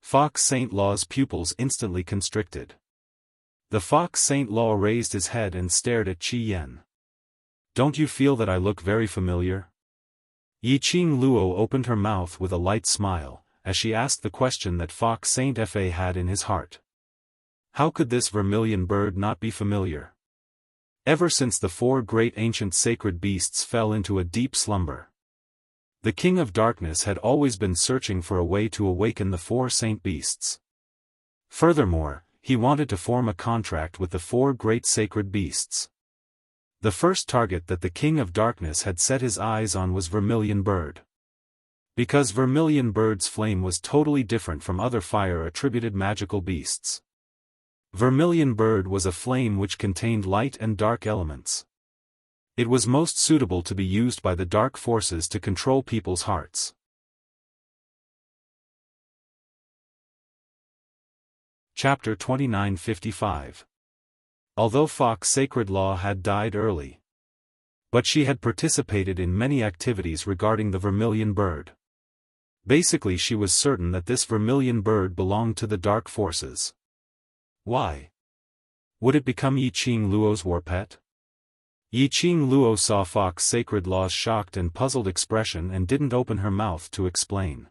Fox Saint Law's pupils instantly constricted. The Fox Saint Law raised his head and stared at Qi Yan. Don't you feel that I look very familiar? Yi Qing Luo opened her mouth with a light smile, as she asked the question that Fox Saint Fa had in his heart. How could this vermilion bird not be familiar? Ever since the 4 great ancient sacred beasts fell into a deep slumber, the King of Darkness had always been searching for a way to awaken the 4 saint beasts. Furthermore, he wanted to form a contract with the 4 great sacred beasts. The first target that the King of Darkness had set his eyes on was Vermilion Bird. Because Vermilion Bird's flame was totally different from other fire-attributed magical beasts. Vermilion Bird was a flame which contained light and dark elements. It was most suitable to be used by the dark forces to control people's hearts. Chapter 2955. Although Fox Sacred Law had died early, but she had participated in many activities regarding the Vermilion Bird. Basically, she was certain that this Vermilion Bird belonged to the dark forces. Why? Would it become Yi Qing Luo's war pet? Yi Qing Luo saw Fox Sacred Law's shocked and puzzled expression and didn't open her mouth to explain.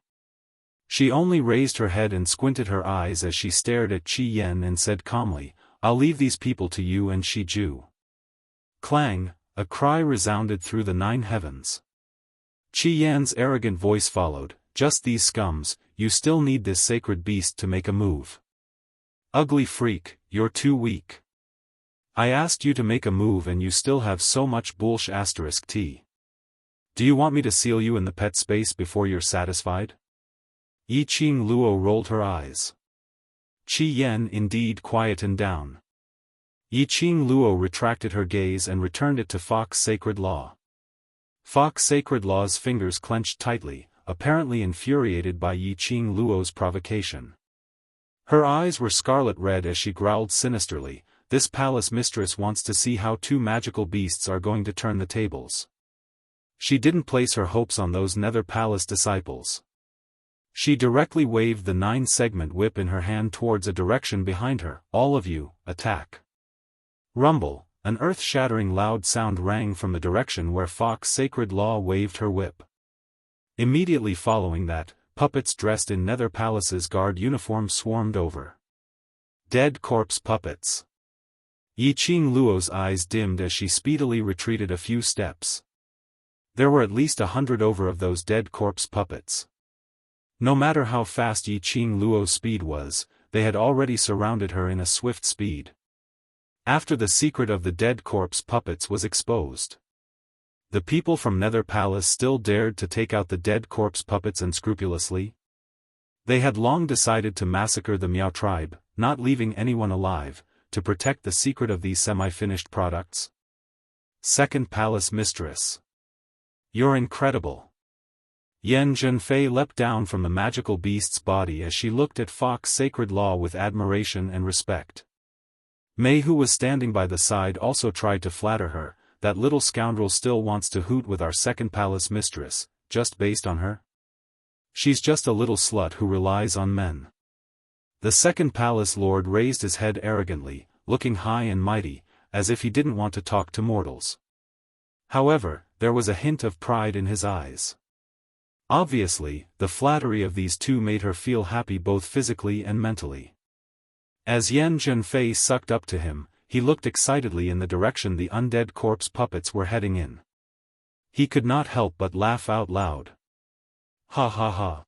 She only raised her head and squinted her eyes as she stared at Qi Yan and said calmly, "I'll leave these people to you and Shi Ju." Clang, a cry resounded through the 9 heavens. Qi Yan's arrogant voice followed, "Just these scums, you still need this sacred beast to make a move. Ugly freak, you're too weak. I asked you to make a move and you still have so much bullsh***. Do you want me to seal you in the pet space before you're satisfied?" Yi Qing Luo rolled her eyes. Qi Yan indeed quietened down. Yi Qing Luo retracted her gaze and returned it to Fox Sacred Law. Fox Sacred Law's fingers clenched tightly, apparently infuriated by Yi Qing Luo's provocation. Her eyes were scarlet red as she growled sinisterly, "This palace mistress wants to see how 2 magical beasts are going to turn the tables." She didn't place her hopes on those Nether Palace disciples. She directly waved the 9-segment whip in her hand towards a direction behind her. "All of you, attack." Rumble, an earth-shattering loud sound rang from the direction where Fox Sacred Law waved her whip. Immediately following that, puppets dressed in Nether Palace's guard uniform swarmed over. Dead corpse puppets. Yi Qing Luo's eyes dimmed as she speedily retreated a few steps. There were at least 100 over of those dead corpse puppets. No matter how fast Yi Qing Luo's speed was, they had already surrounded her in a swift speed. After the secret of the dead corpse puppets was exposed, the people from Nether Palace still dared to take out the dead corpse puppets unscrupulously. They had long decided to massacre the Miao tribe, not leaving anyone alive, to protect the secret of these semi-finished products. Second Palace Mistress. You're incredible. Yan Zhenfei leapt down from the magical beast's body as she looked at Fox Sacred Law with admiration and respect. Mei, who was standing by the side, also tried to flatter her. "That little scoundrel still wants to hoot with our second palace mistress, just based on her? She's just a little slut who relies on men." The second palace lord raised his head arrogantly, looking high and mighty, as if he didn't want to talk to mortals. However, there was a hint of pride in his eyes. Obviously, the flattery of these 2 made her feel happy both physically and mentally. As Yan Zhenfei sucked up to him, he looked excitedly in the direction the undead corpse puppets were heading in. He could not help but laugh out loud. "Ha ha ha.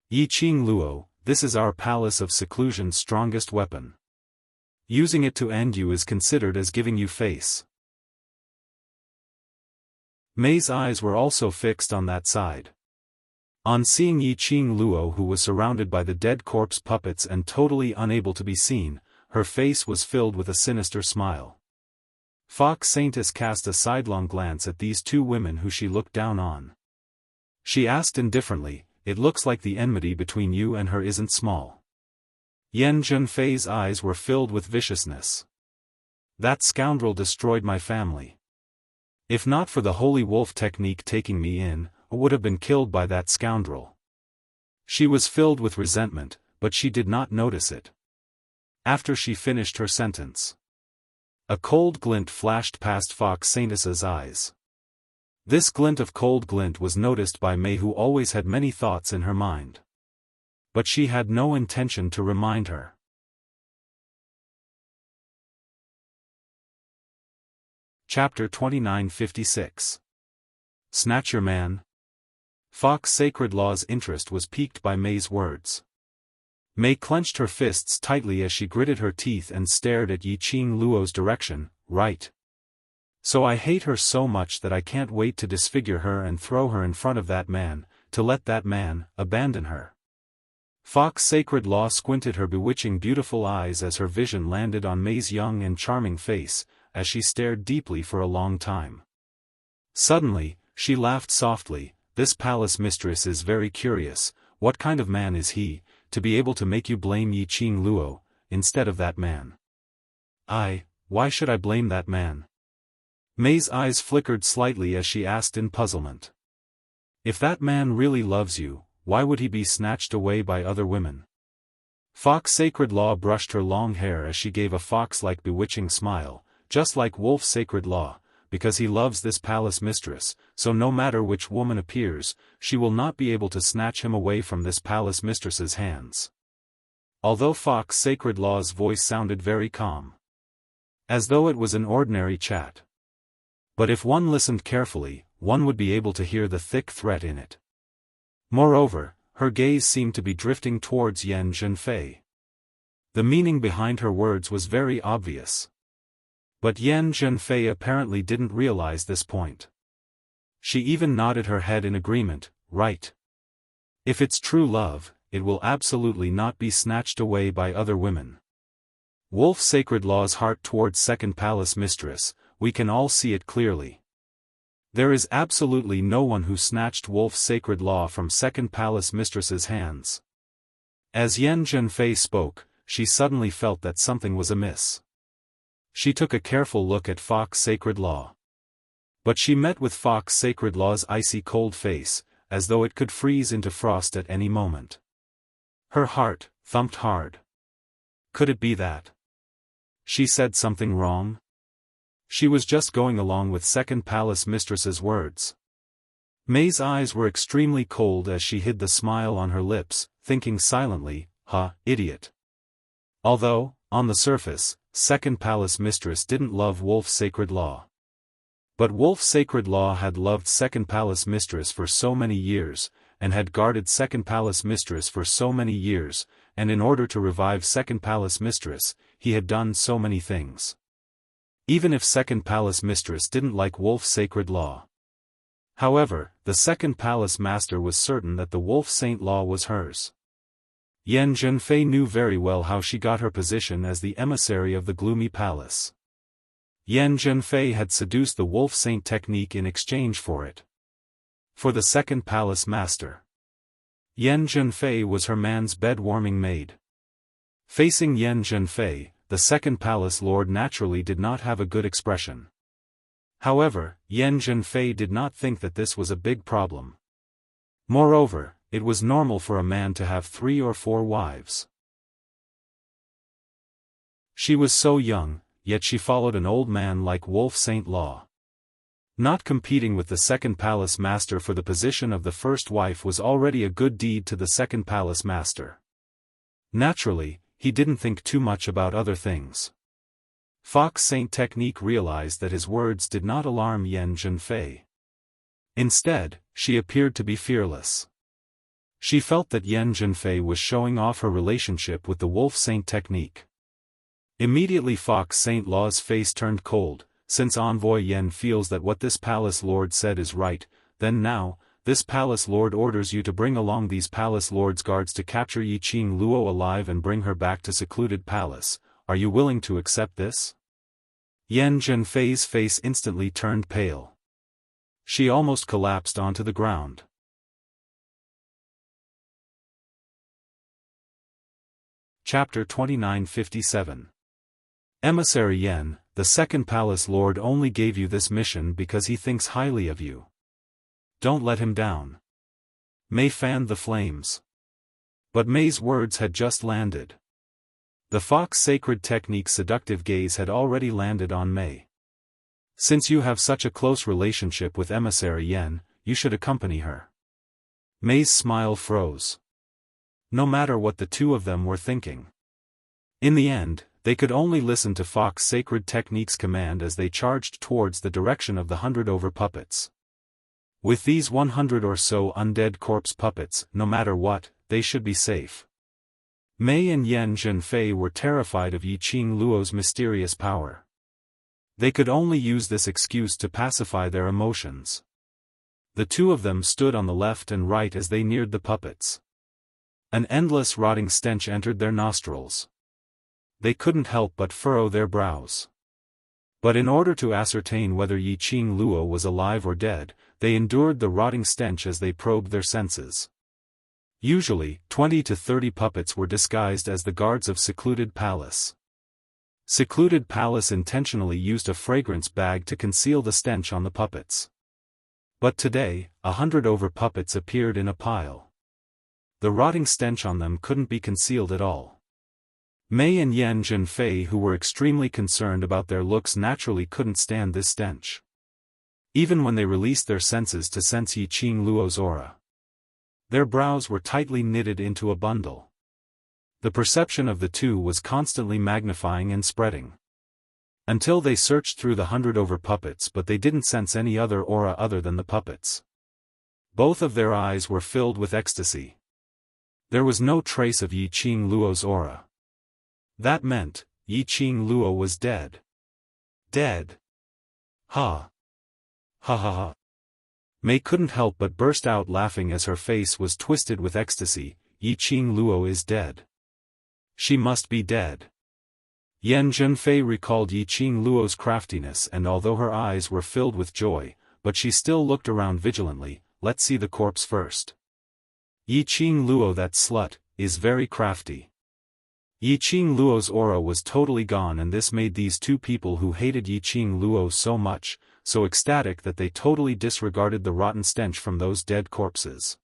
Yi Qing Luo, this is our palace of seclusion's strongest weapon. Using it to end you is considered as giving you face." Mei's eyes were also fixed on that side. On seeing Yi Qing Luo, who was surrounded by the dead corpse puppets and totally unable to be seen, her face was filled with a sinister smile. Fox Saintess cast a sidelong glance at these 2 women who she looked down on. She asked indifferently, "It looks like the enmity between you and her isn't small." Yan Zhenfei's eyes were filled with viciousness. "That scoundrel destroyed my family. If not for the holy wolf technique taking me in, I would have been killed by that scoundrel." She was filled with resentment, but she did not notice it. After she finished her sentence, a cold glint flashed past Fox Saintess's eyes. This glint of cold glint was noticed by Mei, who always had many thoughts in her mind. But she had no intention to remind her. Chapter 2956. Snatch your man. Fox Sacred Law's interest was piqued by Mei's words. Mei clenched her fists tightly as she gritted her teeth and stared at Yiqing Luo's direction. Right. So I hate her so much that I can't wait to disfigure her and throw her in front of that man, to let that man abandon her. Fox Sacred Law squinted her bewitching beautiful eyes as her vision landed on Mei's young and charming face, as she stared deeply for a long time. Suddenly, she laughed softly. This palace mistress is very curious. What kind of man is he, to be able to make you blame Yiqing Luo, instead of that man? Why should I blame that man? Mei's eyes flickered slightly as she asked in puzzlement. If that man really loves you, why would he be snatched away by other women? Fox Sacred Law brushed her long hair as she gave a fox-like bewitching smile, just like Wolf Sacred Law, because he loves this palace mistress, so no matter which woman appears, she will not be able to snatch him away from this palace mistress's hands. Although Fox Sacred Law's voice sounded very calm, as though it was an ordinary chat. But if one listened carefully, one would be able to hear the thick threat in it. Moreover, her gaze seemed to be drifting towards Yan Zhenfei. The meaning behind her words was very obvious. But Yan Zhenfei apparently didn't realize this point. She even nodded her head in agreement. Right. If it's true love, it will absolutely not be snatched away by other women. Wolf Sacred Law's heart towards Second Palace Mistress, we can all see it clearly. There is absolutely no one who snatched Wolf's Sacred Law from Second Palace Mistress's hands. As Yan Zhenfei spoke, she suddenly felt that something was amiss. She took a careful look at Fox Sacred Law. But she met with Fox Sacred Law's icy cold face, as though it could freeze into frost at any moment. Her heart thumped hard. Could it be that she said something wrong? She was just going along with Second Palace Mistress's words. Mei's eyes were extremely cold as she hid the smile on her lips, thinking silently, idiot. Although, on the surface, Second Palace Mistress didn't love Wolf Sacred Law. But Wolf Sacred Law had loved Second Palace Mistress for so many years, and had guarded Second Palace Mistress for so many years, and in order to revive Second Palace Mistress, he had done so many things. Even if Second Palace Mistress didn't like Wolf Sacred Law. However, the Second Palace Master was certain that the Wolf Saint Law was hers. Yan Zhenfei knew very well how she got her position as the emissary of the Gloomy Palace. Yan Zhenfei had seduced the Wolf Saint technique in exchange for it. For the Second Palace Master, Yan Zhenfei was her man's bed-warming maid. Facing Yan Zhenfei, the Second Palace Lord naturally did not have a good expression. However, Yan Zhenfei did not think that this was a big problem. Moreover, it was normal for a man to have 3 or 4 wives. She was so young, yet she followed an old man like Wolf Saint Law. Not competing with the Second Palace Master for the position of the first wife was already a good deed to the Second Palace Master. Naturally, he didn't think too much about other things. Fox Saint Technique realized that his words did not alarm Yan Zhenfei. Instead, she appeared to be fearless. She felt that Yan Zhenfei was showing off her relationship with the Wolf Saint Technique. Immediately Fox Saint Law's face turned cold. Since Envoy Yan feels that what this Palace Lord said is right, then now, this Palace Lord orders you to bring along these Palace Lord's guards to capture Yiqing Luo alive and bring her back to secluded palace. Are you willing to accept this? Yan Zhenfei's face instantly turned pale. She almost collapsed onto the ground. Chapter 2957. Emissary Yan, the Second Palace Lord only gave you this mission because he thinks highly of you. Don't let him down. Mei fanned the flames. But Mei's words had just landed. The Fox Sacred Technique's seductive gaze had already landed on Mei. Since you have such a close relationship with Emissary Yan, you should accompany her. Mei's smile froze. No matter what the two of them were thinking. In the end, they could only listen to Fox Sacred Technique's command as they charged towards the direction of the 100 over puppets. With these 100 or so undead corpse puppets, no matter what, they should be safe. Mei and Yan Zhenfei were terrified of Yiqing Luo's mysterious power. They could only use this excuse to pacify their emotions. The two of them stood on the left and right as they neared the puppets. An endless rotting stench entered their nostrils. They couldn't help but furrow their brows. But in order to ascertain whether Yiqing Luo was alive or dead, they endured the rotting stench as they probed their senses. Usually, 20 to 30 puppets were disguised as the guards of Secluded Palace. Secluded Palace intentionally used a fragrance bag to conceal the stench on the puppets. But today, 100 over puppets appeared in a pile. The rotting stench on them couldn't be concealed at all. Mei and Yan Zhenfei, who were extremely concerned about their looks, naturally couldn't stand this stench. Even when they released their senses to sense Yiqing Luo's aura, their brows were tightly knitted into a bundle. The perception of the two was constantly magnifying and spreading. Until they searched through the 100 over puppets, but they didn't sense any other aura other than the puppets. Both of their eyes were filled with ecstasy. There was no trace of Yiqing Luo's aura. That meant, Yiqing Luo was dead. Dead. Ha. Ha ha ha. Mei couldn't help but burst out laughing as her face was twisted with ecstasy. Yiqing Luo is dead. She must be dead. Yan Zhenfei recalled Yiqing Luo's craftiness, and although her eyes were filled with joy, but she still looked around vigilantly. Let's see the corpse first. Yiqing Luo, that slut, is very crafty. Yiqing Luo's aura was totally gone, and this made these two people who hated Yiqing Luo so much, so ecstatic that they totally disregarded the rotten stench from those dead corpses.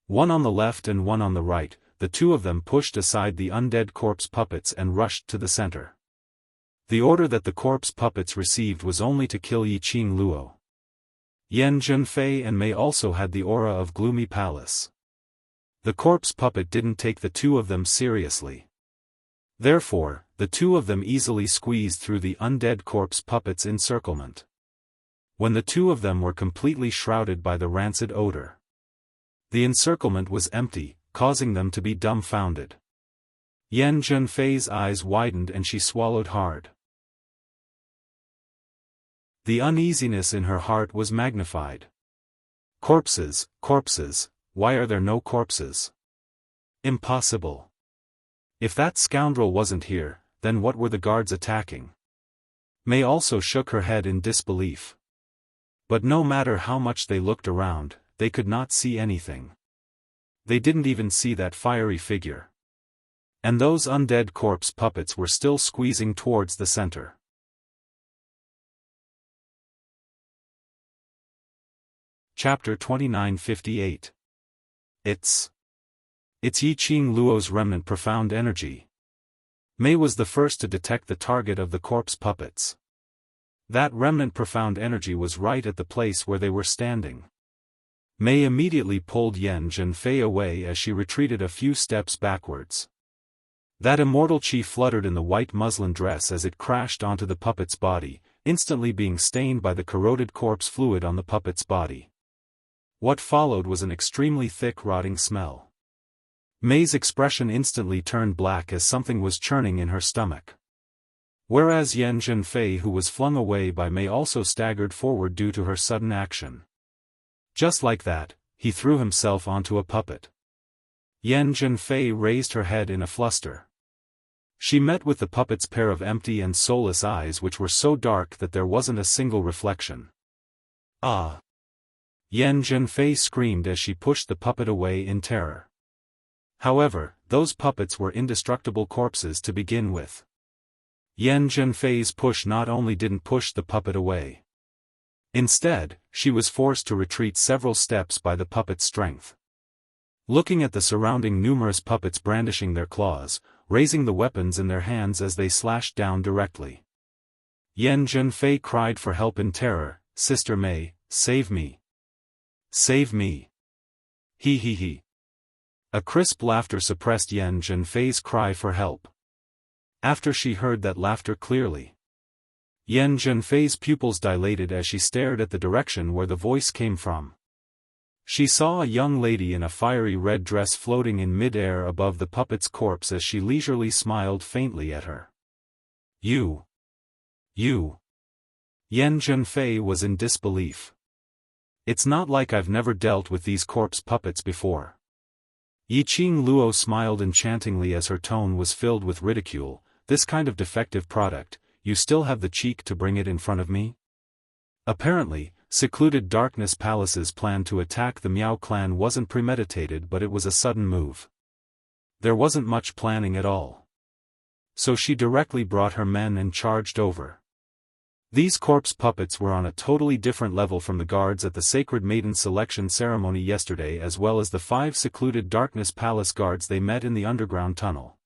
One on the left and one on the right, the two of them pushed aside the undead corpse puppets and rushed to the center. The order that the corpse puppets received was only to kill Yiqing Luo. Yan Zhenfei and Mei also had the aura of Gloomy Palace. The corpse puppet didn't take the two of them seriously. Therefore, the two of them easily squeezed through the undead corpse puppets' encirclement. When the two of them were completely shrouded by the rancid odor, the encirclement was empty, causing them to be dumbfounded. Yan Zhenfei's eyes widened and she swallowed hard. The uneasiness in her heart was magnified. Corpses, corpses, why are there no corpses? Impossible. If that scoundrel wasn't here, then what were the guards attacking? Mei also shook her head in disbelief. But no matter how much they looked around, they could not see anything. They didn't even see that fiery figure. And those undead corpse puppets were still squeezing towards the center. Chapter 2958. It's Yiqing Luo's remnant profound energy. Mei was the first to detect the target of the corpse puppets. That remnant profound energy was right at the place where they were standing. Mei immediately pulled Yan Zhenfei away as she retreated a few steps backwards. That immortal chi fluttered in the white muslin dress as it crashed onto the puppet's body, instantly being stained by the corroded corpse fluid on the puppet's body. What followed was an extremely thick rotting smell. Mei's expression instantly turned black as something was churning in her stomach. Whereas Yan Zhenfei, who was flung away by Mei, also staggered forward due to her sudden action. Just like that, he threw himself onto a puppet. Yan Zhenfei raised her head in a fluster. She met with the puppet's pair of empty and soulless eyes, which were so dark that there wasn't a single reflection. Ah! Yan Zhenfei screamed as she pushed the puppet away in terror. However, those puppets were indestructible corpses to begin with. Yan Zhenfei's push not only didn't push the puppet away. Instead, she was forced to retreat several steps by the puppet's strength. Looking at the surrounding numerous puppets brandishing their claws, raising the weapons in their hands as they slashed down directly, Yan Zhenfei cried for help in terror. "Sister Mei, save me! Save me!" He he he. A crisp laughter suppressed Yan Zhenfei's cry for help. After she heard that laughter clearly, Yan Zhenfei's pupils dilated as she stared at the direction where the voice came from. She saw a young lady in a fiery red dress floating in mid-air above the puppet's corpse as she leisurely smiled faintly at her. You. Yan Zhenfei was in disbelief. It's not like I've never dealt with these corpse puppets before. Yiqing Luo smiled enchantingly as her tone was filled with ridicule. This kind of defective product, you still have the cheek to bring it in front of me? Apparently, Secluded Darkness Palace's plan to attack the Miao clan wasn't premeditated, but it was a sudden move. There wasn't much planning at all. So she directly brought her men and charged over. These corpse puppets were on a totally different level from the guards at the Sacred Maiden selection ceremony yesterday, as well as the 5 Secluded Darkness Palace guards they met in the underground tunnel.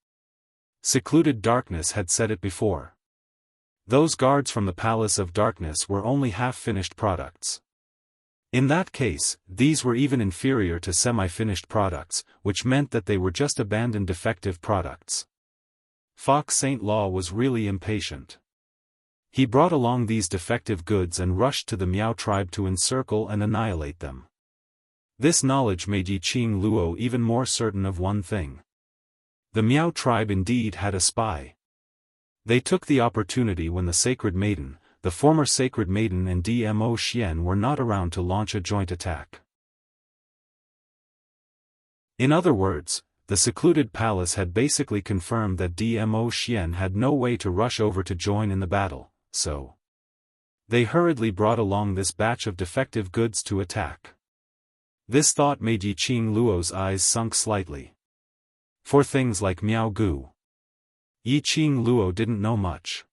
Secluded Darkness had said it before. Those guards from the Palace of Darkness were only half-finished products. In that case, these were even inferior to semi-finished products, which meant that they were just abandoned defective products. Fox Saint Law was really impatient. He brought along these defective goods and rushed to the Miao tribe to encircle and annihilate them. This knowledge made Yiqing Luo even more certain of one thing. The Miao tribe indeed had a spy. They took the opportunity when the Sacred Maiden, the former Sacred Maiden, and Dmo Xian were not around to launch a joint attack. In other words, the Secluded Palace had basically confirmed that Dmo Xian had no way to rush over to join in the battle, so they hurriedly brought along this batch of defective goods to attack. This thought made Yiqing Luo's eyes sunk slightly. For things like Miao Gu, Yiqing Luo didn't know much.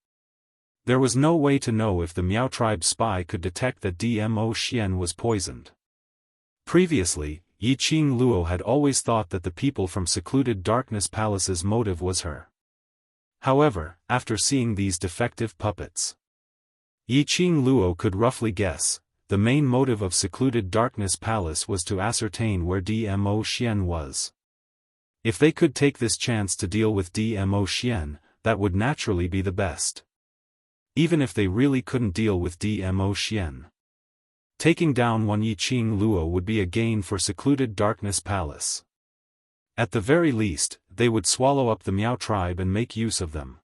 There was no way to know if the Miao tribe spy could detect that Dmo Xian was poisoned. Previously, Yiqing Luo had always thought that the people from Secluded Darkness Palace's motive was her. However, after seeing these defective puppets, Yiqing Luo could roughly guess, the main motive of Secluded Darkness Palace was to ascertain where Dmo Xian was. If they could take this chance to deal with Dmo Xian, that would naturally be the best. Even if they really couldn't deal with Dmo Xian, taking down one Yiqing Luo would be a gain for Secluded Darkness Palace. At the very least, they would swallow up the Miao tribe and make use of them.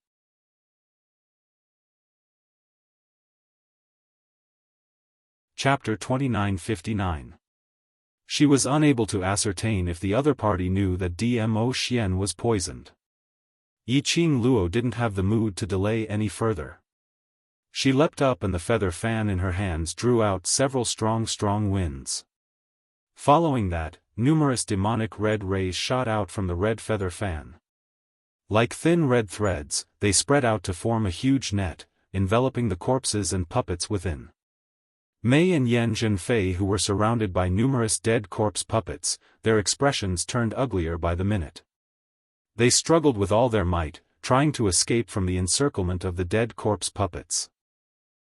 Chapter 2959. She was unable to ascertain if the other party knew that Dmo Xian was poisoned. Yiqing Luo didn't have the mood to delay any further. She leapt up and the feather fan in her hands drew out several strong winds. Following that, numerous demonic red rays shot out from the red feather fan. Like thin red threads, they spread out to form a huge net, enveloping the corpses and puppets within. Mei and Yan Zhenfei, who were surrounded by numerous dead corpse puppets, their expressions turned uglier by the minute. They struggled with all their might, trying to escape from the encirclement of the dead corpse puppets.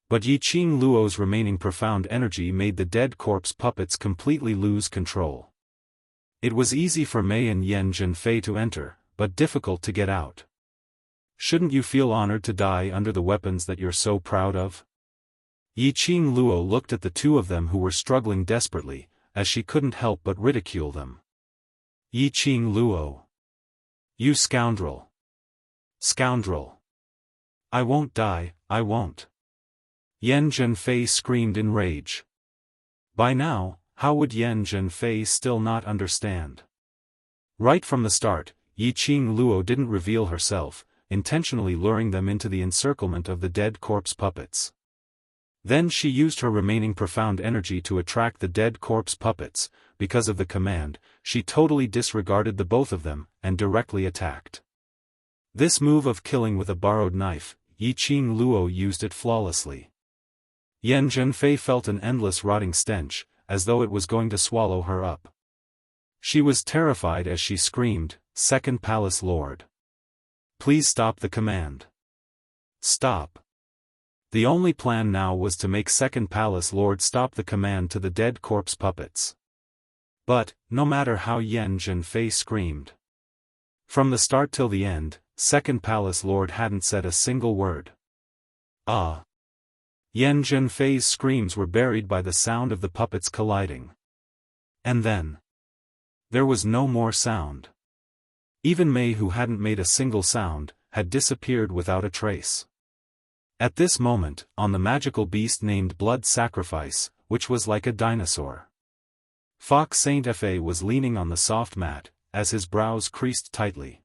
But Yiqing Luo's remaining profound energy made the dead corpse puppets completely lose control. It was easy for Mei and Yan Zhenfei to enter, but difficult to get out. Shouldn't you feel honored to die under the weapons that you're so proud of? Yiqing Luo looked at the two of them who were struggling desperately, as she couldn't help but ridicule them. Yiqing Luo. You scoundrel. Scoundrel. I won't die, I won't. Yan Zhenfei screamed in rage. By now, how would Yan Zhenfei still not understand? Right from the start, Yiqing Luo didn't reveal herself, intentionally luring them into the encirclement of the dead corpse puppets. Then she used her remaining profound energy to attract the dead corpse puppets. Because of the command, she totally disregarded the both of them, and directly attacked. This move of killing with a borrowed knife, Yiqing Luo used it flawlessly. Yan Zhenfei felt an endless rotting stench, as though it was going to swallow her up. She was terrified as she screamed, "Second Palace Lord! Please stop the command! Stop!" The only plan now was to make Second Palace Lord stop the command to the dead corpse puppets. But, no matter how Yan Zhenfei screamed, from the start till the end, Second Palace Lord hadn't said a single word. Ah! Yan Zhenfei's screams were buried by the sound of the puppets colliding. And then there was no more sound. Even Mei, who hadn't made a single sound, had disappeared without a trace. At this moment, on the magical beast named Blood Sacrifice, which was like a dinosaur, Fox Saint Fa was leaning on the soft mat, as his brows creased tightly.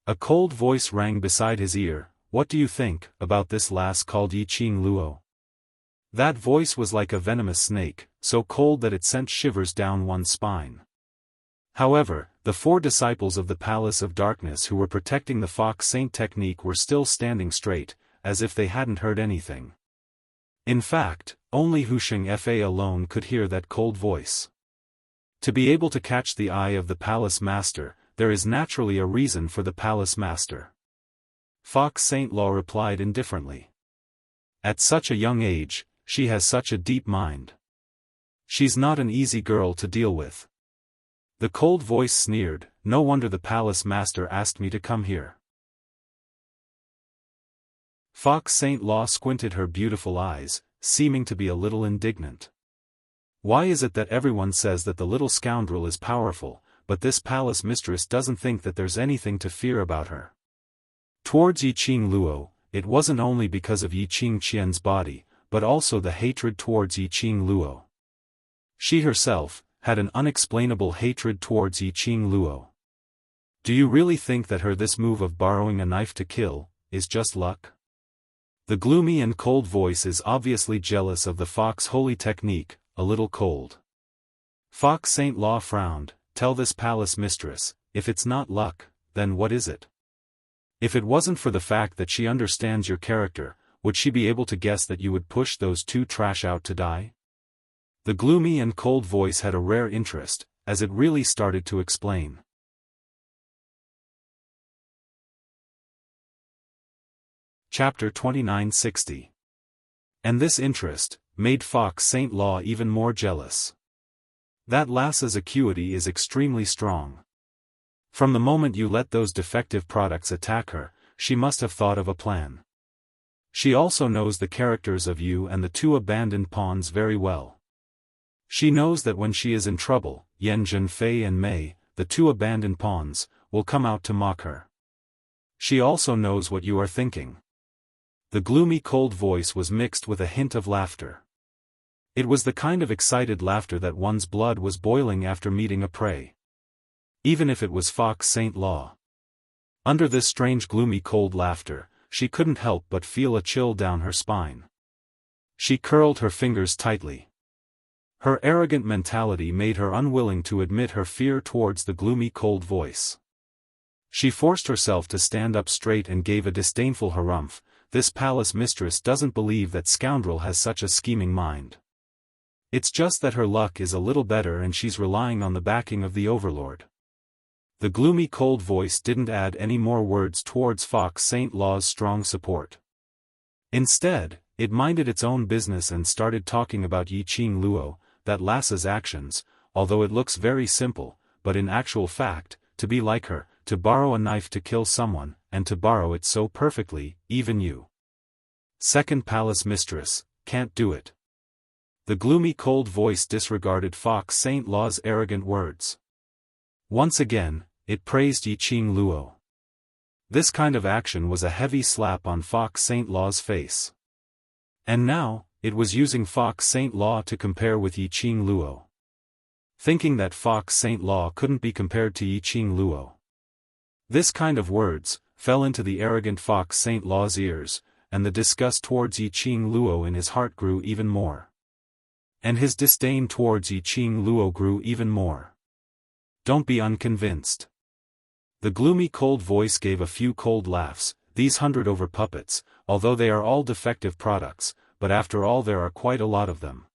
A cold voice rang beside his ear. "What do you think about this lass called Yi Qing Luo?" That voice was like a venomous snake, so cold that it sent shivers down one's spine. However, the 4 disciples of the Palace of Darkness who were protecting the Fox Saint technique were still standing straight, as if they hadn't heard anything. In fact, only Husheng Fa alone could hear that cold voice. To be able to catch the eye of the Palace Master, there is naturally a reason for the Palace Master. Fox Saint Law replied indifferently. At such a young age, she has such a deep mind. She's not an easy girl to deal with. The cold voice sneered, "No wonder the Palace Master asked me to come here." Fox Saint Law squinted her beautiful eyes, seeming to be a little indignant. Why is it that everyone says that the little scoundrel is powerful, but this palace mistress doesn't think that there's anything to fear about her? Towards Yi Qing Luo, it wasn't only because of Yi Qing Qian's body, but also the hatred towards Yi Qing Luo. She herself had an unexplainable hatred towards Yi Qing Luo. Do you really think that this move of borrowing a knife to kill is just luck? The gloomy and cold voice is obviously jealous of the Fox Holy technique, a little cold. Fox Saint Law frowned. Tell this palace mistress, if it's not luck, then what is it? If it wasn't for the fact that she understands your character, would she be able to guess that you would push those 2 trash out to die? The gloomy and cold voice had a rare interest, as it really started to explain. Chapter 2960. And this interest made Fox Saint Law even more jealous. That lass's acuity is extremely strong. From the moment you let those defective products attack her, she must have thought of a plan. She also knows the characters of you and the 2 abandoned pawns very well. She knows that when she is in trouble, Yan Zhenfei and Mei, the 2 abandoned pawns, will come out to mock her. She also knows what you are thinking. The gloomy cold voice was mixed with a hint of laughter. It was the kind of excited laughter that one's blood was boiling after meeting a prey. Even if it was Fox Saint Law. Under this strange gloomy cold laughter, she couldn't help but feel a chill down her spine. She curled her fingers tightly. Her arrogant mentality made her unwilling to admit her fear towards the gloomy cold voice. She forced herself to stand up straight and gave a disdainful harumph. This palace mistress doesn't believe that scoundrel has such a scheming mind. It's just that her luck is a little better and she's relying on the backing of the overlord. The gloomy cold voice didn't add any more words towards Fox Saint Law's strong support. Instead, it minded its own business and started talking about Yi Qing Luo, that lass's actions, although it looks very simple, but in actual fact, to be like her, to borrow a knife to kill someone, and to borrow it so perfectly, even you, second palace mistress, can't do it. The gloomy cold voice disregarded Fox Saint Law's arrogant words. Once again, it praised Yi Qing Luo. This kind of action was a heavy slap on Fox Saint Law's face. And now, it was using Fox Saint Law to compare with Yi Qing Luo. Thinking that Fox Saint Law couldn't be compared to Yi Qing Luo. This kind of words fell into the arrogant Fox Saint Law's ears, and the disgust towards Yi Qing Luo in his heart grew even more. And his disdain towards Yi Qing Luo grew even more. Don't be unconvinced. The gloomy cold voice gave a few cold laughs. These 100 over puppets, although they are all defective products, but after all there are quite a lot of them.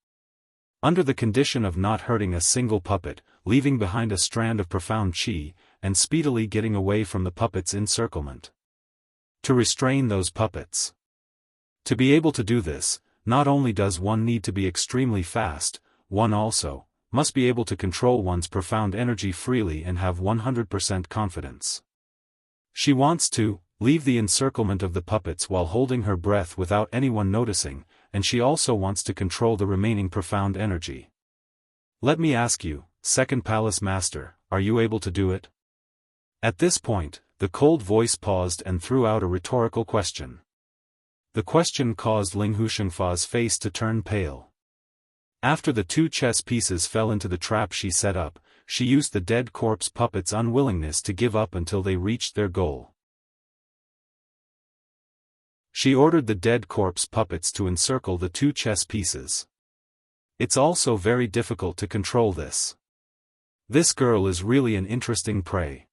Under the condition of not hurting a single puppet, leaving behind a strand of profound chi, and speedily getting away from the puppet's encirclement. To restrain those puppets. To be able to do this, not only does one need to be extremely fast, one also must be able to control one's profound energy freely and have 100% confidence. She wants to leave the encirclement of the puppets while holding her breath without anyone noticing, and she also wants to control the remaining profound energy. Let me ask you, second palace master, are you able to do it? At this point, the cold voice paused and threw out a rhetorical question. The question caused Ling Hushengfa's face to turn pale. After the 2 chess pieces fell into the trap she set up, she used the dead corpse puppet's unwillingness to give up until they reached their goal. She ordered the dead corpse puppets to encircle the 2 chess pieces. It's also very difficult to control this. This girl is really an interesting prey.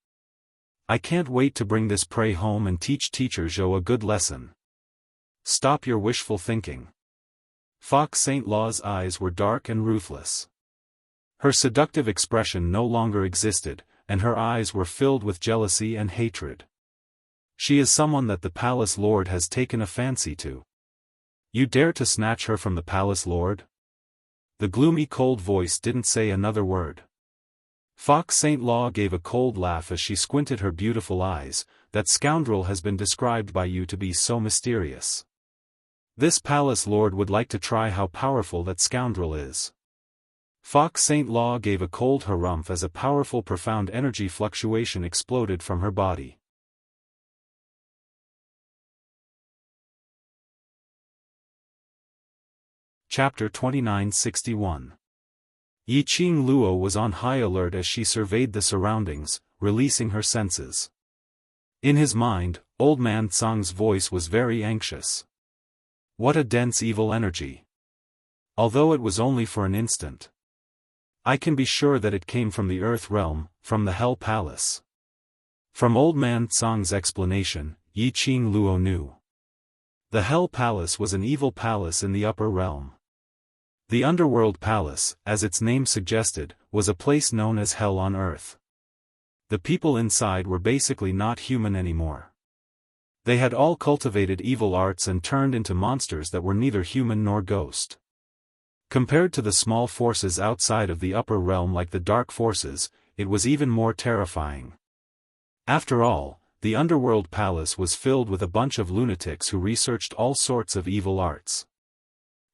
I can't wait to bring this prey home and teach Teacher Zhou a good lesson. Stop your wishful thinking. Fox Saint Law's eyes were dark and ruthless. Her seductive expression no longer existed, and her eyes were filled with jealousy and hatred. She is someone that the palace lord has taken a fancy to. You dare to snatch her from the palace lord? The gloomy cold voice didn't say another word. Fox Saint Law gave a cold laugh as she squinted her beautiful eyes. That scoundrel has been described by you to be so mysterious. This palace lord would like to try how powerful that scoundrel is. Fox Saint Law gave a cold harumph as a powerful profound energy fluctuation exploded from her body. Chapter 2961. Yi Qing Luo was on high alert as she surveyed the surroundings, releasing her senses. In his mind, Old Man Tsang's voice was very anxious. What a dense evil energy. Although it was only for an instant. I can be sure that it came from the Earth realm, from the Hell Palace. From Old Man Tsang's explanation, Yi Qing Luo knew. The Hell Palace was an evil palace in the upper realm. The Underworld Palace, as its name suggested, was a place known as Hell on Earth. The people inside were basically not human anymore. They had all cultivated evil arts and turned into monsters that were neither human nor ghost. Compared to the small forces outside of the upper realm like the dark forces, it was even more terrifying. After all, the Underworld Palace was filled with a bunch of lunatics who researched all sorts of evil arts.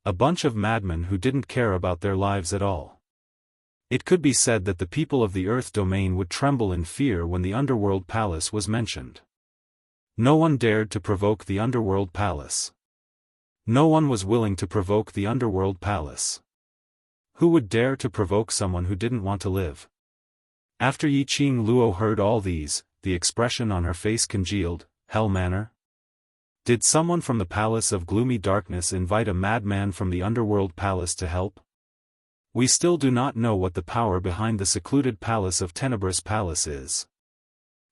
A bunch of madmen who didn't care about their lives at all. It could be said that the people of the Earth domain would tremble in fear when the Underworld Palace was mentioned. No one dared to provoke the Underworld Palace. No one was willing to provoke the Underworld Palace. Who would dare to provoke someone who didn't want to live? After Yi Qing Luo heard all these, the expression on her face congealed. Hell Manor? Did someone from the Palace of Gloomy Darkness invite a madman from the Underworld Palace to help? We still do not know what the power behind the secluded Palace of Tenebrous Palace is.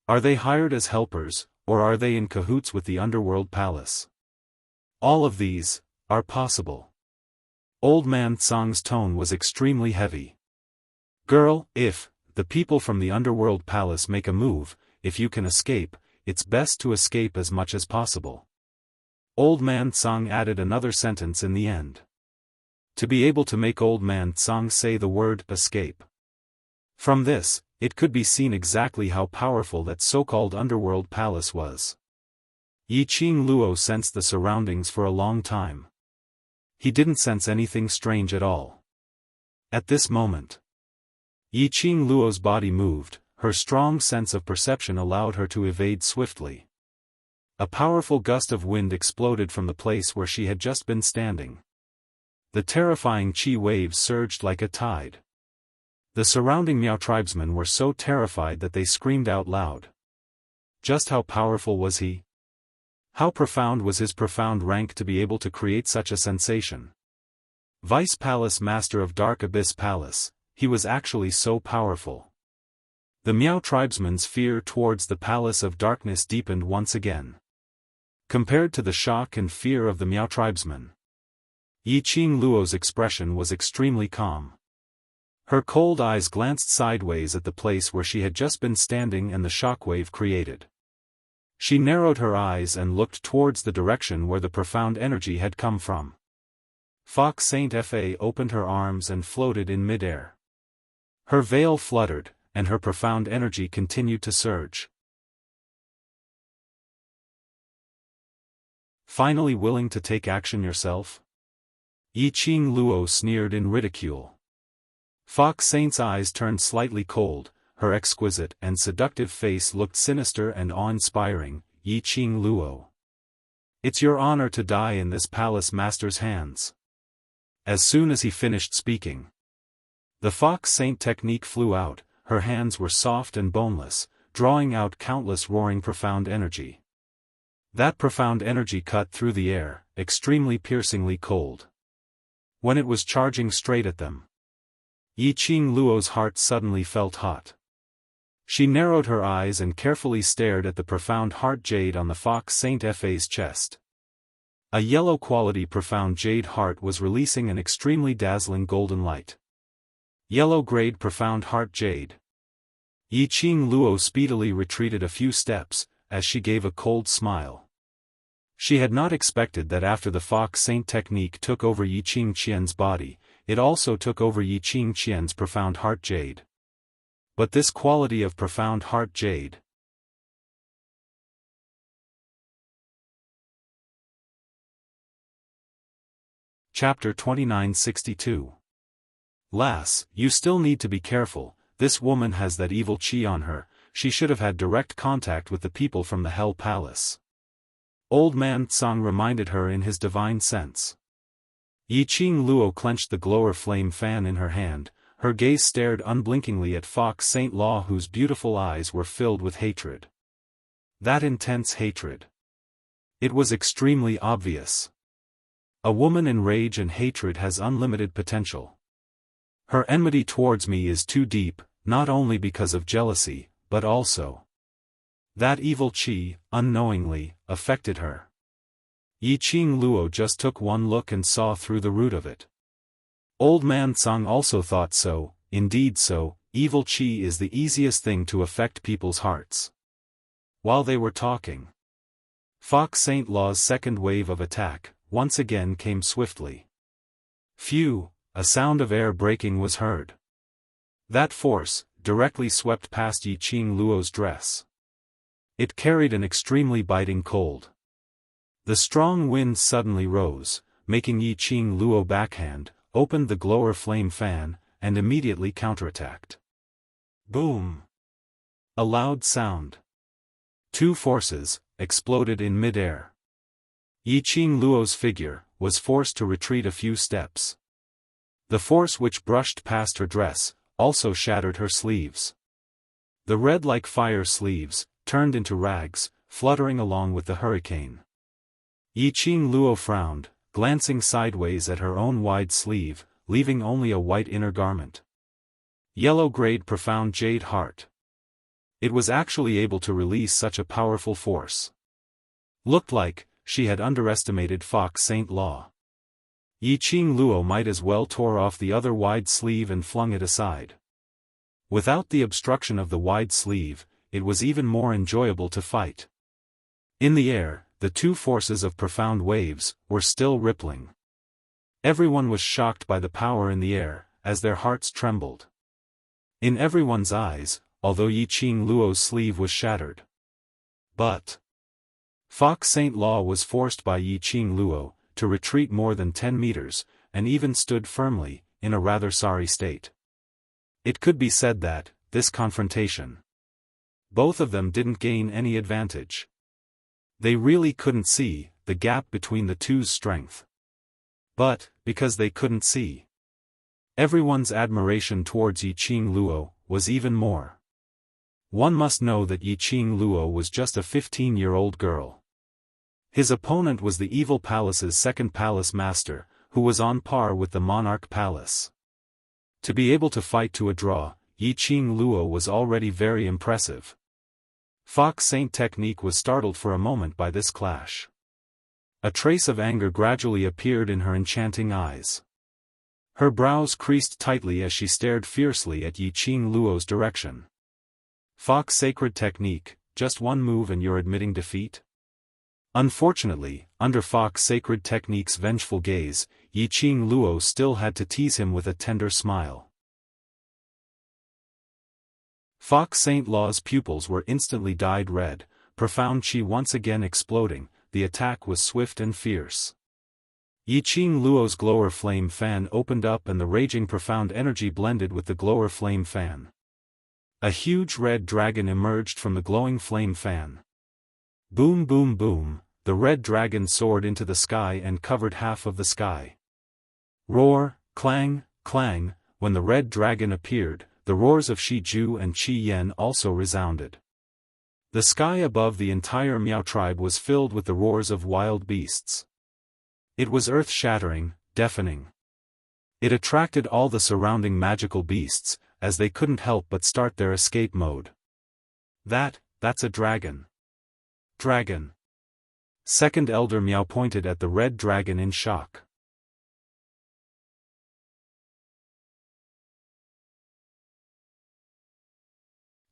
Are they hired as helpers, or are they in cahoots with the Underworld Palace? All of these are possible. Old Man Tsang's tone was extremely heavy. Girl, if the people from the Underworld Palace make a move, if you can escape, it's best to escape as much as possible. Old Man Tsang added another sentence in the end. To be able to make Old Man Tsang say the word escape. From this, it could be seen exactly how powerful that so-called Underworld Palace was. Yi Qing Luo sensed the surroundings for a long time. He didn't sense anything strange at all. At this moment, Yi Qing Luo's body moved. Her strong sense of perception allowed her to evade swiftly. A powerful gust of wind exploded from the place where she had just been standing. The terrifying chi waves surged like a tide. The surrounding Miao tribesmen were so terrified that they screamed out loud. Just how powerful was he? How profound was his profound rank to be able to create such a sensation? Vice Palace Master of Dark Abyss Palace, he was actually so powerful. The Miao tribesmen's fear towards the Palace of Darkness deepened once again. Compared to the shock and fear of the Miao tribesmen, Yi Qing Luo's expression was extremely calm. Her cold eyes glanced sideways at the place where she had just been standing and the shockwave created. She narrowed her eyes and looked towards the direction where the profound energy had come from. Fox Saint Fa opened her arms and floated in midair. Her veil fluttered, and her profound energy continued to surge. Finally willing to take action yourself? Yi Qing Luo sneered in ridicule. Fox Saint's eyes turned slightly cold, her exquisite and seductive face looked sinister and awe-inspiring. Yi Qing Luo. It's your honor to die in this palace master's hands. As soon as he finished speaking, the Fox Saint technique flew out, her hands were soft and boneless, drawing out countless roaring profound energy. That profound energy cut through the air, extremely piercingly cold. When it was charging straight at them, Yi Qing Luo's heart suddenly felt hot. She narrowed her eyes and carefully stared at the profound heart jade on the Fox Saint Fa's chest. A yellow-quality profound jade heart was releasing an extremely dazzling golden light. Yellow-grade profound heart jade. Yi Qing Luo speedily retreated a few steps, as she gave a cold smile. She had not expected that after the Fox Saint technique took over Yi Qing Qian's body, it also took over Yi Qing Qian's profound heart jade. But this quality of profound heart jade. Chapter 2962. Lass, you still need to be careful, this woman has that evil qi on her, she should have had direct contact with the people from the Hell Palace. Old man Tsang reminded her in his divine sense. Yi Qing Luo clenched the glower flame fan in her hand, her gaze stared unblinkingly at Fox Saint Law, whose beautiful eyes were filled with hatred. That intense hatred. It was extremely obvious. A woman in rage and hatred has unlimited potential. Her enmity towards me is too deep, not only because of jealousy, but also that evil qi, unknowingly, affected her. Yi Qing Luo just took one look and saw through the root of it. Old man Tsang also thought so, indeed so, evil qi is the easiest thing to affect people's hearts. While they were talking, Fox Saint Law's second wave of attack, once again came swiftly. Phew, a sound of air breaking was heard. That force, directly swept past Yi Qing Luo's dress. It carried an extremely biting cold. The strong wind suddenly rose, making Yi Qing Luo backhand, opened the glower flame fan, and immediately counterattacked. Boom! A loud sound. Two forces exploded in mid-air. Yi Qing Luo's figure was forced to retreat a few steps. The force which brushed past her dress also shattered her sleeves. The red-like-fire sleeves turned into rags, fluttering along with the hurricane. Yi Qing Luo frowned, glancing sideways at her own wide sleeve, leaving only a white inner garment. Yellow-grade profound jade heart. It was actually able to release such a powerful force. Looked like she had underestimated Fox Saint Law. Yi Qing Luo might as well tore off the other wide sleeve and flung it aside. Without the obstruction of the wide sleeve, it was even more enjoyable to fight. In the air, the two forces of profound waves were still rippling. Everyone was shocked by the power in the air, as their hearts trembled. In everyone's eyes, although Yi Qing Luo's sleeve was shattered. But Fox Saint Law was forced by Yi Qing Luo to retreat more than 10 meters, and even stood firmly, in a rather sorry state. It could be said that, this confrontation, both of them didn't gain any advantage. They really couldn't see the gap between the two's strength. But, because they couldn't see, everyone's admiration towards Yi Qing Luo was even more. One must know that Yi Qing Luo was just a 15-year-old girl. His opponent was the evil palace's second palace master, who was on par with the monarch palace. To be able to fight to a draw, Yi Qing Luo was already very impressive. Fox Saint technique was startled for a moment by this clash. A trace of anger gradually appeared in her enchanting eyes. Her brows creased tightly as she stared fiercely at Yi Qing Luo's direction. Fox Sacred technique, just one move and you're admitting defeat? Unfortunately, under Fox Sacred technique's vengeful gaze, Yi Qing Luo still had to tease him with a tender smile. Fox Saint Law's pupils were instantly dyed red, profound qi once again exploding, the attack was swift and fierce. Yiqing Luo's glower flame fan opened up and the raging profound energy blended with the glower flame fan. A huge red dragon emerged from the glowing flame fan. Boom boom boom, the red dragon soared into the sky and covered half of the sky. Roar, clang, clang, when the red dragon appeared, the roars of Shi Ju and Qi Yan also resounded. The sky above the entire Miao tribe was filled with the roars of wild beasts. It was earth-shattering, deafening. It attracted all the surrounding magical beasts, as they couldn't help but start their escape mode. That's a dragon. Dragon. Second Elder Miao pointed at the red dragon in shock.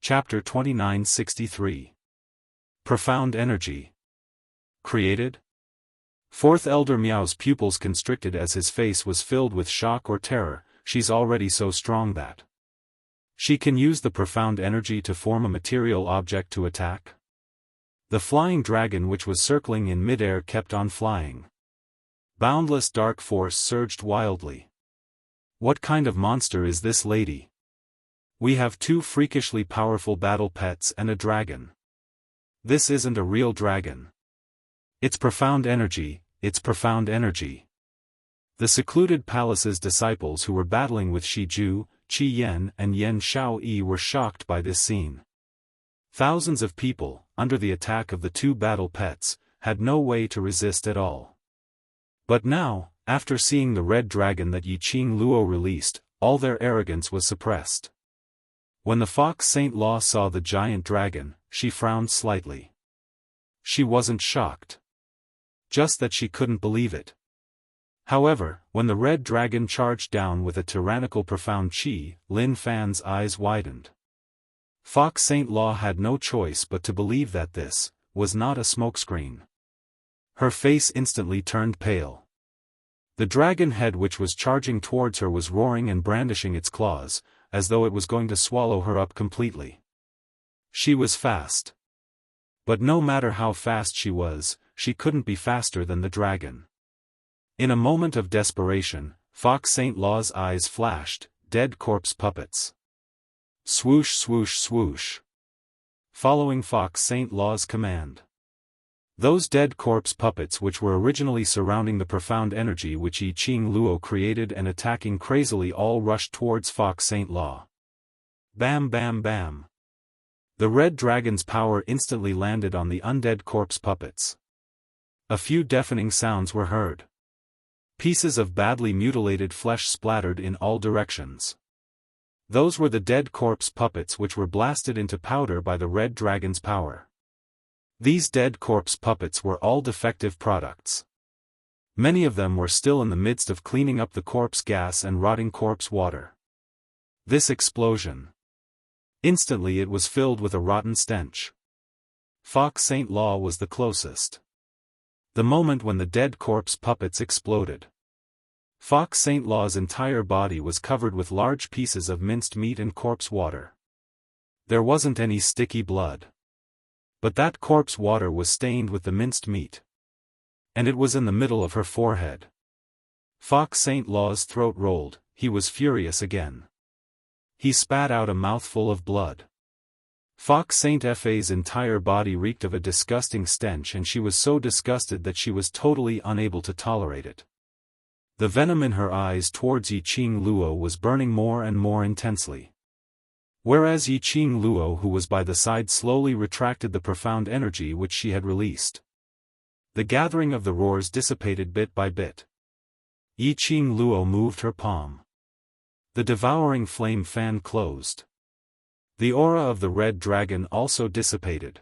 Chapter 2963. Profound Energy. Created? Fourth Elder Miao's pupils constricted as his face was filled with shock or terror. She's already so strong that she can use the profound energy to form a material object to attack. The flying dragon which was circling in midair kept on flying. Boundless dark force surged wildly. What kind of monster is this lady? We have two freakishly powerful battle pets and a dragon. This isn't a real dragon. It's profound energy, it's profound energy. The secluded palace's disciples who were battling with Shi Ju, Qi Yan and Yan Xiaoyi were shocked by this scene. Thousands of people, under the attack of the two battle pets, had no way to resist at all. But now, after seeing the red dragon that Yiqing Luo released, all their arrogance was suppressed. When the fox Saint Law saw the giant dragon, she frowned slightly. She wasn't shocked. Just that she couldn't believe it. However, when the red dragon charged down with a tyrannical profound chi, Lin Fan's eyes widened. Fox Saint Law had no choice but to believe that this was not a smokescreen. Her face instantly turned pale. The dragon head which was charging towards her was roaring and brandishing its claws, as though it was going to swallow her up completely. She was fast. But no matter how fast she was, she couldn't be faster than the dragon. In a moment of desperation, Fox Saint Law's eyes flashed, dead corpse puppets. Swoosh swoosh swoosh. Following Fox Saint Law's command. Those dead corpse puppets which were originally surrounding the profound energy which Yiqing Luo created and attacking crazily all rushed towards Fox Saint Law. Bam bam bam. The red dragon's power instantly landed on the undead corpse puppets. A few deafening sounds were heard. Pieces of badly mutilated flesh splattered in all directions. Those were the dead corpse puppets which were blasted into powder by the red dragon's power. These dead corpse puppets were all defective products. Many of them were still in the midst of cleaning up the corpse gas and rotting corpse water. This explosion. Instantly it was filled with a rotten stench. Fox Saint Law was the closest. The moment when the dead corpse puppets exploded. Fox Saint Law's entire body was covered with large pieces of minced meat and corpse water. There wasn't any sticky blood. But that corpse water was stained with the minced meat. And it was in the middle of her forehead. Fox Saint Law's throat rolled, he was furious again. He spat out a mouthful of blood. Fox Saint Fa's entire body reeked of a disgusting stench and she was so disgusted that she was totally unable to tolerate it. The venom in her eyes towards Yiqing Luo was burning more and more intensely. Whereas Yiqing Luo who was by the side slowly retracted the profound energy which she had released. The gathering of the roars dissipated bit by bit. Yiqing Luo moved her palm. The devouring flame fan closed. The aura of the red dragon also dissipated.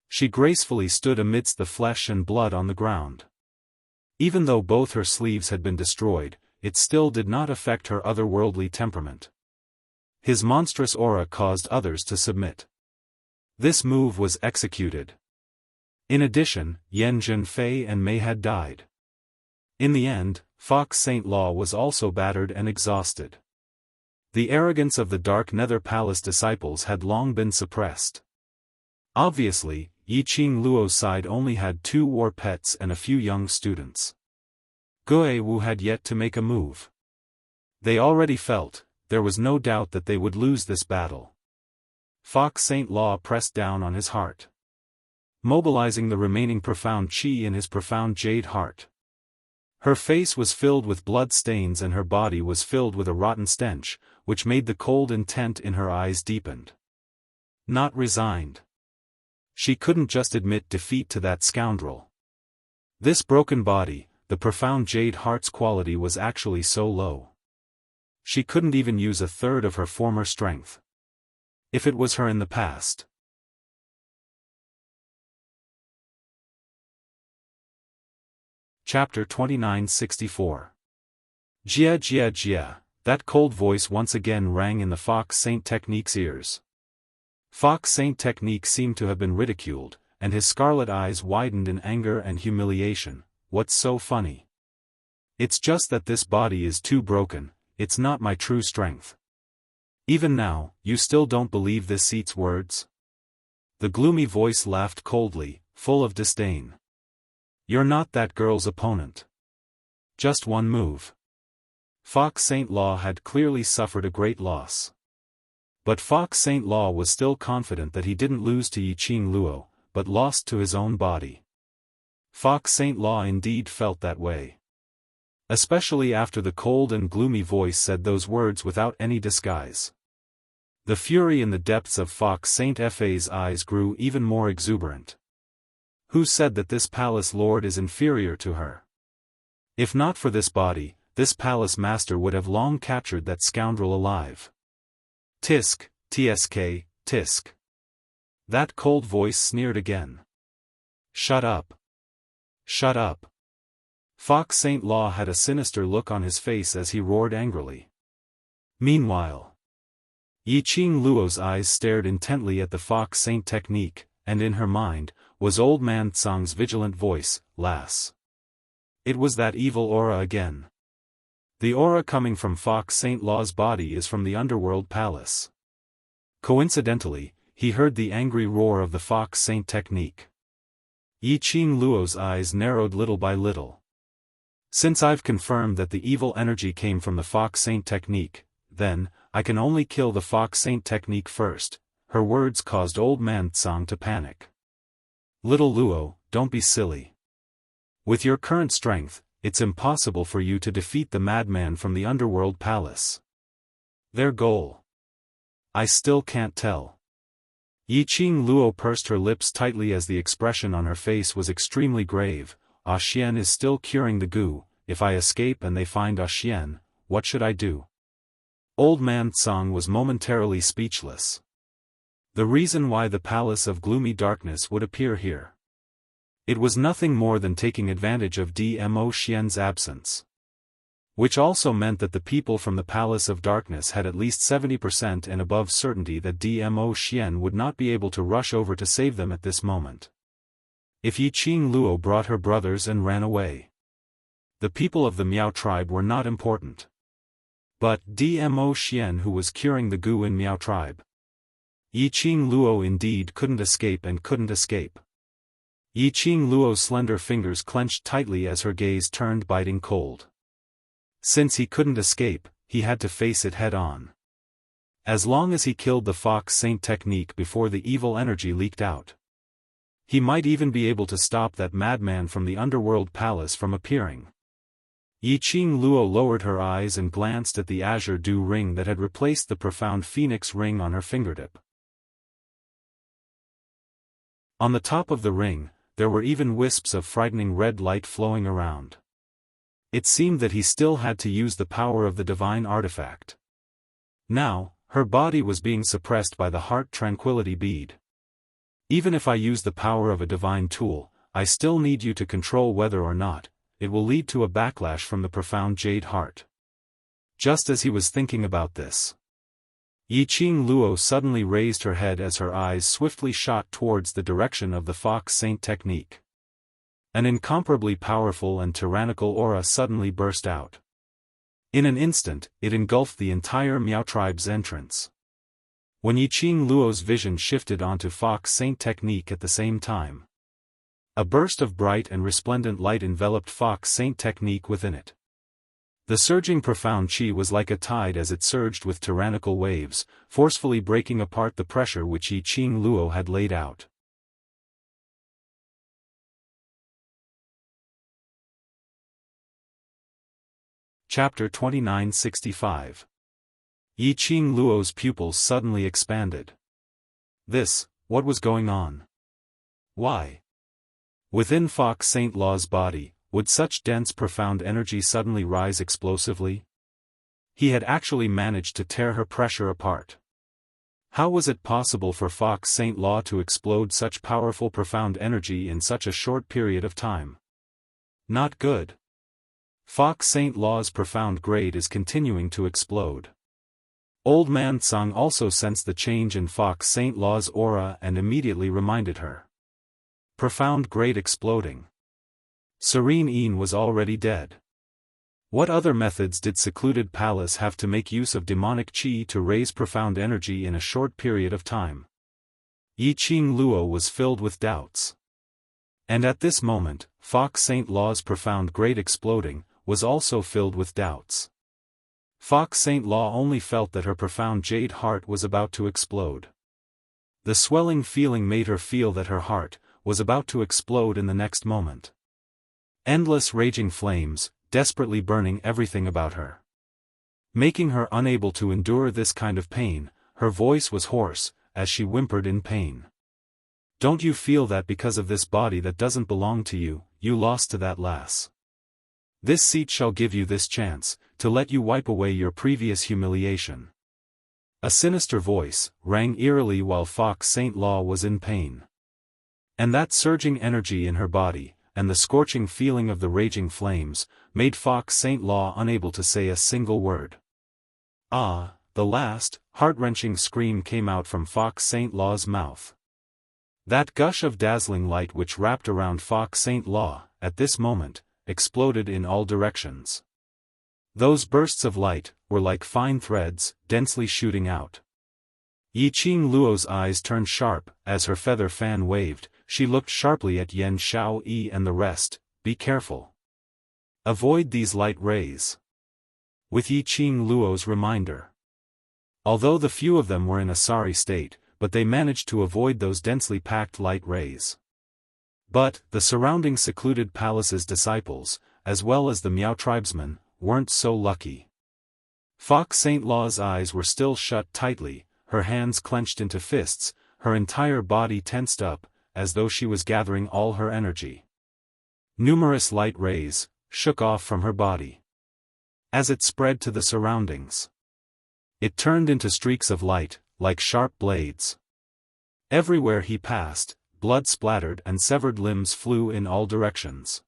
She gracefully stood amidst the flesh and blood on the ground. Even though both her sleeves had been destroyed, it still did not affect her otherworldly temperament. His monstrous aura caused others to submit. This move was executed. In addition, Yan Zhenfei and Mei had died. In the end, Fox Saint Law was also battered and exhausted. The arrogance of the Dark Nether Palace disciples had long been suppressed. Obviously, Yiqing Luo's side only had 2 war pets and a few young students. Guo Wu had yet to make a move. They already felt, there was no doubt that they would lose this battle. Fox Saint Law pressed down on his heart, mobilizing the remaining profound qi in his profound jade heart. Her face was filled with blood stains and her body was filled with a rotten stench, which made the cold intent in her eyes deepened. Not resigned. She couldn't just admit defeat to that scoundrel. This broken body, the profound jade heart's quality was actually so low. She couldn't even use a third of her former strength. If it was her in the past. Chapter 2964. Jia Jia Jia, that cold voice once again rang in the Fox Saint Technique's ears. Fox Saint Technique seemed to have been ridiculed, and his scarlet eyes widened in anger and humiliation. What's so funny? It's just that this body is too broken, it's not my true strength. Even now, you still don't believe this seat's words? The gloomy voice laughed coldly, full of disdain. You're not that girl's opponent. Just one move. Fox Saint Law had clearly suffered a great loss. But Fox Saint Law was still confident that he didn't lose to Yiqing Luo, but lost to his own body. Fox Saint Law indeed felt that way. Especially after the cold and gloomy voice said those words without any disguise. The fury in the depths of Fox Saint Fa's eyes grew even more exuberant. Who said that this palace lord is inferior to her? If not for this body, this palace master would have long captured that scoundrel alive. Tisk, tsk, tisk. That cold voice sneered again. Shut up. Shut up. Fox Saint Law had a sinister look on his face as he roared angrily. Meanwhile, Yiqing Luo's eyes stared intently at the Fox Saint Technique, and in her mind, was Old Man Tsang's vigilant voice, lass. It was that evil aura again. The aura coming from Fox Saint Law's body is from the underworld palace. Coincidentally, he heard the angry roar of the Fox Saint Technique. Yiqing Luo's eyes narrowed little by little. Since I've confirmed that the evil energy came from the Fox Saint Technique, then, I can only kill the Fox Saint Technique first. Her words caused Old Man Tsang to panic. Little Luo, don't be silly. With your current strength, it's impossible for you to defeat the madman from the underworld palace. Their goal? I still can't tell. Yiqing Luo pursed her lips tightly as the expression on her face was extremely grave. Xian is still curing the goo. If I escape and they find Xian, what should I do? Old Man Tsang was momentarily speechless. The reason why the Palace of Gloomy Darkness would appear here. It was nothing more than taking advantage of Dmo Xian's absence. Which also meant that the people from the Palace of Darkness had at least 70% and above certainty that Dmo Xian would not be able to rush over to save them at this moment. If Yiqing Luo brought her brothers and ran away, the people of the Miao tribe were not important. But Dmo Xian, who was curing the goo in Miao tribe. Yiqing Luo indeed couldn't escape and couldn't escape. Yiqing Luo's slender fingers clenched tightly as her gaze turned biting cold. Since he couldn't escape, he had to face it head-on. As long as he killed the Fox Saint Technique before the evil energy leaked out, he might even be able to stop that madman from the underworld palace from appearing. Yiqing Luo lowered her eyes and glanced at the azure dew ring that had replaced the profound phoenix ring on her fingertip. On the top of the ring, there were even wisps of frightening red light flowing around. It seemed that he still had to use the power of the divine artifact. Now, her body was being suppressed by the heart tranquility bead. Even if I use the power of a divine tool, I still need you to control whether or not it will lead to a backlash from the profound jade heart. Just as he was thinking about this, Yiqing Luo suddenly raised her head as her eyes swiftly shot towards the direction of the Fox Saint Technique. An incomparably powerful and tyrannical aura suddenly burst out. In an instant, it engulfed the entire Miao tribe's entrance. when Yiqing Luo's vision shifted onto Fox Saint technique at the same time. A burst of bright and resplendent light enveloped Fox Saint technique within it. The surging profound qi was like a tide as it surged with tyrannical waves, forcefully breaking apart the pressure which Yiqing Luo had laid out. Chapter 2965. Yiqing Luo's pupils suddenly expanded. What was going on? Why? Within Fox Saint Law's body, would such dense profound energy suddenly rise explosively? He had actually managed to tear her pressure apart. How was it possible for Fox Saint Law to explode such powerful profound energy in such a short period of time? Not good. Fox Saint Law's profound grade is continuing to explode. Old Man Tsang also sensed the change in Fox Saint Law's aura and immediately reminded her. Profound grade exploding. Serene Yin was already dead. What other methods did Secluded Palace have to make use of demonic qi to raise profound energy in a short period of time? Yiqing Luo was filled with doubts. And at this moment, Fox Saint Law's profound grade exploding was also filled with doubts. Fox Saint Law only felt that her profound jade heart was about to explode. The swelling feeling made her feel that her heart was about to explode in the next moment. Endless raging flames, desperately burning everything about her. Making her unable to endure this kind of pain, her voice was hoarse, as she whimpered in pain. Don't you feel that because of this body that doesn't belong to you, you lost to that lass? This seat shall give you this chance, to let you wipe away your previous humiliation. A sinister voice rang eerily while Fox Saint Law was in pain. And that surging energy in her body, and the scorching feeling of the raging flames, made Fox Saint Law unable to say a single word. Ah, the last, heart-wrenching scream came out from Fox Saint Law's mouth. That gush of dazzling light which wrapped around Fox Saint Law, at this moment, exploded in all directions. Those bursts of light were like fine threads, densely shooting out. Yiqing Luo's eyes turned sharp, as her feather fan waved. She looked sharply at Yan Xiaoyi and the rest. Be careful. Avoid these light rays. With Yiqing Luo's reminder. Although the few of them were in a sorry state, but they managed to avoid those densely packed light rays. But, the surrounding Secluded Palace's disciples, as well as the Miao tribesmen, weren't so lucky. Fox Saint Law's eyes were still shut tightly, her hands clenched into fists, her entire body tensed up, as though she was gathering all her energy. Numerous light rays shook off from her body. As it spread to the surroundings, it turned into streaks of light, like sharp blades. Everywhere he passed, blood splattered and severed limbs flew in all directions.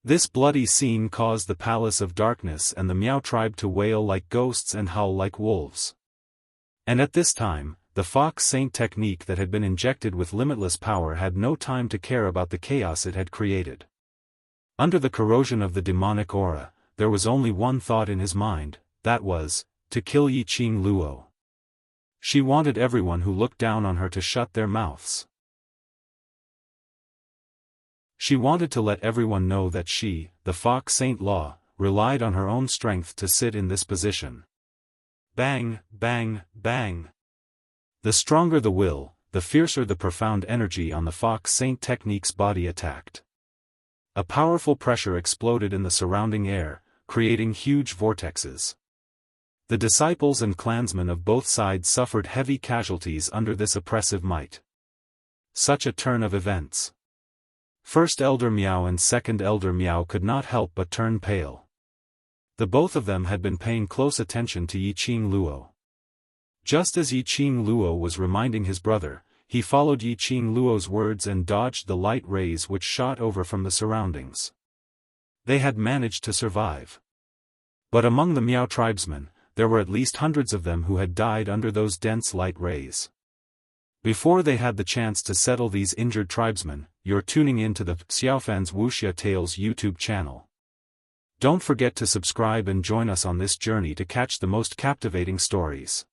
This bloody scene caused the Palace of Darkness and the Miao tribe to wail like ghosts and howl like wolves. And at this time, the Fox Saint technique that had been injected with limitless power had no time to care about the chaos it had created. Under the corrosion of the demonic aura, there was only one thought in his mind, that was, to kill Yiqing Luo. She wanted everyone who looked down on her to shut their mouths. She wanted to let everyone know that she, the Fox Saint Law, relied on her own strength to sit in this position. Bang, bang, bang. The stronger the will, the fiercer the profound energy on the Fox Saint technique's body attacked. A powerful pressure exploded in the surrounding air, creating huge vortexes. The disciples and clansmen of both sides suffered heavy casualties under this oppressive might. Such a turn of events. First Elder Miao and Second Elder Miao could not help but turn pale. The both of them had been paying close attention to Yiqing Luo. Just as Yiqing Luo was reminding his brother, he followed Yiqing Luo's words and dodged the light rays which shot over from the surroundings. They had managed to survive. But among the Miao tribesmen, there were at least hundreds of them who had died under those dense light rays. Before they had the chance to settle these injured tribesmen, you're tuning in to the Xiaofan's Wuxia Tales YouTube channel. Don't forget to subscribe and join us on this journey to catch the most captivating stories.